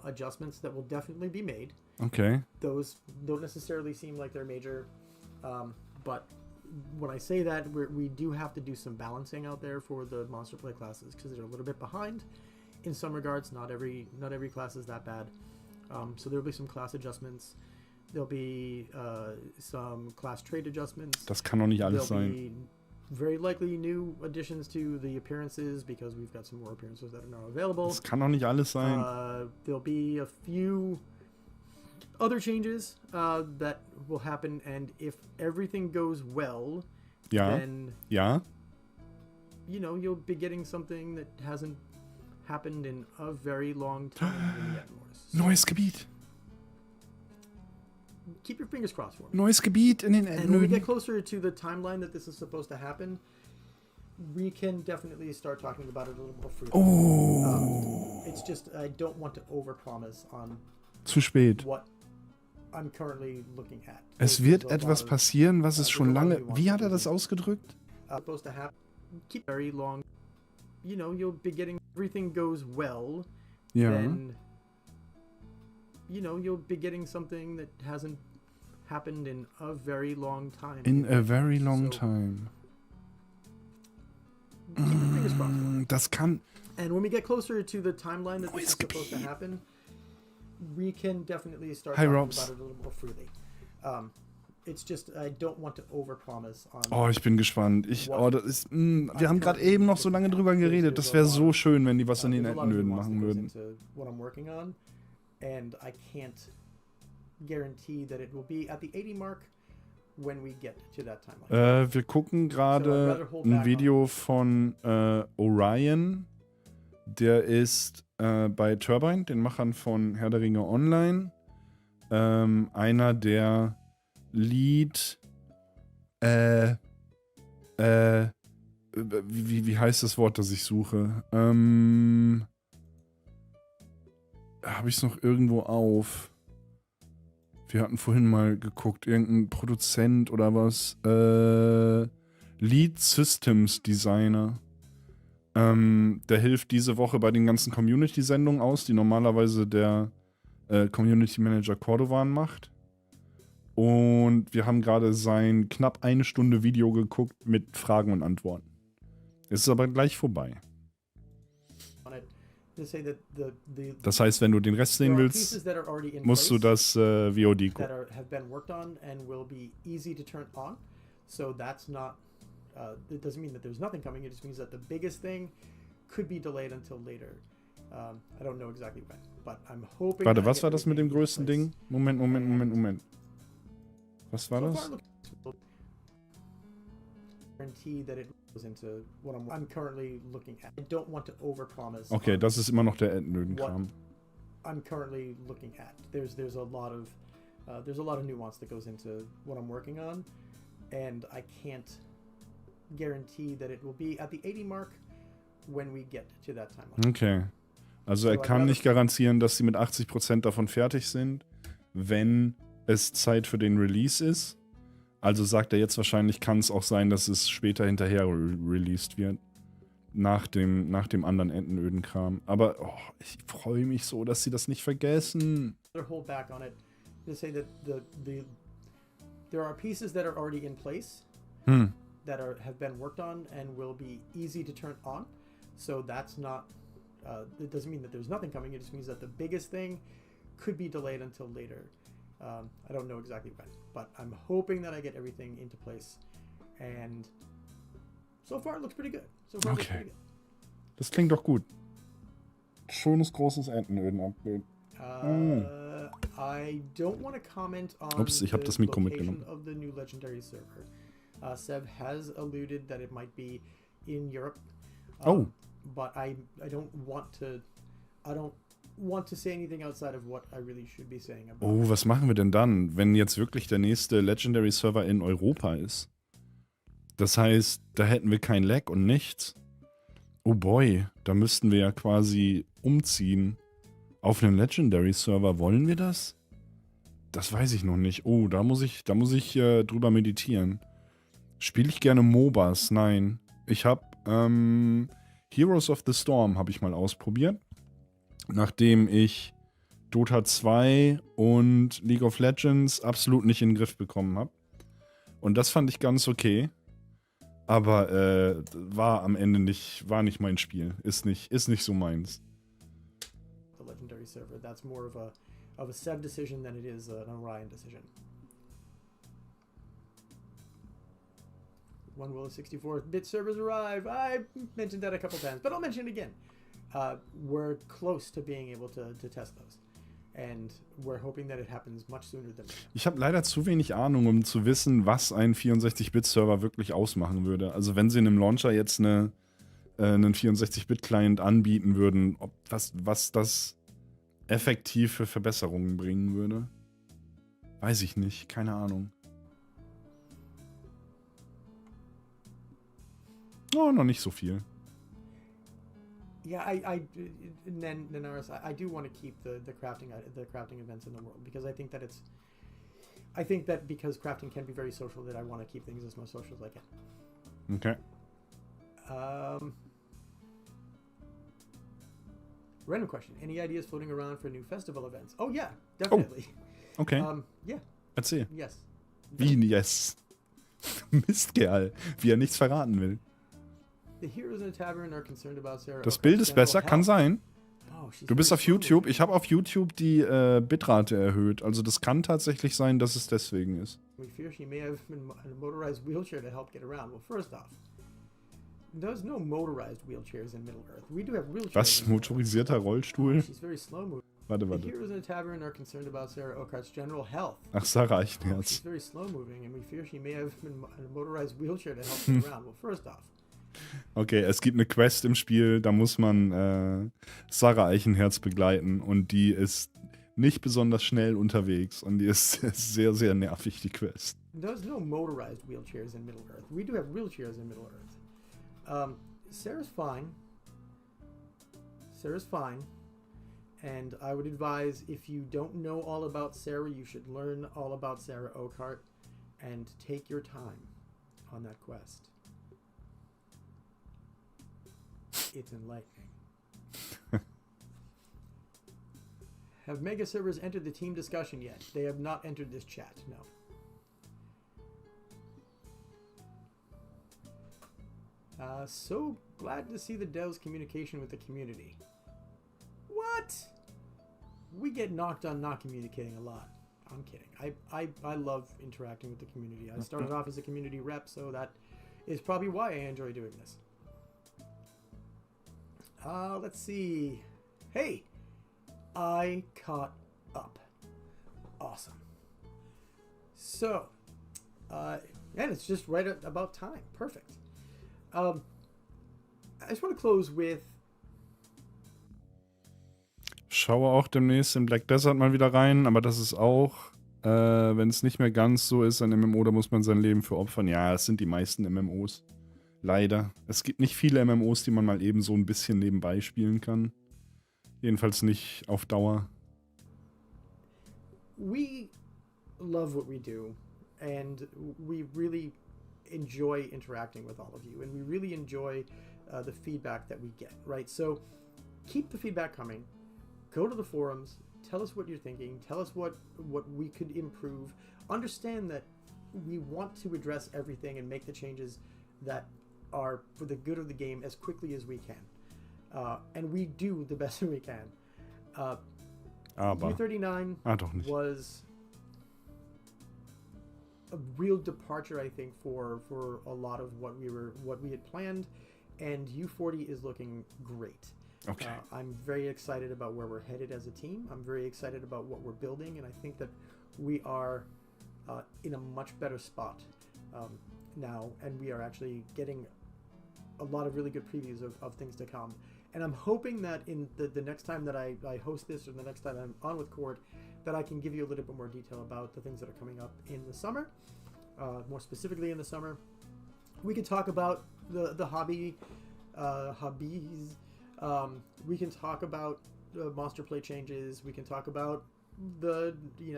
Speaker 2: adjustments that will definitely be made.
Speaker 1: Okay.
Speaker 2: Those don't necessarily seem like they're major, but when I say that, we do have to do some balancing out there for the monster play classes because they're a little bit behind in some regards. Not every class is that bad, so there'll be some class adjustments. There'll be some class trait adjustments.
Speaker 1: Das kann doch nicht alles
Speaker 2: There'll
Speaker 1: sein.
Speaker 2: be very likely new additions to the appearances because we've got some more appearances that are now available.
Speaker 1: Das kann doch nicht alles sein.
Speaker 2: There'll be a few other changes that will happen, and if everything goes well,
Speaker 1: Ja.
Speaker 2: then
Speaker 1: Ja.
Speaker 2: you'll be getting something that hasn't happened in a very long time in the Edmores. So
Speaker 1: Neues Gebiet.
Speaker 2: keep your fingers crossed for me.
Speaker 1: Neues Gebiet in den
Speaker 2: And when we get
Speaker 1: Erdnöden.
Speaker 2: closer to the timeline that this is supposed to happen, we can definitely start talking about it a little more freely.
Speaker 1: Oh.
Speaker 2: It's just I don't want to overpromise on
Speaker 1: Zu spät.
Speaker 2: what I'm currently looking at.
Speaker 1: Es wird etwas passieren, was es schon lange... Wie hat er das ausgedrückt?
Speaker 2: Supposed to happen. Keep very long. You'll be getting everything goes well.
Speaker 1: Ja.
Speaker 2: Then you'll be getting something that hasn't happened in a very long time.
Speaker 1: In a very long
Speaker 2: So,
Speaker 1: time.
Speaker 2: Keep your fingers crossed for me.
Speaker 1: Das kann...
Speaker 2: And when we get closer to the timeline that this is
Speaker 1: Neues
Speaker 2: supposed to
Speaker 1: Gebiet.
Speaker 2: happen, we can definitely start
Speaker 1: Hi,
Speaker 2: talking
Speaker 1: Robs.
Speaker 2: about it a little more freely. It's just I don't want to overpromise on.
Speaker 1: Oh, ich bin gespannt. Das ist, wir haben gerade eben noch so lange drüber geredet. Das wäre so schön, wenn die was in den
Speaker 2: there's a lot of
Speaker 1: Erdnöden
Speaker 2: nuance
Speaker 1: machen
Speaker 2: that goes
Speaker 1: würden.
Speaker 2: into what I'm working on, and I can't guarantee that it will be at the 80 mark when we get to that timeline.
Speaker 1: Wir gucken gerade ein Video von Orion. Der ist bei Turbine, den Machern von Herr der Ringe Online. Einer der Lead wie heißt das Wort, das ich suche? Habe ich es noch irgendwo auf? Wir hatten vorhin mal geguckt, irgendein Produzent oder was. Lead Systems Designer. Der hilft diese Woche bei den ganzen Community-Sendungen aus, die normalerweise der Community Manager Cordovan macht. Und wir haben gerade sein knapp 1 Stunde Video geguckt mit Fragen und Antworten. Es ist aber gleich vorbei. Das heißt, wenn du den Rest sehen willst, musst du das VOD gucken.
Speaker 2: So that's not. It doesn't mean that there's nothing coming. It just means that the biggest thing could be delayed until later. I don't know exactly when, but I'm hoping.
Speaker 1: Warte, was war das mit dem größten Ding? Moment. Was war das?
Speaker 2: Guarantee that it goes into what I'm currently looking at. I don't want to overpromise.
Speaker 1: Okay, das ist immer noch der Erdnöden-Kram.
Speaker 2: I'm currently looking at. There's a lot of nuance that goes into what I'm working on, and I can't guarantee that it will be at the 80 mark when we get to that timeline.
Speaker 1: Okay. Also er kann nicht garantieren, dass sie mit 80% davon fertig sind, wenn es Zeit für den Release ist. Also sagt er jetzt wahrscheinlich, kann es auch sein, dass es später hinterher released wird. Nach dem anderen Entenöden-Kram. Aber ich freue mich so, dass sie das nicht vergessen.
Speaker 2: Hold back on it to say that there are pieces that are already in place that have been worked on and will be easy to turn on. So that's not. It doesn't mean that there's nothing coming. It just means that the biggest thing could be delayed until later. I don't know exactly when, but I'm hoping that I get everything into place. And so far it looks pretty good.
Speaker 1: Okay. Das klingt doch gut. Schönes großes Entenöden-Update.
Speaker 2: I don't want to comment on
Speaker 1: Ups, ich habe das Mikro mitgenommen.
Speaker 2: of the new legendary server. Seb has alluded that it might be in Europe. But I don't want to say anything outside of what I really should be saying about.
Speaker 1: Oh, was machen wir denn dann, wenn jetzt wirklich der nächste Legendary Server in Europa ist? Das heißt, da hätten wir kein Lag und nichts. Oh boy, da müssten wir ja quasi umziehen auf einen Legendary Server. Wollen wir das? Das weiß ich noch nicht. Oh, da muss ich drüber meditieren. Spiele ich gerne MOBAs? Nein. Ich habe Heroes of the Storm habe ich mal ausprobiert. Nachdem ich Dota 2 und League of Legends absolut nicht in den Griff bekommen habe. Und das fand ich ganz okay. Aber war am Ende nicht mein Spiel. Ist nicht so meins.
Speaker 2: The legendary server, that's more of a Seb decision than it is an Orion decision. When will the 64-bit servers arrive? I mentioned that a couple times, but I'll mention it again. We're close to being able to test those. And we're hoping that it happens much sooner than later.
Speaker 1: Ich habe leider zu wenig Ahnung, um zu wissen, was ein 64-Bit-Server wirklich ausmachen würde. Also wenn sie in einem Launcher jetzt einen 64-Bit-Client anbieten würden, was das effektiv für Verbesserungen bringen würde. Weiß ich nicht, keine Ahnung. Oh, noch nicht so viel.
Speaker 2: Yeah, Nenaris, I do want to keep the crafting events in the world because I think that because crafting can be very social, that I want to keep things as most social as I can.
Speaker 1: Okay.
Speaker 2: Random question. Any ideas floating around for new festival events? Oh yeah, definitely.
Speaker 1: Oh, okay.
Speaker 2: Yeah.
Speaker 1: Erzähl.
Speaker 2: Yes.
Speaker 1: Wie yes? Mistkerl, wie er nichts verraten will.
Speaker 2: The heroes in the tavern are concerned about Sarah.
Speaker 1: Das Bild ist besser, kann sein.
Speaker 2: Oh,
Speaker 1: Du bist auf YouTube. Ich habe auf YouTube die Bitrate erhöht. Also das kann tatsächlich sein, dass es deswegen ist.
Speaker 2: We fear she may have been in a motorized wheelchair to help get around. Well, first off, there's no motorized wheelchairs in Middle Earth. We do have wheelchairs.
Speaker 1: Was? Motorisierter Rollstuhl?
Speaker 2: She's very slow moving.
Speaker 1: Warte.
Speaker 2: The heroes in the tavern are concerned about Sarah Oakhart's general health.
Speaker 1: Ach, Sarah
Speaker 2: She's
Speaker 1: Eichenherz.
Speaker 2: very slow moving, and we fear she may have been in a motorized wheelchair to help get around. Well, first off,
Speaker 1: Okay, es gibt eine Quest im Spiel, da muss man Sarah Eichenherz begleiten und die ist nicht besonders schnell unterwegs und die ist sehr, sehr nervig, die Quest.
Speaker 2: there's no motorized wheelchairs in Middle Earth. We do have wheelchairs in Middle Earth. Sarah's fine. Sarah's fine. And I would advise, if you don't know all about Sarah, you should learn all about Sarah Oakhart and take your time on that quest. It's enlightening. Have mega servers entered the team discussion yet? They have not entered this chat, no. So glad to see the devs' communication with the community. What? We get knocked on not communicating a lot. I'm kidding. I love interacting with the community. I started off as a community rep, so that is probably why I enjoy doing this. Let's see. Hey, I caught up. Awesome. So, and it's just right at about time. Perfect. I just want to close with.
Speaker 1: Schaue auch demnächst in Black Desert mal wieder rein, aber das ist auch, wenn es nicht mehr ganz so ist, ein MMO, da muss man sein Leben für opfern. Ja, es sind die meisten MMOs. Leider. Es gibt nicht viele MMOs, die man mal eben so ein bisschen nebenbei spielen kann. Jedenfalls nicht auf Dauer.
Speaker 2: We love what we do, and we really enjoy interacting with all of you, and we really enjoy the feedback that we get, right? So keep the feedback coming. Go to the forums, tell us what you're thinking, tell us what we could improve. Understand that we want to address everything and make the changes that are for the good of the game as quickly as we can. And we do the best we can.
Speaker 1: Aber.
Speaker 2: U39
Speaker 1: Doch nicht.
Speaker 2: was a real departure, I think, for a lot of what we had planned, and U40 is looking great.
Speaker 1: Okay.
Speaker 2: I'm very excited about where we're headed as a team. I'm very excited about what we're building, and I think that we are in a much better spot now, and we are actually getting a lot of really good previews of things to come. And I'm hoping that in the next time that I host this, or the next time I'm on with Cord, that I can give you a little bit more detail about the things that are coming up in the summer, more specifically in the summer. We can talk about the hobbies. We can talk about the monster play changes. We can talk about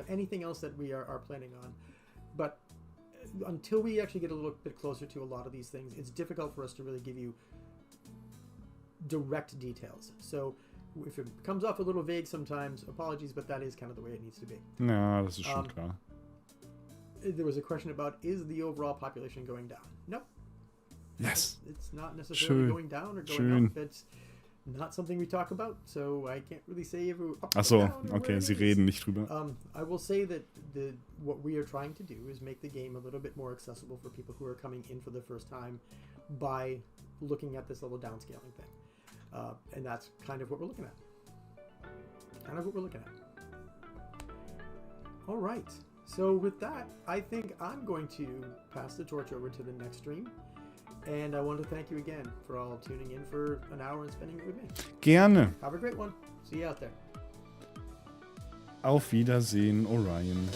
Speaker 2: anything else that we are planning on. But until we actually get a little bit closer to a lot of these things, it's difficult for us to really give you direct details. So if it comes off a little vague sometimes, apologies, but that is kind of the way it needs to be.
Speaker 1: Ja, das ist schon klar.
Speaker 2: There was a question about, is the overall population going down? Nope.
Speaker 1: Yes.
Speaker 2: It's not necessarily going down or going up. It's not something we talk about, so I can't really say if we're up or
Speaker 1: Achso,
Speaker 2: down or
Speaker 1: okay,
Speaker 2: where
Speaker 1: Sie
Speaker 2: it
Speaker 1: reden
Speaker 2: is.
Speaker 1: nicht drüber.
Speaker 2: I will say that what we are trying to do is make the game a little bit more accessible for people who are coming in for the first time by looking at this little downscaling thing. And that's kind of what we're looking at. All right. So with that, I think I'm going to pass the torch over to the next stream. And I want to thank you again for all tuning in for an hour and spending it with me.
Speaker 1: Gerne.
Speaker 2: Have a great one. See you out there.
Speaker 1: Auf Wiedersehen, Orion.